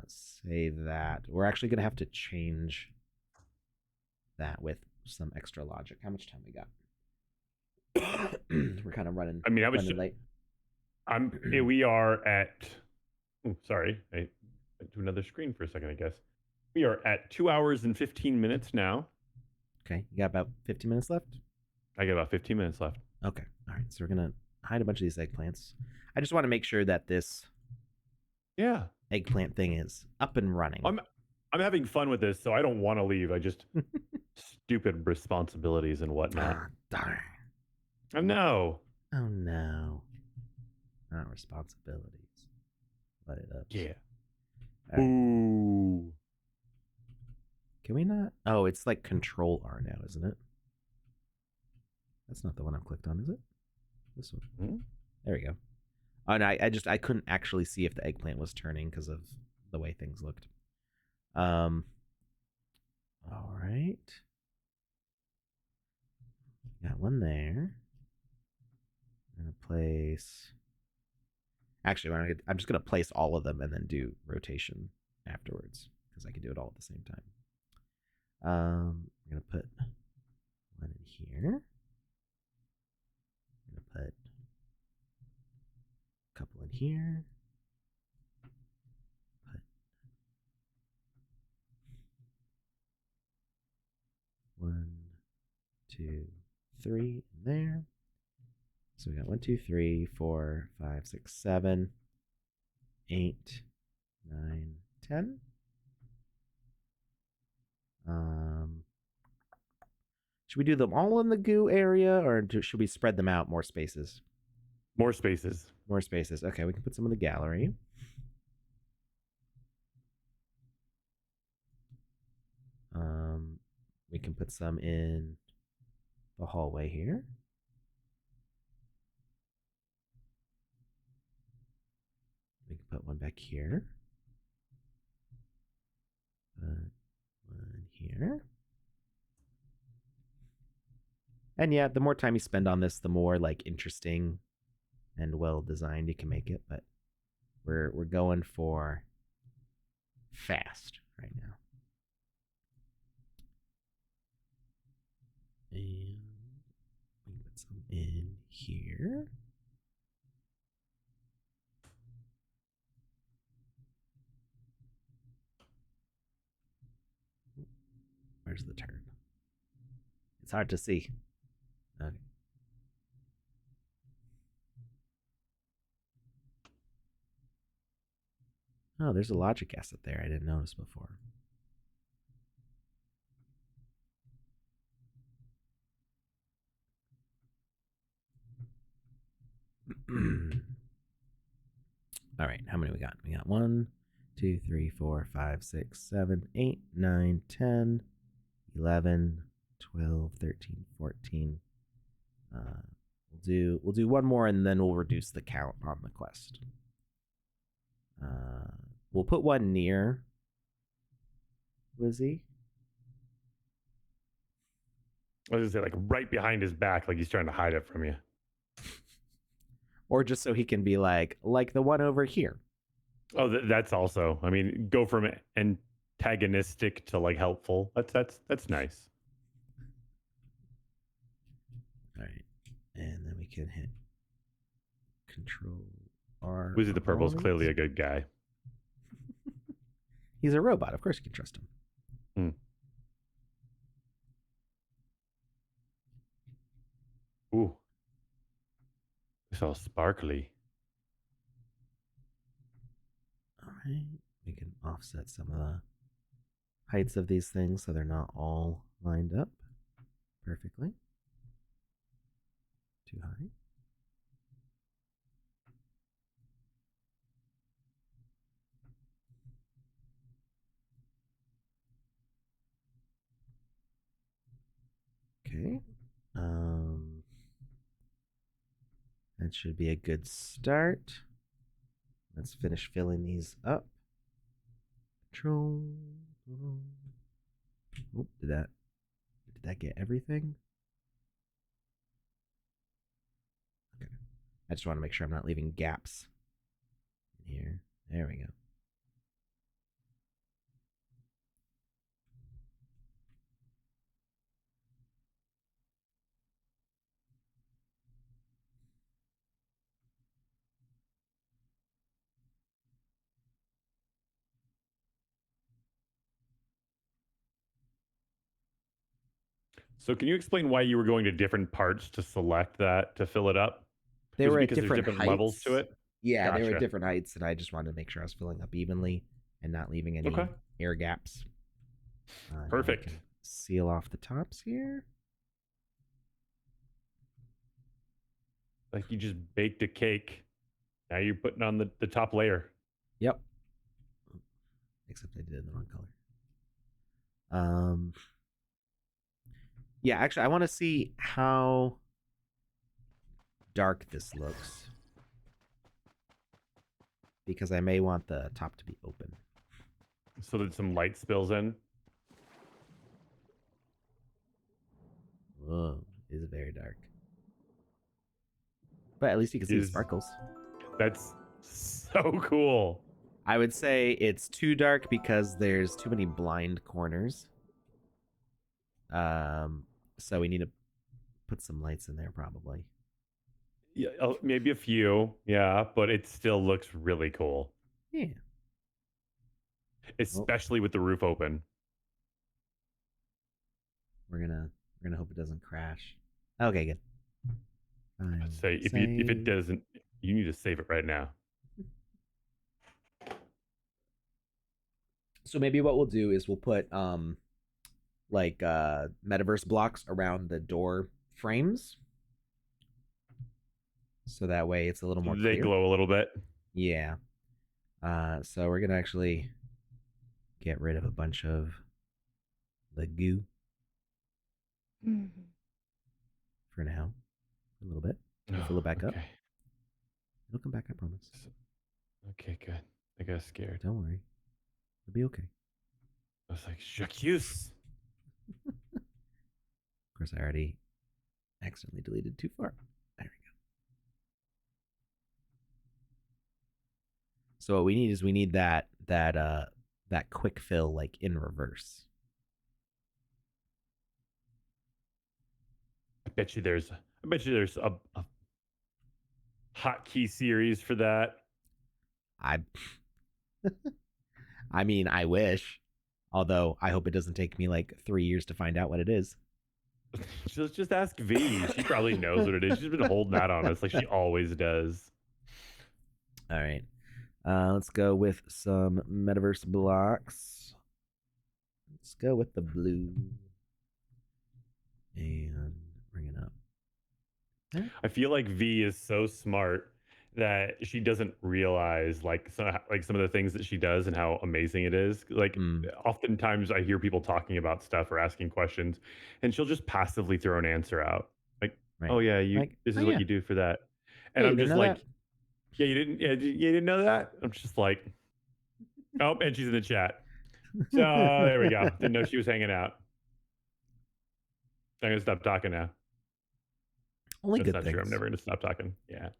say that. We're actually going to have to change that with some extra logic. How much time we got? We're kind of running. I mean, running late. We are at. Sorry, I went to another screen for a second. I guess we are at 2 hours and 15 minutes now. Okay, you got about 15 minutes left. I got about 15 minutes left. Okay, all right. So we're gonna hide a bunch of these eggplants. I just want to make sure that this eggplant thing is up and running. I'm having fun with this, so I don't want to leave. I just stupid responsibilities and whatnot. Ah, darn. Oh no. Oh no. Not responsibilities. Let it up. Yeah. Right. Ooh. Can we not? Oh, it's like Control R now, isn't it? That's not the one I've clicked on, is it? This one. There we go. Oh, no, I couldn't actually see if the eggplant was turning because of the way things looked. All right. Got one there. I'm gonna place. Actually, I'm just gonna place all of them and then do rotation afterwards because I can do it all at the same time. I'm gonna put one in here. I'm gonna put a couple in here. Put one, two, three in there. So we got 1, 2, 3, 4, 5, 6, 7, 8, 9, 10. Should we do them all in the goo area, or should we spread them out more spaces? More spaces. More spaces. Okay, we can put some in the gallery. We can put some in the hallway here. We can put one back here. One here. And yeah, the more time you spend on this, the more like interesting and well designed you can make it. But we're going for fast right now. And we can put some in here. Where's the turn? It's hard to see. Okay. Oh, there's a logic asset there I didn't notice before. All right, how many we got? We got 1, 2, 3, 4, 5, 6, 7, 8, 9, 10, 11, 12, 13, 14. We'll do one more and then we'll reduce the count on the quest. We'll put one near Lizzie. I was gonna say, like right behind his back, like he's trying to hide it from you. Or just so he can be like the one over here. Oh, that's also. I mean, go from antagonistic to like helpful. That's nice. All right, and then we can hit Control R. Wizzy the Purple's clearly a good guy. He's a robot. Of course you can trust him. Ooh. It's all sparkly. All right. We can offset some of the heights of these things so they're not all lined up perfectly. Too high. Okay. That should be a good start. Let's finish filling these up. Control. Oh, did that get everything? Okay. I just want to make sure I'm not leaving gaps in here. There we go. So can you explain why you were going to different parts to select that to fill it up? They were at because different there's different heights. levels to it? Yeah, they were at Gotcha. different heights, and I just wanted to make sure I was filling up evenly and not leaving any air gaps. Perfect. Seal off the tops here. Like you just baked a cake. Now you're putting on the top layer. Yep. Except I did it in the wrong color. Yeah, actually, I want to see how dark this looks. Because I may want the top to be open. so that some light spills in. Whoa, it is very dark. But at least you can see the sparkles. That's so cool. I would say it's too dark because there's too many blind corners. So we need to put some lights in there probably. Yeah, maybe a few. Yeah, but it still looks really cool. Yeah. Especially with the roof open. We're gonna hope it doesn't crash. Okay, good. I'd say if it doesn't, you need to save it right now. So maybe what we'll do is we'll put like metaverse blocks around the door frames, so that way it's a little more They clear. glow a little bit. Yeah. So we're gonna actually get rid of a bunch of the goo for now, a little bit. We'll fill it back up. It'll come back, I promise. Okay, good. I got scared. Don't worry, it'll be okay. I was like, J'accuse. Of course, I already accidentally deleted too far. There we go. So what we need that quick fill like in reverse. I bet you there's a hotkey series for that. I mean, I wish. Although I hope it doesn't take me like 3 years to find out what it is. Just ask V. She probably knows what it is. She's been holding that on us like she always does. All right. Let's go with some metaverse blocks. Let's go with the blue. And bring it up. I feel like V is so smart that she doesn't realize like some of the things that she does and how amazing it is. Like oftentimes I hear people talking about stuff or asking questions, and she'll just passively throw an answer out. Like, oh yeah, this is what you do for that. And I'm just like, yeah, you didn't know that? I'm just like, oh, and she's in the chat. So there we go. Didn't know she was hanging out. I'm gonna stop talking now. Only That's good not things. true. I'm never gonna stop talking. Yeah.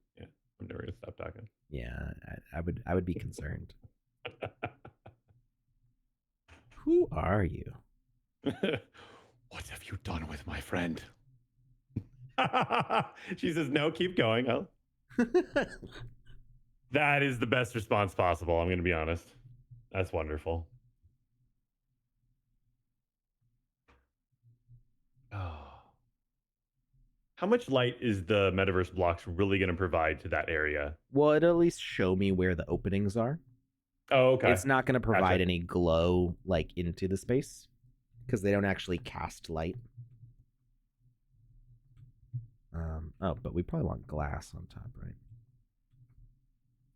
I'm never gonna stop talking. Yeah, I would be concerned. Who are you? What have you done with my friend? She says, no, keep going. Oh. That is the best response possible. I'm gonna be honest. That's wonderful. Oh. How much light is the metaverse blocks really going to provide to that area? Well, it'll at least show me where the openings are. Oh, okay. It's not going to provide any glow like into the space because they don't actually cast light. Oh, but we probably want glass on top, right?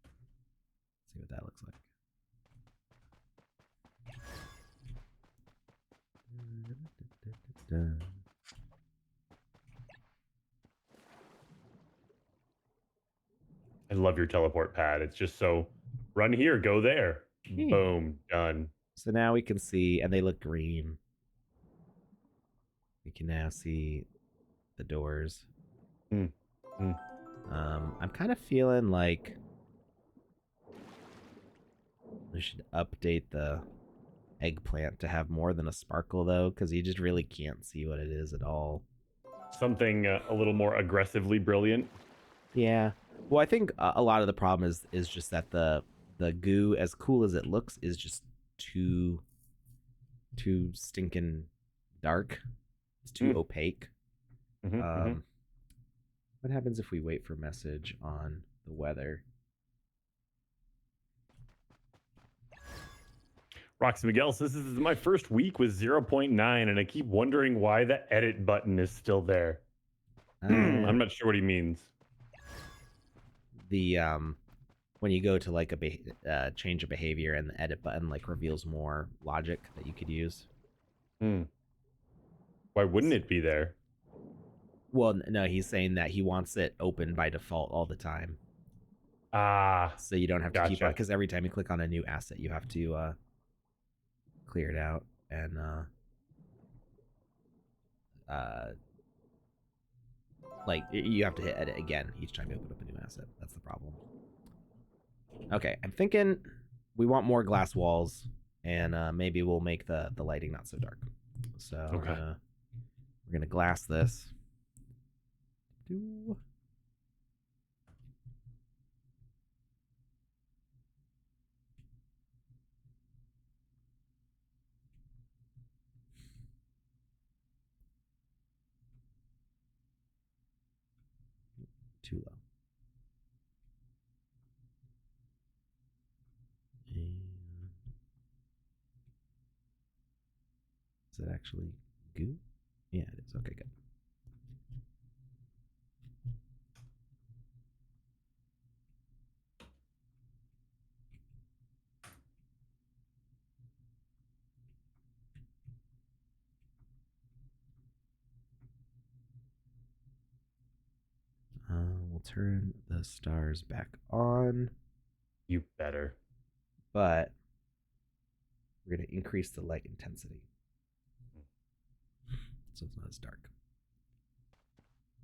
Let's see what that looks like. I love your teleport pad. It's just so run here, go there. Boom, done. So now we can see, and they look green. We can now see the doors. I'm kind of feeling like we should update the eggplant to have more than a sparkle, though, because you just really can't see what it is at all. Something a little more aggressively brilliant. Yeah. Well, I think a lot of the problem is just that the goo, as cool as it looks, is just too stinking dark. It's too opaque. What happens if we wait for message on the weather? Roxy Miguel says, this is my first week with 0.9, and I keep wondering why the edit button is still there. I'm not sure what he means. The when you go to like a change of behavior, and the edit button like reveals more logic that you could use. Why wouldn't it be there? Well, no, he's saying that he wants it open by default all the time. Ah, so you don't have to keep on, because every time you click on a new asset, you have to clear it out and like you have to hit edit again each time you open up a new asset. That's the problem. Okay, I'm thinking we want more glass walls, and maybe we'll make the lighting not so dark. So Okay. we're gonna glass this. Do too low. And is it actually goo? Yeah, it is. Okay, good. We'll turn the stars back on, You better. but we're going to increase the light intensity so it's not as dark.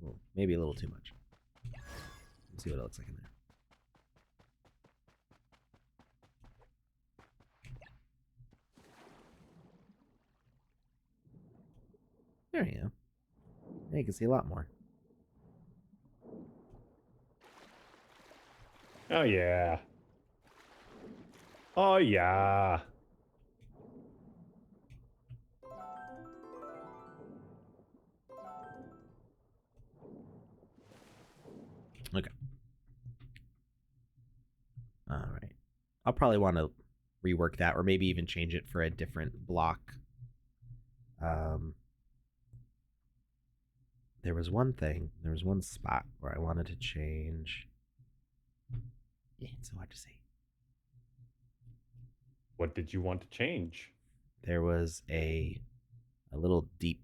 Well, maybe a little too much. Let's see what it looks like in there. There you go. Now you can see a lot more. Oh yeah. Oh yeah. Okay. All right. I'll probably want to rework that or maybe even change it for a different block. There was one spot where I wanted to change. Yeah, it's so hard to say. What did you want to change? There was a little deep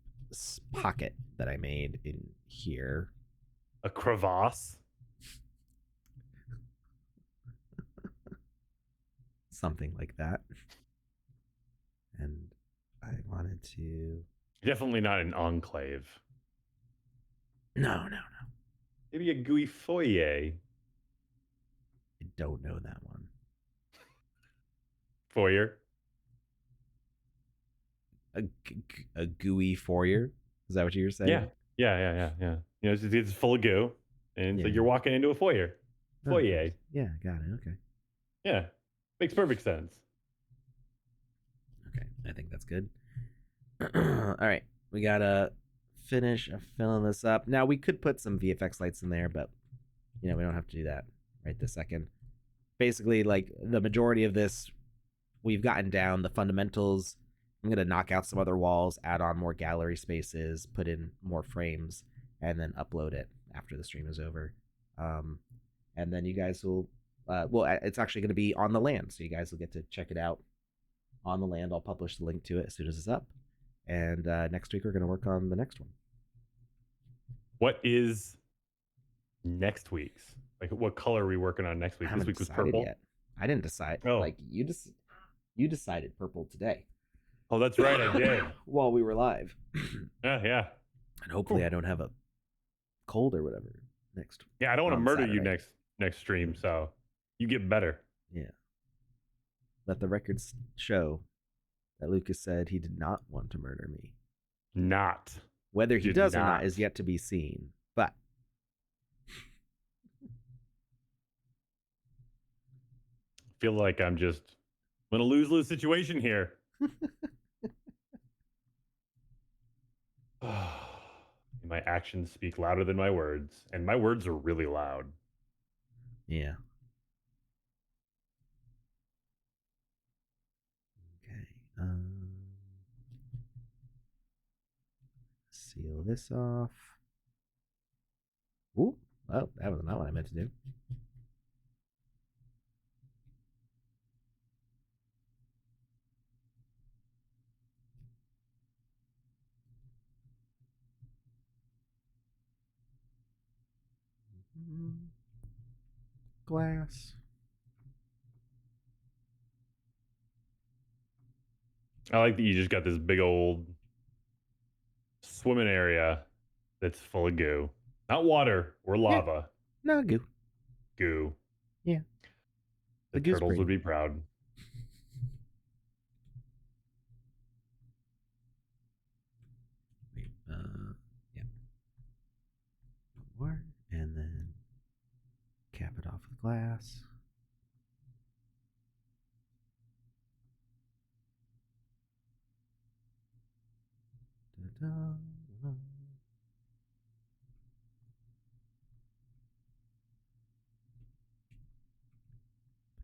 pocket that I made in here. A crevasse? Something like that. And I wanted to. Definitely not an enclave. No. Maybe a gooey foyer. I don't know that one. Foyer? A gooey foyer? Is that what you were saying? Yeah. You know, it's full of goo. And so you're walking into a foyer. Foyer. Oh, yeah, got it. Okay. Yeah. Makes perfect sense. Okay, I think that's good. All right, we gotta finish filling this up. Now we could put some VFX lights in there, but we don't have to do that right this second. Basically, like the majority of this, we've gotten down the fundamentals. I'm gonna knock out some other walls, add on more gallery spaces, put in more frames, and then upload it after the stream is over. And then you guys will, it's actually going to be on the land, so you guys will get to check it out on the land. I'll publish the link to it as soon as it's up. And next week we're going to work on the next one. What is next week's? Like, what color are we working on next week? This week was purple. Yet. I didn't decide. Oh. Like you decided purple today. Oh, that's right, I did. While we were live. Yeah. And hopefully I don't have a cold or whatever next. Yeah, I don't want to murder Saturday. you next stream, so you get better. Yeah. Let the records show that Lukus said he did not want to murder me. Not. Whether he does or not is yet to be seen. But I feel like I'm just in a lose-lose situation here. My actions speak louder than my words, and my words are really loud. Yeah. Okay. Seal this off. Ooh. Oh, that was not what I meant to do. Glass. I like that you just got this big old swimming area that's full of goo. Not water or Yeah. lava. No, goo. Goo. Yeah. The goo's turtles pretty. would be proud. Wait, yeah. More, and then cap it off with glass. Da-da.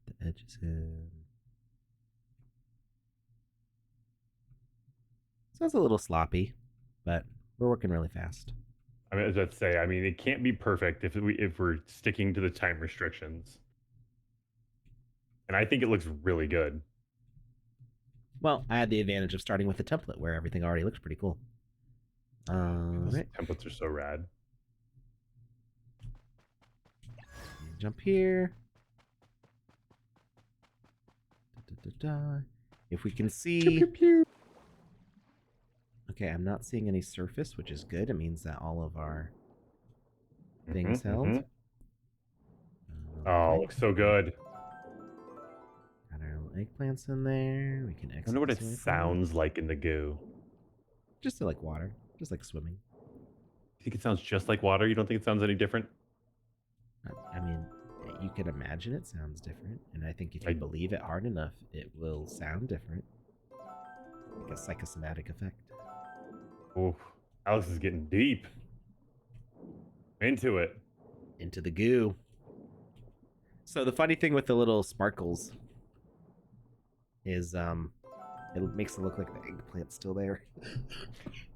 Put the edges in. So it's a little sloppy, but we're working really fast. I mean, as I'd say, I mean, it can't be perfect if we're sticking to the time restrictions. And I think it looks really good. Well, I had the advantage of starting with a template where everything already looks pretty cool. Those Right. templates are so rad. Jump here. Da-da-da-da. If we can see. Pew, pew, pew. Okay, I'm not seeing any surface, which is good. It means that all of our things held. Oh, looks so good. Got our little eggplants in there. We can I exit wonder what this it away from it. sounds like in the goo. Just like water, just like swimming. You think it sounds just like water? You don't think it sounds any different? I mean, you can imagine it sounds different, and I think if you believe it hard enough, it will sound different. Like a psychosomatic effect. Ooh, Alex is getting deep into it. Into the goo. So the funny thing with the little sparkles is it makes it look like the eggplant's still there.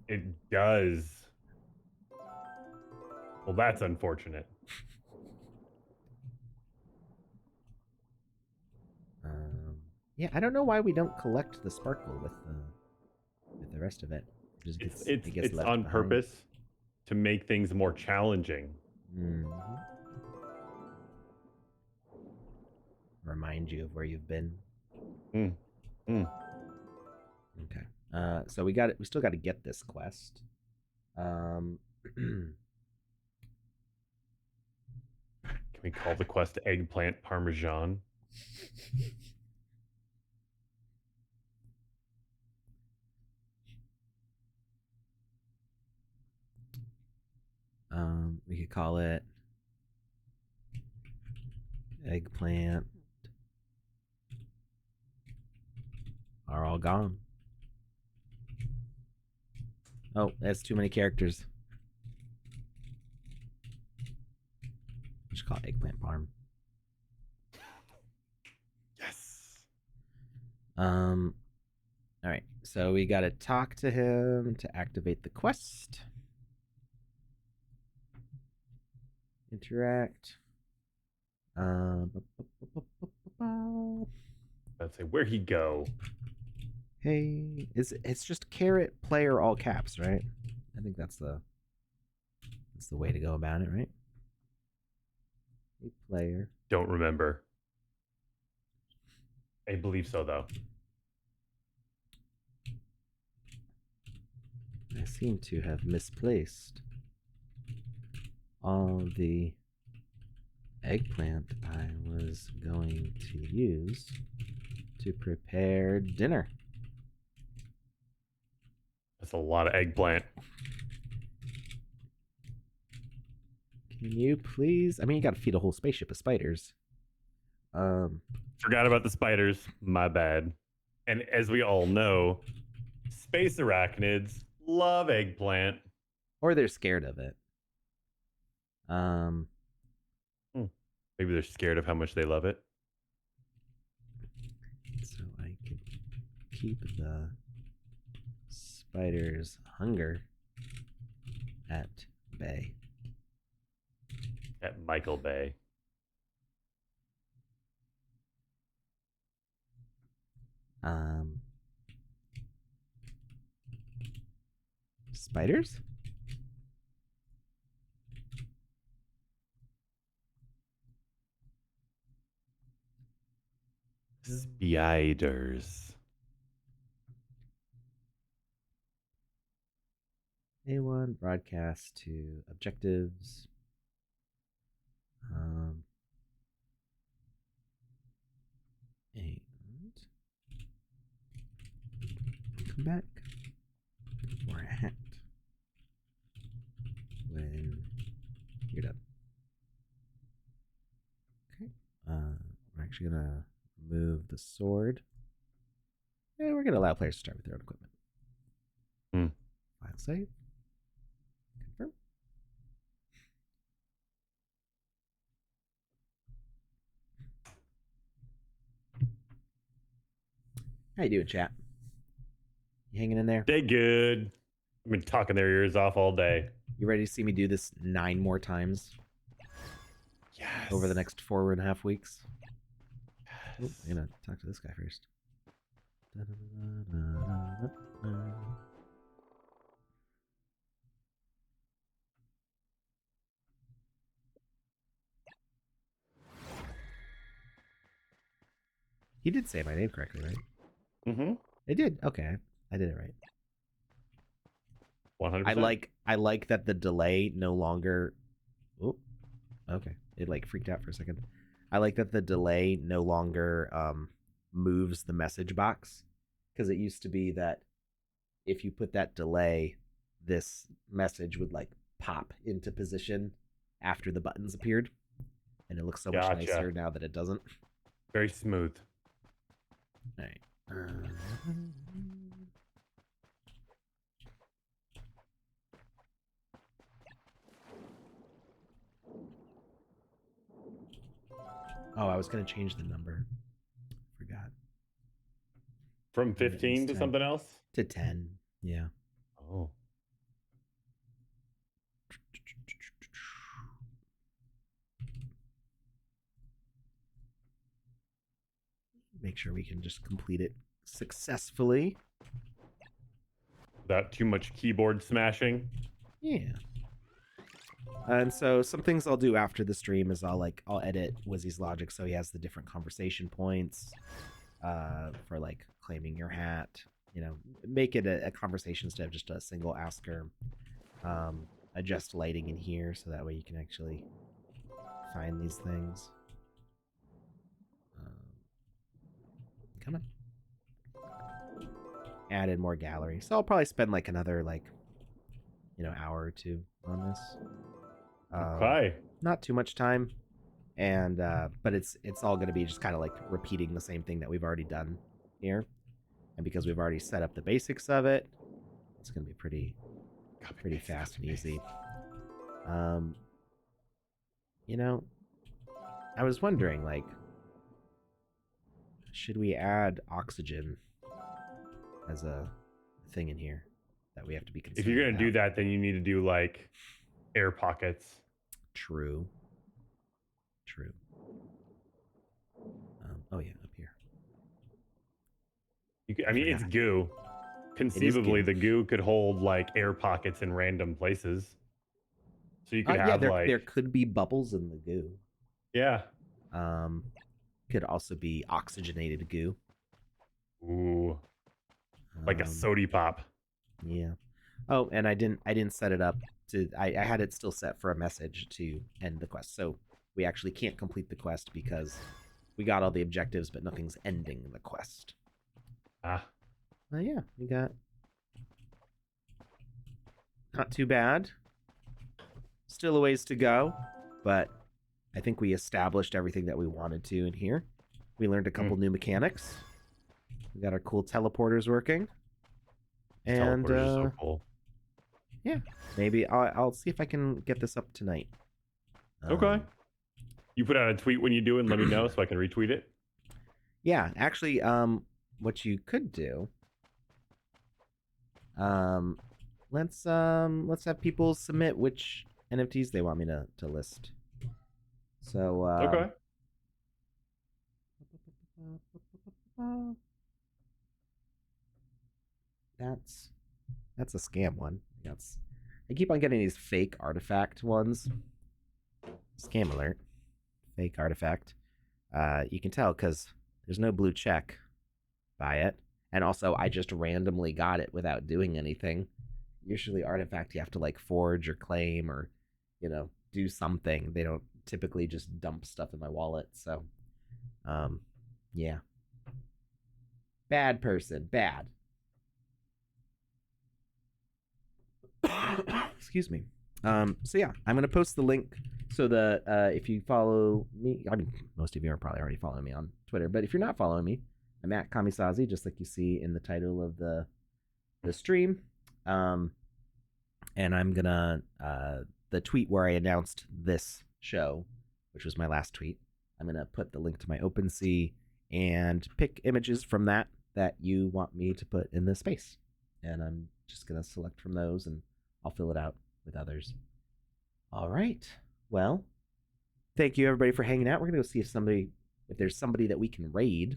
It does. Well, that's unfortunate. Yeah, I don't know why we don't collect the sparkle with the rest of it. It gets It's left on behind. purpose to make things more challenging. Mm-hmm. Remind you of where you've been. Okay. So we got it. We still got to get this quest. Can we call the quest eggplant parmesan? We could call it eggplant are all gone. Oh, that's too many characters. We should call it eggplant parm. Yes. All right. So we got to talk to him to activate the quest. Interact. Let's say where'd he go? Hey, it's just carrot player all caps, right? I think that's the way to go about it, right? Hey, player. Don't remember. I believe so, though. I seem to have misplaced all the eggplant I was going to use to prepare dinner. That's a lot of eggplant. Can you please? I mean, you got to feed a whole spaceship of spiders. Forgot about the spiders. My bad. And as we all know, space arachnids love eggplant. Or they're scared of it. Maybe they're scared of how much they love it. So I could keep the spider's hunger at bay. At Michael Bay. Spiders? Spiders. A1 broadcast to objectives. And come back for a hat when you're done. Okay. We're actually gonna move the sword. And we're gonna allow players to start with their own equipment. File save. Confirm. How you doing, chat? You hanging in there? They good. I've been talking their ears off all day. You ready to see me do this 9 more times? Yes. Over the next 4.5 weeks? Yes. Oh, I'm gonna talk to this guy first. He did say my name correctly, right? Mm-hmm. It did. Okay, I did it right. 100%. I like that the delay no longer. Oh, okay. It like freaked out for a second. I like that the delay no longer moves the message box, because it used to be that if you put that delay, this message would like pop into position after the buttons appeared, and it looks so much nicer now that it doesn't. Very smooth. All right. Oh, I was going to change the number. Forgot. From 15 to something else? To 10, yeah. Oh. Make sure we can just complete it successfully. Without too much keyboard smashing? Yeah. And so some things I'll do after the stream is I'll edit Wizzy's logic so he has the different conversation points for like claiming your hat. You know, make it a conversation instead of just a single asker. Adjust lighting in here so that way you can actually find these things. Come on. Added more gallery. So I'll probably spend like another hour or two on this. Okay. Not too much time. And but it's all going to be just kind of like repeating the same thing that we've already done here. And because we've already set up the basics of it, it's going to be pretty fast and easy. You know, I was wondering, like, should we add oxygen as a thing in here that we have to be concerned If you're going about? to do that, then you need to do like air pockets. True. Oh yeah, up here. I mean, it's goo. Conceivably, the goo could hold like air pockets in random places. So you could have there could be bubbles in the goo. Yeah. Could also be oxygenated goo. Ooh. Like a sody pop. Yeah. Oh, and I didn't set it up to. I had it still set for a message to end the quest. So we actually can't complete the quest because we got all the objectives, but nothing's ending the quest. Ah. Yeah, we got not too bad. Still a ways to go, but I think we established everything that we wanted to in here. We learned a couple new mechanics. We got our cool teleporters working. And teleporters are so cool. Yeah, maybe I'll see if I can get this up tonight. Okay. You put out a tweet when you do and let me know so I can retweet it. Yeah, actually, what you could do, let's have people submit which NFTs they want me to list. So okay. That's a scam one. I keep on getting these fake artifact ones. Scam alert. Fake artifact. You can tell because there's no blue check by it. And also, I just randomly got it without doing anything. usually artifact you have to like forge or claim or, do something. They don't typically just dump stuff in my wallet. So, yeah. Bad person. Bad. Excuse me. So yeah, I'm gonna post the link so that if you follow me, I mean, most of you are probably already following me on Twitter, but if you're not following me, I'm at Kamisazi, just like you see in the title of the stream. And I'm gonna the tweet where I announced this show, which was my last tweet. I'm gonna put the link to my OpenSea and pick images from that you want me to put in the space, and I'm just gonna select from those and I'll fill it out with others. All right. Well, thank you everybody for hanging out. We're gonna go see if there's somebody that we can raid.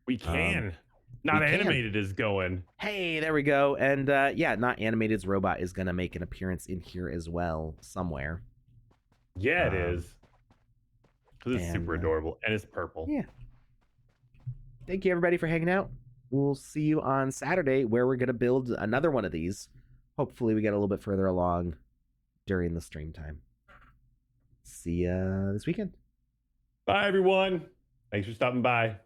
We can. Not Animated is going. Hey, there we go. And yeah, Not Animated's robot is gonna make an appearance in here as well somewhere. Yeah, it is. Because it's super adorable and it's purple. Yeah. Thank you everybody for hanging out. We'll see you on Saturday where we're gonna build another one of these. Hopefully we get a little bit further along during the stream time. See ya this weekend. Bye, everyone. Thanks for stopping by.